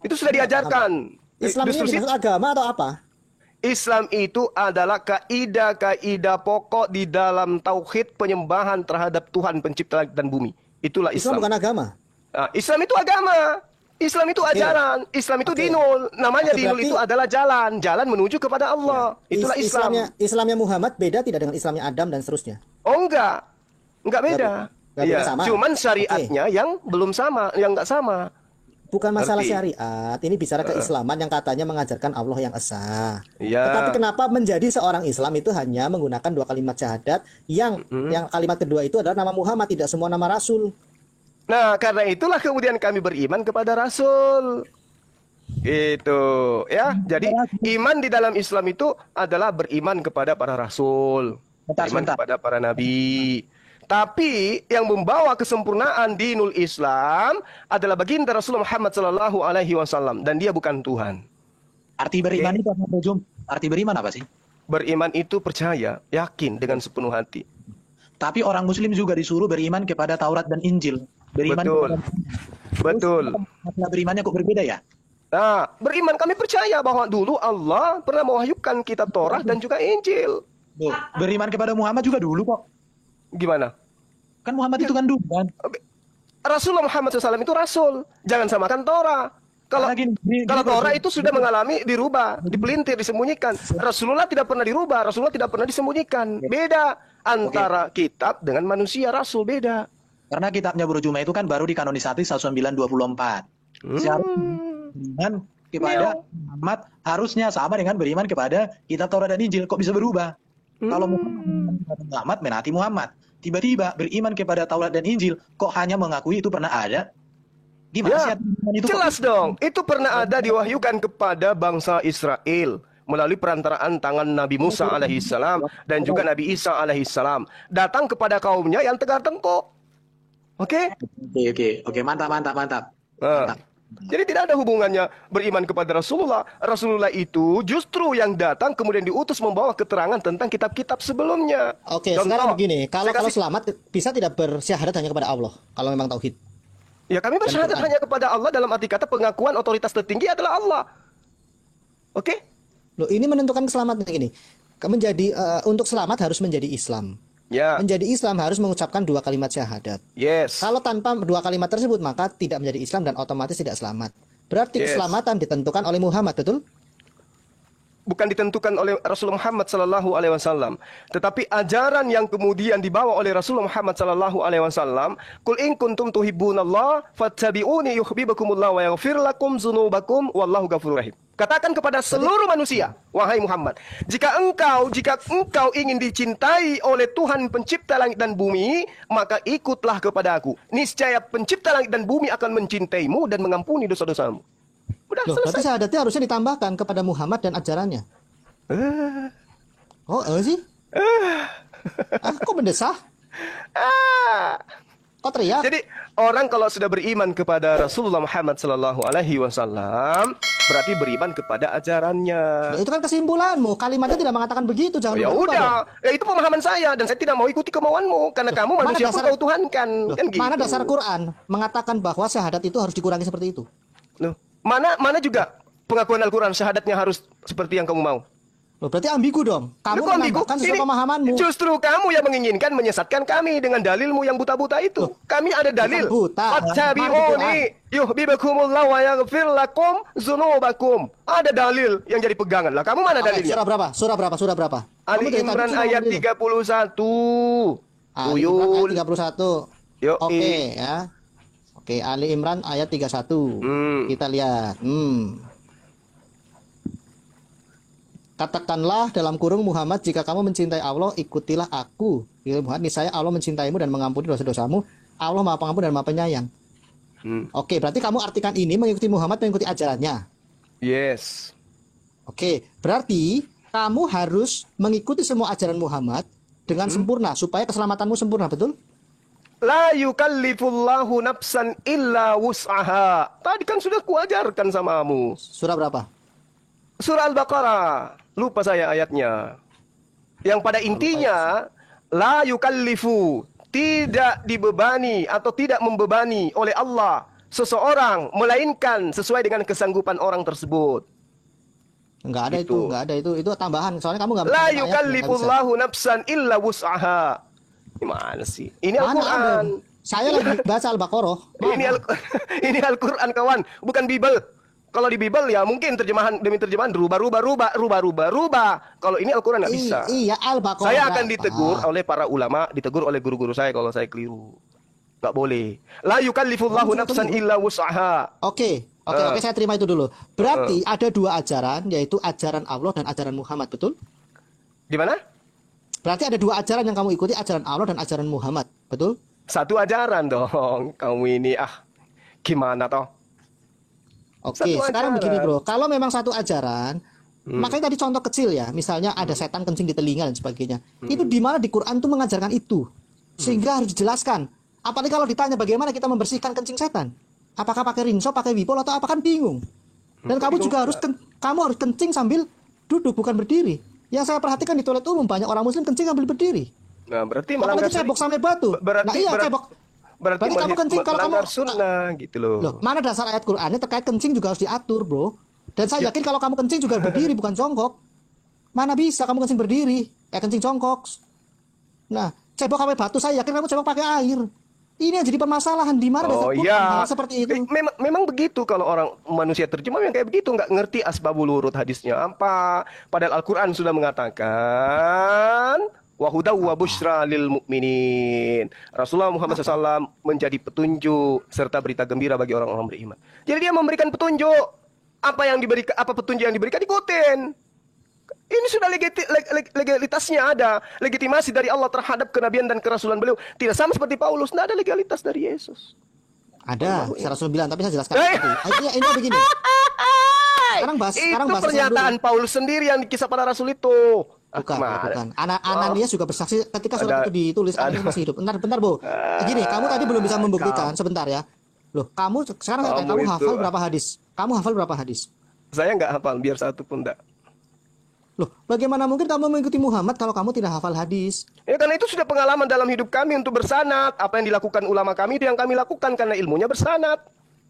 Itu sudah diajarkan. Islam ini dimaksud agama atau apa? Islam itu adalah kaidah-kaidah pokok di dalam tauhid penyembahan terhadap Tuhan pencipta langit dan bumi. Itulah Islam. Islam bukan agama. Nah, Islam itu agama. Islam itu ajaran, Islam itu dinul. Namanya dinul itu adalah jalan menuju kepada Allah. Itulah Islam. Islamnya Muhammad beda tidak dengan Islamnya Adam dan seterusnya? Oh enggak beda. Iya, cuman syariatnya yang belum sama, yang enggak sama. Bukan masalah syariat, ini bicara keislaman yang katanya mengajarkan Allah yang esa. Iya. Tetapi kenapa menjadi seorang Islam itu hanya menggunakan 2 kalimat syahadat yang kalimat kedua itu adalah nama Muhammad, tidak semua nama Rasul. Nah, karena itulah kemudian kami beriman kepada Rasul. Itu, ya. Jadi iman di dalam Islam itu adalah beriman kepada para Rasul, beriman kepada para nabi. Tapi yang membawa kesempurnaan dinul Islam adalah baginda Rasulullah Muhammad sallallahu alaihi wasallam, dan dia bukan Tuhan. Arti beriman itu apa, Jum? Arti beriman apa sih? Beriman itu percaya, yakin dengan sepenuh hati. Tapi orang Muslim juga disuruh beriman kepada Taurat dan Injil. Beriman Betul. Masalah berimannya kok berbeda ya? Nah, beriman kami percaya bahwa dulu Allah pernah mewahyukan kitab Taurat dan juga Injil. Beriman kepada Muhammad juga dulu kok. Gimana? Kan Muhammad itu kan dulu kan. Rasulullah Muhammad SAW itu Rasul. Jangan samakan Torah. Kalau Torah itu sudah mengalami dirubah, dipelintir, disembunyikan. Rasulullah tidak pernah dirubah, Rasulullah tidak pernah disembunyikan. Beda antara kitab dengan manusia, Rasul beda. Karena kitabnya Bro Juma itu kan baru dikanonisasi 1924. Beriman kepada Muhammad harusnya sama dengan beriman kepada kitab Taurat dan Injil. Kok bisa berubah? Kalau Muhammad menati Muhammad, tiba-tiba beriman kepada Taurat dan Injil, kok hanya mengakui itu pernah ada? Gimana itu? Jelas dong, itu pernah ada diwahyukan kepada bangsa Israel melalui perantaraan tangan Nabi Musa alaihissalam dan juga Nabi Isa alaihissalam, datang kepada kaumnya yang tegar tengkuk. Oke, mantap. Jadi tidak ada hubungannya beriman kepada Rasulullah. Rasulullah itu justru yang datang kemudian diutus membawa keterangan tentang kitab-kitab sebelumnya. Oke, sekarang begini, kalau selamat bisa tidak bersyahadat hanya kepada Allah kalau memang tauhid? Ya, kami bersyahadat hanya kepada Allah dalam arti kata pengakuan otoritas tertinggi adalah Allah. Oke? Loh, ini menentukan keselamatan ini. Untuk selamat harus menjadi Islam. Ya. Menjadi Islam harus mengucapkan 2 kalimat syahadat. Yes. Kalau tanpa 2 kalimat tersebut maka tidak menjadi Islam dan otomatis tidak selamat. Berarti keselamatan ditentukan oleh Muhammad, betul? Bukan ditentukan oleh Rasulullah Muhammad sallallahu alaihi wasallam, tetapi ajaran yang kemudian dibawa oleh Rasulullah Muhammad sallallahu alaihi wasallam, "Qul in kuntum tuhibbunallah fattabi'uni yuhibbukumullah wa yaghfir lakum dzunubakum wallahu ghafurur rahim." Katakan kepada seluruh manusia, wahai Muhammad, jika engkau ingin dicintai oleh Tuhan pencipta langit dan bumi, maka ikutlah kepada aku. Niscaya pencipta langit dan bumi akan mencintaimu dan mengampuni dosa-dosamu. Udah, loh, berarti syahadatnya harusnya ditambahkan kepada Muhammad dan ajarannya. Sih? Kok mendesah? Kok teriak? Jadi orang kalau sudah beriman kepada Rasulullah Muhammad sallallahu alaihi wasallam berarti beriman kepada ajarannya. Nah, itu kan kesimpulanmu. Kalimatnya tidak mengatakan begitu. Jangan ya udah. Ya itu pemahaman saya dan saya tidak mau ikuti kemauanmu karena kamu manusia pun kau Tuhan kan. Kan gitu. Mana dasar Quran mengatakan bahwa syahadat itu harus dikurangi seperti itu? Loh, mana juga pengakuan Al-Quran syahadatnya harus seperti yang kamu mau. Loh, berarti ambigu dong. Kamu menambahkan sesuai pemahamanmu. Justru kamu yang menginginkan menyesatkan kami dengan dalilmu yang buta-buta itu. Loh, kami ada dalil. Fattabi'uni yuhibbukumullah wa yaghfir lakum dzunubakum. Ada dalil yang jadi pegangan. Lah kamu mana dalilnya? Surah berapa? Ali Imran ayat 31. Ali Imran ayat 31. Yo, Oke, ya. Oke, Ali Imran ayat 31. Kita lihat. Katakanlah dalam kurung Muhammad, jika kamu mencintai Allah, ikutilah aku. Muhammad, niscaya Allah mencintaimu dan mengampuni dosa-dosamu. Allah Maha Pengampun dan Maha Penyayang. Oke, berarti kamu artikan ini mengikuti Muhammad, mengikuti ajarannya. Yes. Oke, berarti kamu harus mengikuti semua ajaran Muhammad dengan sempurna supaya keselamatanmu sempurna, betul? La yukallifullahu nafsan illa wus'aha. Tadi kan sudah kuajarkan samamu. Surah berapa? Surah Al-Baqarah. Lupa saya ayatnya. Yang pada intinya, la yukallifu, tidak dibebani atau tidak membebani oleh Allah seseorang, melainkan sesuai dengan kesanggupan orang tersebut. Enggak ada Gitu. itu, enggak ada itu. Itu tambahan. Soalnya kamu enggak La ayat, yukallifullahu nafsan illa wus'aha. Gimana sih? Ini Mana Al-Quran. ada? Saya lagi baca Al-Baqarah. Ini Al-Quran kawan, bukan Bible. Kalau di Bible ya mungkin terjemahan demi terjemahan rubah. Kalau ini Al-Quran nggak bisa. Iya, Al-Baqarah. Saya akan ditegur oleh para ulama, ditegur oleh guru-guru saya kalau saya keliru. Nggak boleh. La yukallifullahu nafsan illa wus'aha. Oke, saya terima itu dulu. Berarti ada dua ajaran, yaitu ajaran Allah dan ajaran Muhammad, betul? Gimana? Berarti ada dua ajaran yang kamu ikuti, ajaran Allah dan ajaran Muhammad, betul? Satu ajaran dong. Kamu ini gimana toh? Oke, Satu sekarang ajaran. begini bro, kalau memang satu ajaran, makanya tadi contoh kecil ya, misalnya ada setan kencing di telinga dan sebagainya. Itu di mana di Quran tuh mengajarkan itu, sehingga harus dijelaskan. Apalagi kalau ditanya bagaimana kita membersihkan kencing setan, apakah pakai rinso, pakai wipol atau apa, kan bingung. Dan kamu juga harus kencing sambil duduk, bukan berdiri. Yang saya perhatikan di toilet umum banyak orang Muslim kencing sambil berdiri. Nah, berarti Apalagi melanggar cebok sampai batu. berarti- Nah iya berarti- cebok. berarti kamu kencing kalau kamu melanggar sunnah gitu loh. Loh, mana dasar ayat Qur'annya terkait kencing juga harus diatur, bro. Dan saya yakin kalau kamu kencing juga berdiri, bukan jongkok. Mana bisa kamu kencing berdiri, kencing jongkok. Nah, cebok sampai batu, saya yakin kamu cebok pakai air. Ini yang jadi permasalahan, di mana dasar Oh Quran iya, hal seperti itu. memang begitu kalau orang manusia terjemah yang kayak begitu, nggak ngerti asbabul wurud hadisnya apa. Padahal Al-Quran sudah mengatakan wahudaw wa busyra lil mu'minin. Rasulullah Muhammad SAW menjadi petunjuk serta berita gembira bagi orang-orang beriman. Jadi dia memberikan petunjuk. Apa petunjuk yang diberikan ikutin. Ini sudah legalitasnya ada. Legitimasi dari Allah terhadap kenabian dan kerasulan beliau. Tidak sama seperti Paulus. Tidak ada legalitas dari Yesus. Ada, secara Rasul bilang, tapi saya jelaskan. Iya, ini begini. Sekarang bahas Itu Islam pernyataan dulu. Paulus sendiri yang di kisah para Rasul itu. Bukan. Ananias juga bersaksi ketika surat itu ditulis, Ananias masih hidup. Bentar, Bu. Gini, kamu tadi belum bisa membuktikan, sebentar ya. Loh, kamu sekarang kamu hafal berapa hadis? Kamu hafal berapa hadis? Saya nggak hafal, biar satu pun enggak. Loh, bagaimana mungkin kamu mengikuti Muhammad kalau kamu tidak hafal hadis? Ya karena itu sudah pengalaman dalam hidup kami untuk bersanad. Apa yang dilakukan ulama kami itu yang kami lakukan karena ilmunya bersanad.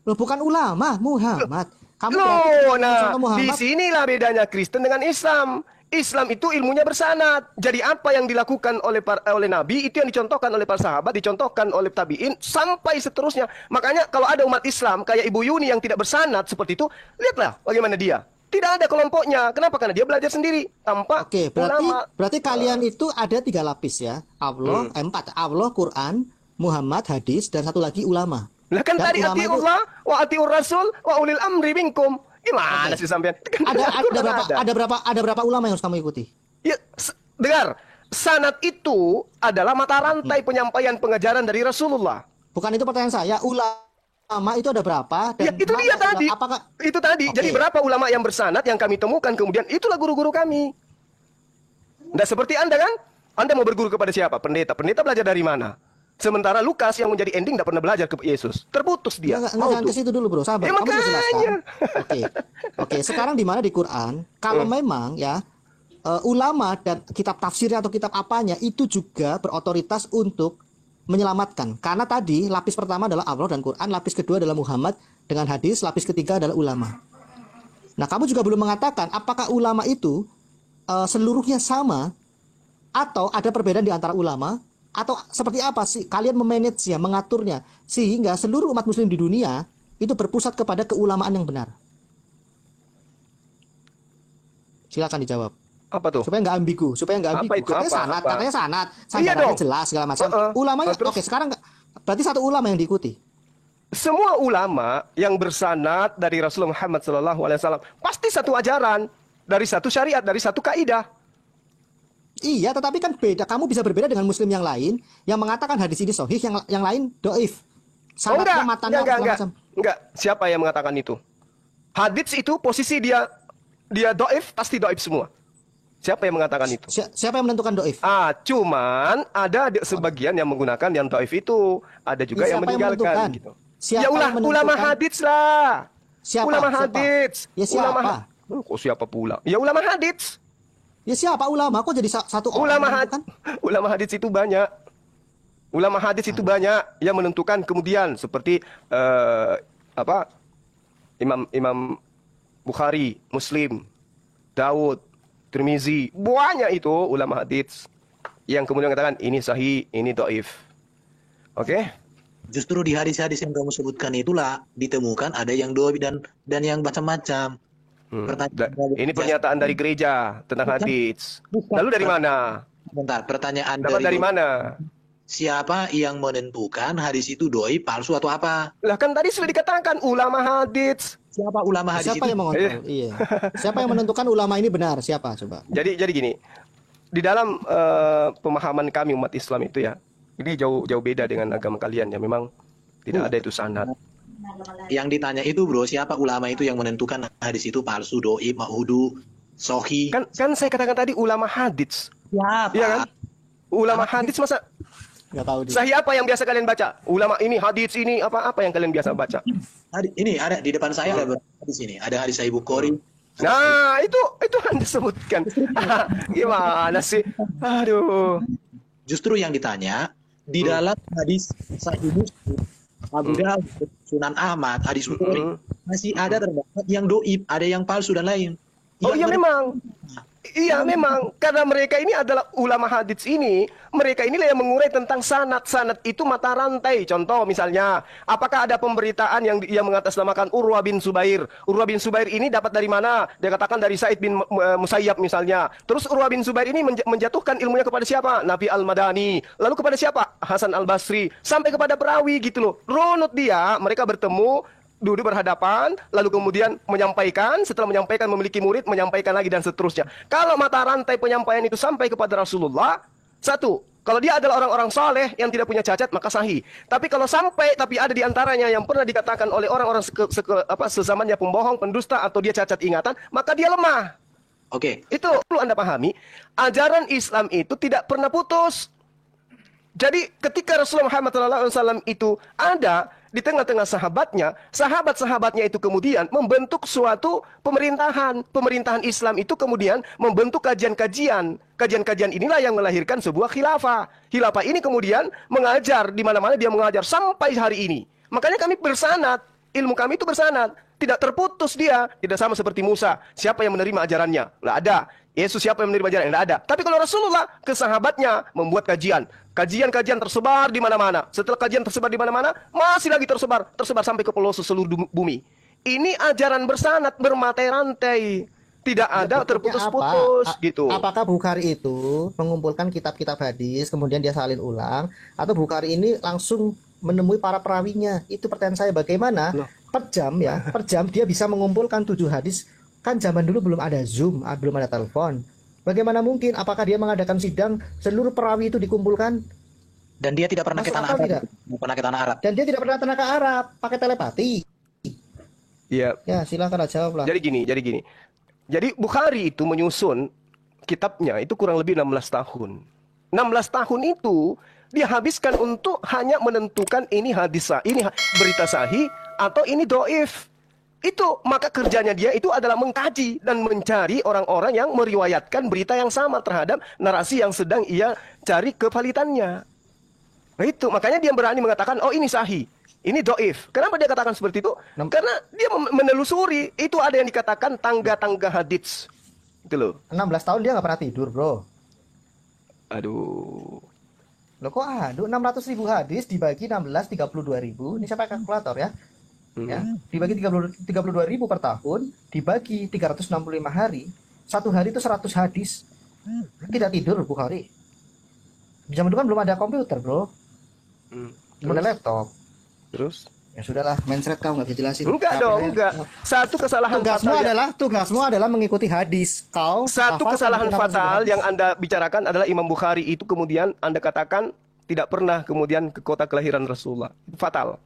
Loh, bukan ulama, Muhammad. Kamu Loh, nah contoh di Muhammad. sinilah bedanya Kristen dengan Islam. Islam itu ilmunya bersanad. Jadi apa yang dilakukan oleh Nabi itu yang dicontohkan oleh para sahabat, dicontohkan oleh tabiin sampai seterusnya. Makanya kalau ada umat Islam kayak Ibu Yuni yang tidak bersanad seperti itu, lihatlah bagaimana dia. Tidak ada kelompoknya. Kenapa? Karena dia belajar sendiri tanpa Oke, ulama. berarti kalian itu ada 3 lapis ya. Allah, 4. Allah, Quran, Muhammad, hadis, dan satu lagi ulama. Lah kan Dan tadi ulama itu- atiullah wa atiur rasul wa ulil amri minkum. Gimana sih sampean? Kan Ada berapa ulama yang harus kamu ikuti? Ya, dengar. Sanad itu adalah mata rantai penyampaian pengajaran dari Rasulullah. Bukan itu pertanyaan saya. Ulama itu ada berapa? Ya, itu dia tadi. Apakah Itu tadi. Oke. Jadi berapa ulama yang bersanad yang kami temukan kemudian itulah guru-guru kami. Nggak seperti Anda kan? Anda mau berguru kepada siapa? Pendeta. Pendeta belajar dari mana? Sementara Lukas yang menjadi ending tidak pernah belajar ke Yesus. Terputus dia. Enggak, jangan ke situ dulu, Bro. Sabar. Ya, Kamu bisa jelaskan. makanya. Oke, sekarang di mana di Quran, kalau memang ya ulama dan kitab tafsirnya atau kitab apanya itu juga berotoritas untuk menyelamatkan. Karena tadi lapis pertama adalah Allah dan Quran, lapis kedua adalah Muhammad dengan hadis, lapis ketiga adalah ulama. Nah, kamu juga belum mengatakan apakah ulama itu seluruhnya sama atau ada perbedaan di antara ulama, atau seperti apa sih kalian memanage-nya, mengaturnya sehingga seluruh umat muslim di dunia itu berpusat kepada keulamaan yang benar. Silakan dijawab. Apa tuh? Supaya nggak ambigu, Apa itu? Katanya Apa? sanad, Apa? katanya sanad, Iya sandarannya dong. jelas segala macam. Ulamanya, Terus? oke, sekarang berarti satu ulama yang diikuti. Semua ulama yang bersanad dari Rasulullah Muhammad SAW pasti satu ajaran. dari satu syariat, dari satu kaidah. Iya, tetapi kan beda. Kamu bisa berbeda dengan muslim yang lain yang mengatakan hadis ini sahih, yang lain doif. Oh enggak, matanya enggak. Siapa yang mengatakan itu? Hadits itu posisi dia doif, pasti doif semua. Siapa yang mengatakan itu? Siapa yang menentukan doif? Cuman ada sebagian yang menggunakan yang doif itu, ada juga yang meninggalkan gitu. Ya ulama hadits lah. Siapa? Ulama hadits. Ya siapa? Kok siapa pula? Ya ulama hadits. Ya siapa ulama? Kok jadi satu orang? Ulama hadits itu banyak. Ulama hadits itu banyak yang menentukan kemudian seperti Imam Bukhari, Muslim, Daud, Tirmizi, banyak itu ulama hadits yang kemudian mengatakan ini sahih, ini dhaif. Oke? Justru di hadis-hadis yang kamu sebutkan itulah ditemukan ada yang dhaif dan yang macam-macam. Ini pernyataan dari gereja tentang hadits. Lalu dari mana? Bentar, pertanyaan dari mana? Siapa yang menentukan hadis itu doi, palsu atau apa? Lah kan tadi sudah dikatakan ulama hadits. Siapa ulama hadis Siapa itu? yang mengontrol? Iya. Siapa yang menentukan ulama ini benar? Siapa coba? Jadi gini. Di dalam pemahaman kami umat Islam itu ya, ini jauh beda dengan agama kalian ya. Memang tidak ada itu sanad. Yang ditanya itu bro, siapa ulama itu yang menentukan hadis itu palsu, doi, ma'hudu, sohi? Kan saya katakan tadi ulama hadits. Siapa? Iya kan? Ulama hadits masa Nggak tahu dia. sahih apa yang biasa kalian baca? Ulama ini hadits ini apa yang kalian biasa baca? Ini ada di depan saya ada hadis ini. Ada hadis Sahih Bukhari. Nah, itu yang disebutkan. Gimana sih? Aduh. Justru yang ditanya di dalam hadis Sahih Muslim, Abu Dawud, Sunan Ahmad, hadis Bukhari masih ada terdapat yang doib, ada yang palsu dan lain. Oh iya memang. Iya memang, karena mereka ini adalah ulama hadits ini, mereka inilah yang mengurai tentang sanad itu mata rantai. Contoh misalnya, apakah ada pemberitaan yang mengatasnamakan Urwah bin Zubair? Urwah bin Zubair ini dapat dari mana? Dia katakan dari Sa'id bin Musayyab misalnya. Terus Urwah bin Zubair ini menjatuhkan ilmunya kepada siapa? Nabi Al-Madani. Lalu kepada siapa? Hasan Al-Basri. Sampai kepada perawi gitu loh. Runut dia, mereka bertemu, duduk berhadapan, lalu kemudian menyampaikan, setelah menyampaikan memiliki murid, menyampaikan lagi dan seterusnya. Kalau mata rantai penyampaian itu sampai kepada Rasulullah, satu, kalau dia adalah orang-orang saleh yang tidak punya cacat, maka sahih. Tapi kalau sampai, tapi ada di antaranya yang pernah dikatakan oleh orang-orang sezamannya pembohong, pendusta, atau dia cacat ingatan, maka dia lemah. Oke. Itu perlu Anda pahami, ajaran Islam itu tidak pernah putus. Jadi ketika Rasulullah Muhammad SAW itu ada di tengah-tengah sahabat-sahabatnya itu kemudian membentuk suatu pemerintahan. Pemerintahan Islam itu kemudian membentuk kajian-kajian. Kajian-kajian inilah yang melahirkan sebuah khilafah. Khilafah ini kemudian mengajar di mana-mana dia mengajar sampai hari ini. Makanya kami bersanad, ilmu kami itu bersanad, tidak terputus dia, tidak sama seperti Musa. Siapa yang menerima ajarannya? Tidak ada. Yesus siapa yang menerima ajaran? Tidak ada. Tapi kalau Rasulullah ke sahabatnya membuat kajian. Kajian-kajian tersebar di mana-mana. Setelah kajian tersebar di mana-mana, masih lagi tersebar sampai ke pelosok seluruh bumi. Ini ajaran bersanad, bermatai rantai. Tidak ada terputus-putus gitu. Apakah Bukhari itu mengumpulkan kitab-kitab hadis, kemudian dia salin ulang, atau Bukhari ini langsung menemui para perawinya? Itu pertanyaan saya, bagaimana per jam dia bisa mengumpulkan 7 hadis. Kan zaman dulu belum ada Zoom, belum ada telepon. Bagaimana mungkin? Apakah dia mengadakan sidang, seluruh perawi itu dikumpulkan? Dan dia tidak pernah ke tanah Arab. Pernah ke tanah Arab. Dan dia tidak pernah ke Arab, pakai telepati. Iya. Ya, silakan jawab lah. Jadi gini. Jadi Bukhari itu menyusun kitabnya itu kurang lebih 16 tahun. 16 tahun itu dia habiskan untuk hanya menentukan ini hadis sahih, ini berita sahih atau ini dhaif. Itu maka kerjanya dia itu adalah mengkaji dan mencari orang-orang yang meriwayatkan berita yang sama terhadap narasi yang sedang ia cari kevalitannya. Nah itu makanya dia berani mengatakan oh ini sahih, ini dhaif. Kenapa dia katakan seperti itu? Karena dia menelusuri. Itu ada yang dikatakan tangga-tangga hadits. Itu loh. 16 tahun dia nggak pernah tidur, bro. Aduh. Loh kok 600.000 hadis dibagi 16 32.000. Ini siapa kalkulator ya? Ya, dibagi 32.000 per tahun, dibagi 365 hari. Satu hari itu 100 hadis. Tidak tidur Bukhari. Zaman dulu kan belum ada komputer, bro. Belum ada laptop. Terus? Ya sudahlah, mencret kau nggak bisa jelasin. Enggak dong, enggak. Satu kesalahan Tugasmu adalah mengikuti hadis. Kau satu kesalahan fatal yang Anda bicarakan adalah Imam Bukhari itu kemudian Anda katakan tidak pernah kemudian ke kota kelahiran Rasulullah. Itu fatal.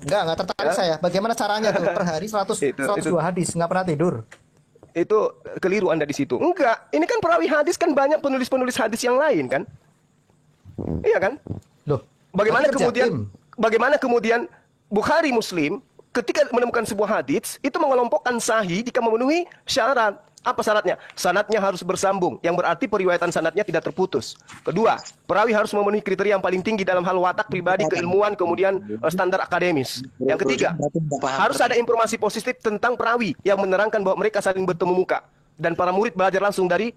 Enggak tertarik saya. Bagaimana caranya tuh per hari 102 hadis, nggak pernah tidur. Itu keliru Anda di situ. Enggak, ini kan perawi hadis kan banyak penulis-penulis hadis yang lain kan? Iya kan? Loh, Bagaimana kemudian Bukhari Muslim ketika menemukan sebuah hadis itu mengelompokkan sahih jika memenuhi syarat. Apa syaratnya? Sanadnya harus bersambung, yang berarti periwayatan sanadnya tidak terputus. Kedua, perawi harus memenuhi kriteria yang paling tinggi dalam hal watak pribadi, keilmuan, kemudian standar akademis. Yang ketiga, harus ada informasi positif tentang perawi yang menerangkan bahwa mereka saling bertemu muka dan para murid belajar langsung dari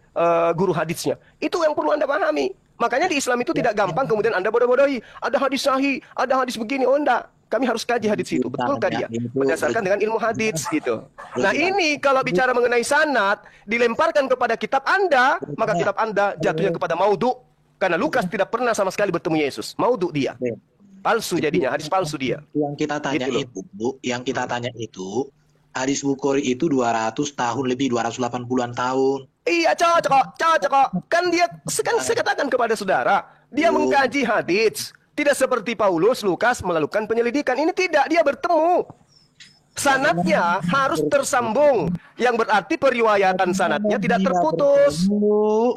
guru hadisnya. Itu yang perlu Anda pahami. Makanya di Islam itu tidak gampang kemudian Anda bodoh-bodohi. Ada hadis sahih, ada hadis begini. Oh enggak. Kami harus kaji hadis itu. Betulkah dia? Berdasarkan dengan ilmu hadis gitu. Nah ini kalau bicara mengenai sanad, dilemparkan kepada kitab Anda, maka kitab Anda jatuhnya kepada maudhu. Karena Lukas tidak pernah sama sekali bertemu Yesus. Maudhu dia. Palsu jadinya, hadis palsu dia. Yang kita tanya itu, hadis Bukhari itu 200 tahun lebih, 280-an tahun. Iya, cocok kok. Kan dia, saya katakan kepada saudara, dia mengkaji hadis. Tidak seperti Paulus, Lukas melakukan penyelidikan. Ini tidak, dia bertemu. Sanadnya harus tersambung. Yang berarti periwayatan sanadnya tidak terputus.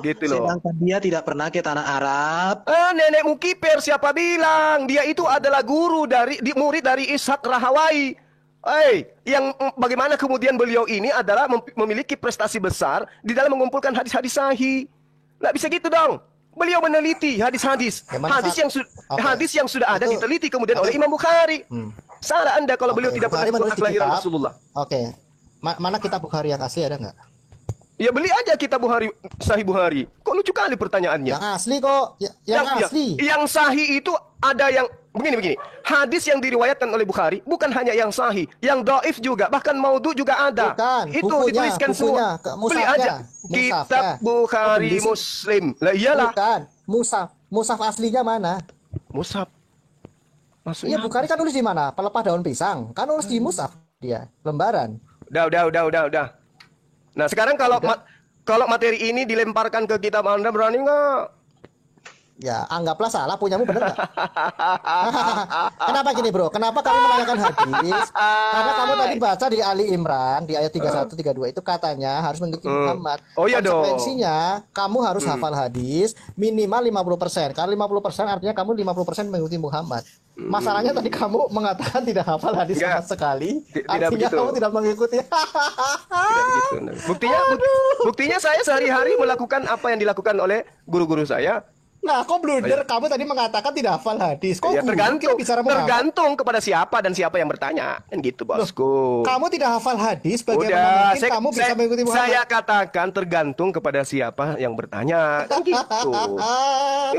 Gitu loh. Sedangkan dia tidak pernah ke tanah Arab. Nenek Mukiper siapa bilang? Dia itu adalah guru murid dari Ishak Rahawai. Yang bagaimana kemudian beliau ini adalah memiliki prestasi besar di dalam mengumpulkan hadis-hadis sahih. Nggak bisa gitu dong. Beliau meneliti hadis-hadis. Hadis yang sudah ada diteliti kemudian oleh Imam Bukhari. Salah Anda kalau beliau tidak pernah ikut kelahiran Rasulullah. Oke. Mana kitab Bukhari yang asli ada nggak? Ya beli aja kitab Bukhari, Sahih Bukhari. Kok lucu kali pertanyaannya? Yang asli kok. Yang asli. Yang sahih itu ada yang begini. Hadis yang diriwayatkan oleh Bukhari bukan hanya yang sahih, yang dhaif juga, bahkan maudhu juga ada. Bukan, itu dituliskan semua. Beli aja kitab Bukhari Muslim. Lah iyalah. Bukan. Mushaf aslinya mana? Mushaf. Maksudnya Iya, Bukhari kan nulis di mana? Pelepah daun pisang. Kan nulis di mushaf dia, lembaran. Udah. Nah, sekarang kalau materi ini dilemparkan ke kitab Anda, berani nggak? Ya, anggaplah salah, punyamu bener nggak? Kenapa gini bro? Kenapa kamu menanyakan hadis? Karena kamu tadi baca di Ali Imran, di ayat 31, 32 itu katanya harus mengikuti Muhammad. Oh iya dong. Konsekuensinya, kamu harus hafal hadis minimal 50%. Kalau 50% artinya kamu 50% mengikuti Muhammad. Masalahnya tadi kamu mengatakan tidak hafal hadis sama sekali. Artinya kamu tidak mengikuti. Tidak begitu. Buktinya saya sehari-hari melakukan apa yang dilakukan oleh guru-guru saya. Nah, kok blunder? Kamu tadi mengatakan tidak hafal hadis. Kok ya, tergantung kepada siapa dan siapa yang bertanya. Kan gitu, bosku. Kamu tidak hafal hadis, bagaimana mungkin kamu bisa mengikuti Muhammad? Saya katakan tergantung kepada siapa yang bertanya. Kan gitu.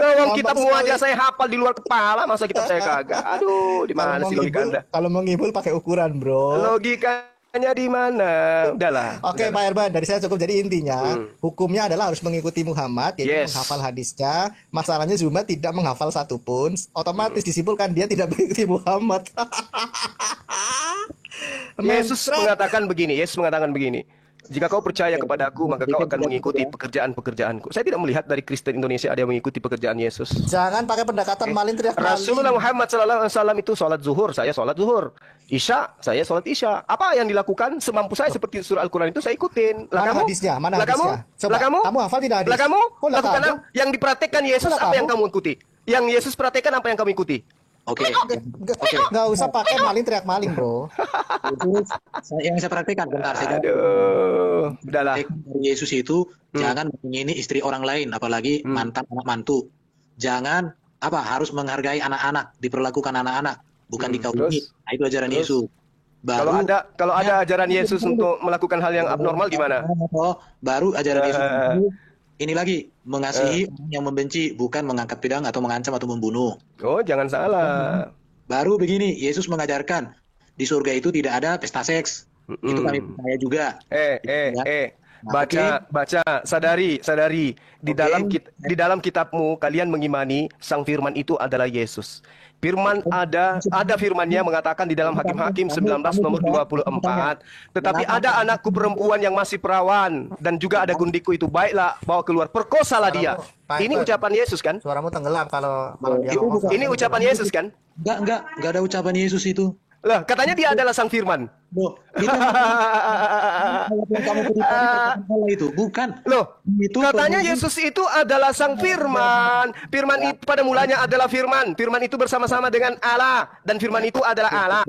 Ya, kitab aja saya hafal di luar kepala, masa kitab saya kagak? Aduh, di mana sih logika Anda? Kalau mau ngibul pakai ukuran, bro. Logikanya di mana? Udahlah. Oke, Pak Erban, dari saya cukup. Jadi intinya, hukumnya adalah harus mengikuti Muhammad, yaitu menghafal hadisnya. Masalahnya Zuma tidak menghafal satupun. Otomatis disimpulkan dia tidak mengikuti Muhammad. Yesus mengatakan begini. Jika kau percaya kepadaku, maka kau akan mengikuti pekerjaan-pekerjaanku. Saya tidak melihat dari Kristen Indonesia ada yang mengikuti pekerjaan Yesus. Jangan pakai pendekatan malin teriak malin. Rasulullah Muhammad SAW itu sholat zuhur, saya sholat zuhur. Isya, saya sholat isya. Apa yang dilakukan semampu saya seperti surah Al-Quran itu saya ikutin. Mana hadisnya? Coba, kamu hafal tidak hadis? Kamu lakukan yang dipraktekkan Yesus apa yang kamu ikuti? Yang Yesus praktekkan apa yang kamu ikuti? Oke. Nggak usah pakai malin teriak maling, bro. Yang saya praktekkan bentar. Aduh, udahlah. Dari Yesus itu jangan mengingini istri orang lain, apalagi mantan anak mantu. Jangan harus menghargai anak-anak, diperlakukan anak-anak, bukan dikawini. Nah, itu ajaran Yesus. Kalau ada ajaran Yesus untuk melakukan hal yang abnormal gimana? Baru ajaran Yesus itu ini lagi mengasihi orang yang membenci, bukan mengangkat pedang atau mengancam atau membunuh. Oh, jangan salah. Baru begini, Yesus mengajarkan di surga itu tidak ada pesta seks. Itu kami percaya juga. Baca, sadari. Di dalam kitabmu kalian mengimani Sang Firman itu adalah Yesus. Firman ada firmannya mengatakan di dalam Hakim-Hakim 19 nomor 24. Tetapi ada anakku perempuan yang masih perawan dan juga ada gundiku itu, baiklah bawa keluar, perkosalah dia. Ini ucapan Yesus kan? Suaramu tenggelam kalau dia ngomong. Ini ucapan Yesus kan? Enggak ada ucapan Yesus itu. Lah, katanya dia adalah Sang Firman. Loh, itu yang kamu kutip tadi itu bukan. Loh, Itu katanya penulis. Yesus itu adalah Sang Firman. Firman itu pada mulanya adalah Firman. Firman itu bersama-sama dengan Allah dan Firman itu adalah Allah.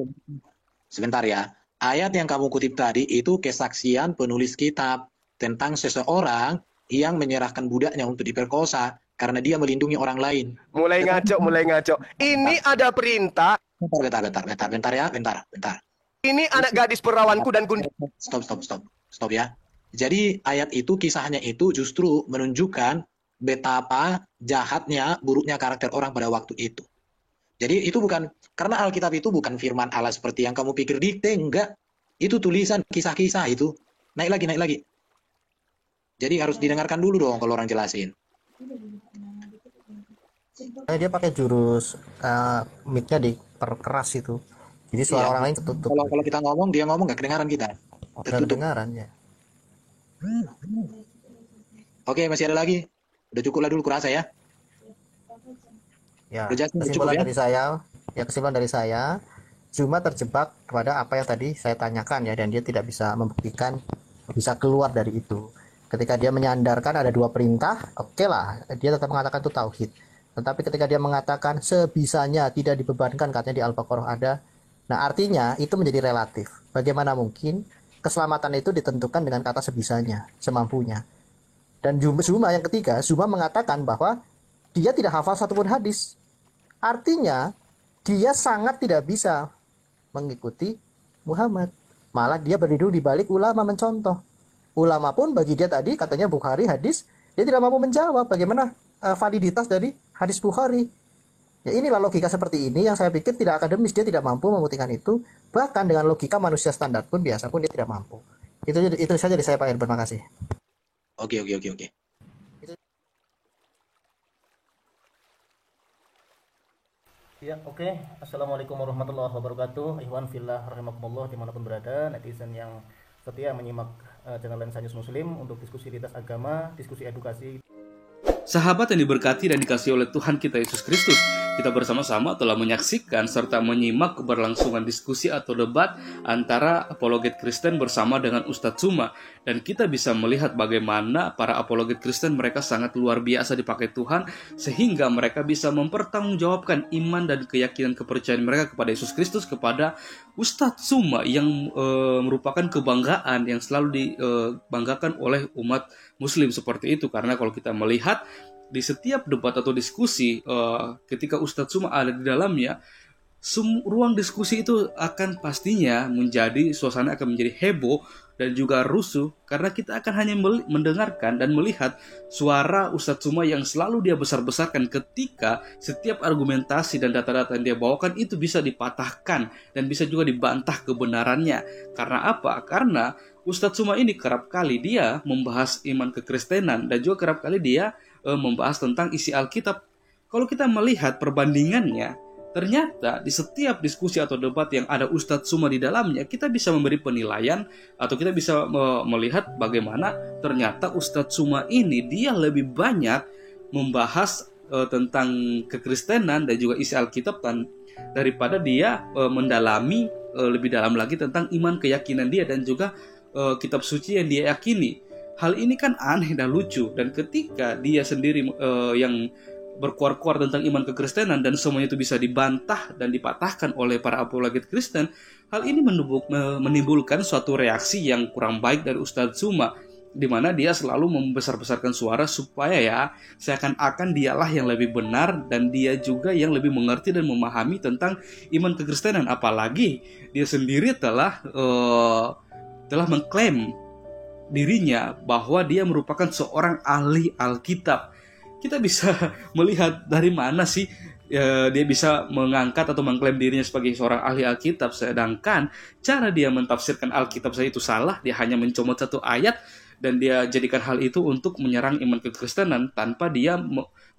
Sebentar ya. Ayat yang kamu kutip tadi itu kesaksian penulis kitab tentang seseorang yang menyerahkan budaknya untuk diperkosa karena dia melindungi orang lain. Mulai ngaco. Ini ada perintah. Bentar ya. Ini anak gadis perawanku dan Stop ya. Jadi ayat itu, kisahnya itu justru menunjukkan betapa jahatnya, buruknya karakter orang pada waktu itu. Jadi itu bukan, karena Alkitab itu bukan firman Allah seperti yang kamu pikir dikte, enggak. Itu tulisan kisah-kisah itu. Naik lagi. Jadi harus didengarkan dulu dong kalau orang jelasin. Dia pakai jurus mic-nya diperkeras itu. Jadi suara orang lain tertutup. Kalau kita ngomong, dia ngomong nggak kedengaran kita. Nggak kedengaran ya. Oke, masih ada lagi. Udah cukup lah dulu kurasa ya. Ya, Udah jelas, udah kesimpulan cukup ya? dari saya, kesimpulan dari saya, Zuma terjebak kepada apa yang tadi saya tanyakan ya, dan dia tidak bisa membuktikan bisa keluar dari itu. Ketika dia menyandarkan ada dua perintah, oke lah, dia tetap mengatakan itu tauhid. Tetapi ketika dia mengatakan sebisanya tidak dibebankan, katanya di Al-Baqarah ada. Nah, artinya itu menjadi relatif. Bagaimana mungkin keselamatan itu ditentukan dengan kata sebisanya, semampunya. Dan Zuma yang ketiga, Zuma mengatakan bahwa dia tidak hafal satupun hadis. Artinya, dia sangat tidak bisa mengikuti Muhammad. Malah dia berdiri di balik ulama mencontoh. Ulama pun bagi dia tadi katanya Bukhari hadis, dia tidak mampu menjawab bagaimana validitas dari hadis Bukhari. Ya, inilah logika seperti ini yang saya pikir tidak akademis, dia tidak mampu membuktikan itu. Bahkan dengan logika manusia standar pun biasa pun dia tidak mampu. Itu saja dari saya, Pak Irban. Terima kasih. Oke. Ya, oke. Assalamualaikum warahmatullahi wabarakatuh. Ikhwan fillah rahimakumullah dimanapun berada, netizen yang setia menyimak channel Lensa News Muslim untuk diskusi lintas agama, diskusi edukasi. Sahabat yang diberkati dan dikasihi oleh Tuhan kita Yesus Kristus, kita bersama-sama telah menyaksikan serta menyimak keberlangsungan diskusi atau debat antara apologet Kristen bersama dengan Ustadz Zuma. Dan kita bisa melihat bagaimana para apologet Kristen mereka sangat luar biasa dipakai Tuhan, sehingga mereka bisa mempertanggungjawabkan iman dan keyakinan kepercayaan mereka kepada Yesus Kristus kepada Ustadz Zuma yang merupakan kebanggaan yang selalu dibanggakan oleh umat Muslim seperti itu. Karena kalau kita melihat di setiap debat atau diskusi ketika Ustadz Zuma ada di dalamnya, ruang diskusi itu akan pastinya suasana akan menjadi heboh dan juga rusuh, karena kita akan hanya mendengarkan dan melihat suara Ustadz Zuma yang selalu dia besar-besarkan ketika setiap argumentasi dan data-data yang dia bawakan itu bisa dipatahkan dan bisa juga dibantah kebenarannya. Karena apa? Karena Ustadz Zuma ini kerap kali dia membahas iman kekristenan dan juga kerap kali dia membahas tentang isi Alkitab. Kalau kita melihat perbandingannya, ternyata di setiap diskusi atau debat yang ada Ustadz Zuma di dalamnya, kita bisa memberi penilaian atau kita bisa melihat bagaimana ternyata Ustadz Zuma ini dia lebih banyak membahas tentang kekristenan dan juga isi Alkitab daripada dia mendalami lebih dalam lagi tentang iman keyakinan dia dan juga kitab suci yang dia yakini. Hal ini kan aneh dan lucu, dan ketika dia sendiri yang berkuar-kuar tentang iman kekristenan dan semuanya itu bisa dibantah dan dipatahkan oleh para apologet Kristen, hal ini menimbulkan suatu reaksi yang kurang baik dari Ustadz Zuma, di mana dia selalu membesar-besarkan suara supaya seakan-akan dialah yang lebih benar dan dia juga yang lebih mengerti dan memahami tentang iman kekristenan. Apalagi dia sendiri telah mengklaim dirinya bahwa dia merupakan seorang ahli Alkitab. Kita bisa melihat dari mana sih dia bisa mengangkat atau mengklaim dirinya sebagai seorang ahli Alkitab, sedangkan cara dia mentafsirkan Alkitab saya itu salah. Dia hanya mencomot satu ayat dan dia jadikan hal itu untuk menyerang iman kekristenan tanpa dia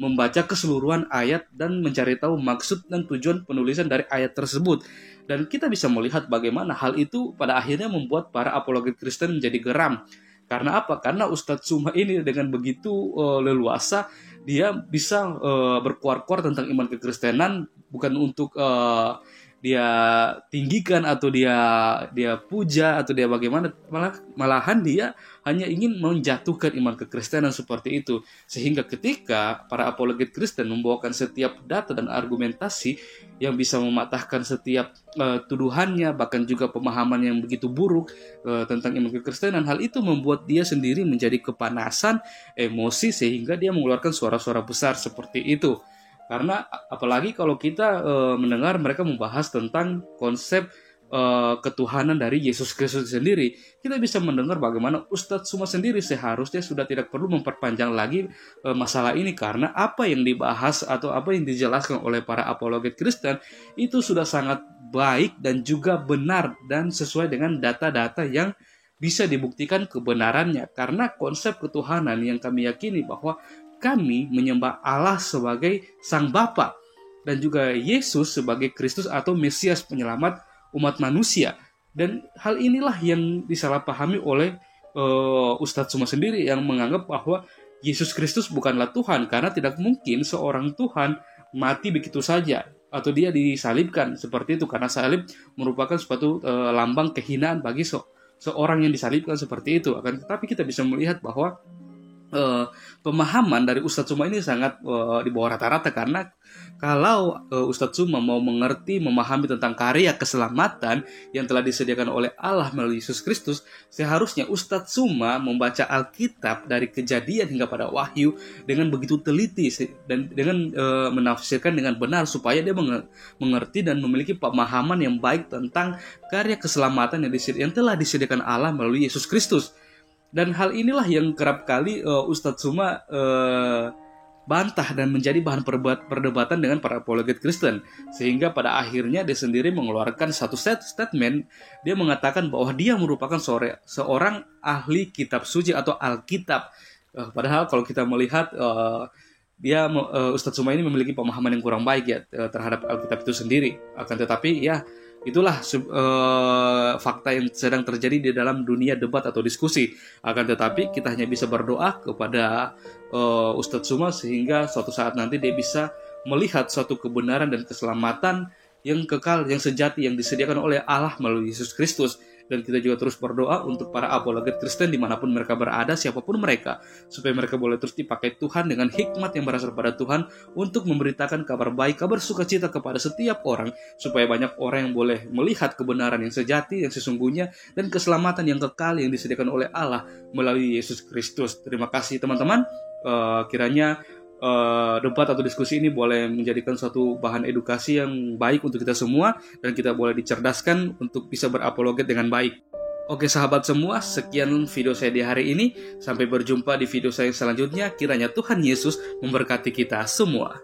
membaca keseluruhan ayat dan mencari tahu maksud dan tujuan penulisan dari ayat tersebut. Dan kita bisa melihat bagaimana hal itu pada akhirnya membuat para apologet Kristen menjadi geram. Karena apa? Karena Ustadz Tsuma ini dengan begitu leluasa dia bisa berkuar-kuar tentang iman kekristenan, bukan untuk dia tinggikan atau dia puja atau dia bagaimana, malahan dia hanya ingin menjatuhkan iman kekristenan seperti itu. Sehingga ketika para apologet Kristen membawakan setiap data dan argumentasi yang bisa mematahkan setiap tuduhannya, bahkan juga pemahaman yang begitu buruk tentang iman kekristenan, hal itu membuat dia sendiri menjadi kepanasan, emosi, sehingga dia mengeluarkan suara-suara besar seperti itu. Karena apalagi kalau kita mendengar mereka membahas tentang konsep ketuhanan dari Yesus Kristus sendiri, kita bisa mendengar bagaimana Ustadz Tsuma sendiri seharusnya sudah tidak perlu memperpanjang lagi masalah ini, karena apa yang dibahas atau apa yang dijelaskan oleh para apologet Kristen itu sudah sangat baik dan juga benar dan sesuai dengan data-data yang bisa dibuktikan kebenarannya. Karena konsep ketuhanan yang kami yakini bahwa kami menyembah Allah sebagai Sang Bapa dan juga Yesus sebagai Kristus atau Mesias penyelamat umat manusia. Dan hal inilah yang disalahpahami oleh Ustadz Tsuma sendiri, yang menganggap bahwa Yesus Kristus bukanlah Tuhan, karena tidak mungkin seorang Tuhan mati begitu saja atau dia disalibkan seperti itu, karena salib merupakan suatu lambang kehinaan bagi seorang yang disalibkan seperti itu. Akan tetapi kita bisa melihat bahwa pemahaman dari Ustadz Tsuma ini sangat di bawah rata-rata, karena kalau Ustadz Tsuma mau mengerti, memahami tentang karya keselamatan yang telah disediakan oleh Allah melalui Yesus Kristus, seharusnya Ustadz Tsuma membaca Alkitab dari Kejadian hingga pada Wahyu dengan begitu teliti dan dengan menafsirkan dengan benar, supaya dia mengerti dan memiliki pemahaman yang baik tentang karya keselamatan yang telah disediakan Allah melalui Yesus Kristus. Dan hal inilah yang kerap kali Ustadz Tsuma bantah dan menjadi bahan perdebatan dengan para apologet Kristen. Sehingga pada akhirnya dia sendiri mengeluarkan satu statement. Dia mengatakan bahwa dia merupakan seorang ahli kitab suci atau Alkitab. Padahal kalau kita melihat Ustadz Tsuma ini memiliki pemahaman yang kurang baik ya terhadap Alkitab itu sendiri. Akan tetapi ya itulah fakta yang sedang terjadi di dalam dunia debat atau diskusi. Akan tetapi kita hanya bisa berdoa kepada Ustadz Tsuma sehingga suatu saat nanti dia bisa melihat suatu kebenaran dan keselamatan yang kekal, yang sejati, yang disediakan oleh Allah melalui Yesus Kristus. Dan kita juga terus berdoa untuk para apologet Kristen dimanapun mereka berada, siapapun mereka, supaya mereka boleh terus dipakai Tuhan dengan hikmat yang berasal pada Tuhan untuk memberitakan kabar baik, kabar sukacita kepada setiap orang, supaya banyak orang yang boleh melihat kebenaran yang sejati, yang sesungguhnya, dan keselamatan yang kekal yang disediakan oleh Allah melalui Yesus Kristus. Terima kasih teman-teman. Kiranya debat atau diskusi ini boleh menjadikan suatu bahan edukasi yang baik untuk kita semua, dan kita boleh dicerdaskan untuk bisa berapologet dengan baik. Oke sahabat semua, sekian video saya di hari ini. Sampai berjumpa di video saya selanjutnya. Kiranya Tuhan Yesus memberkati kita semua.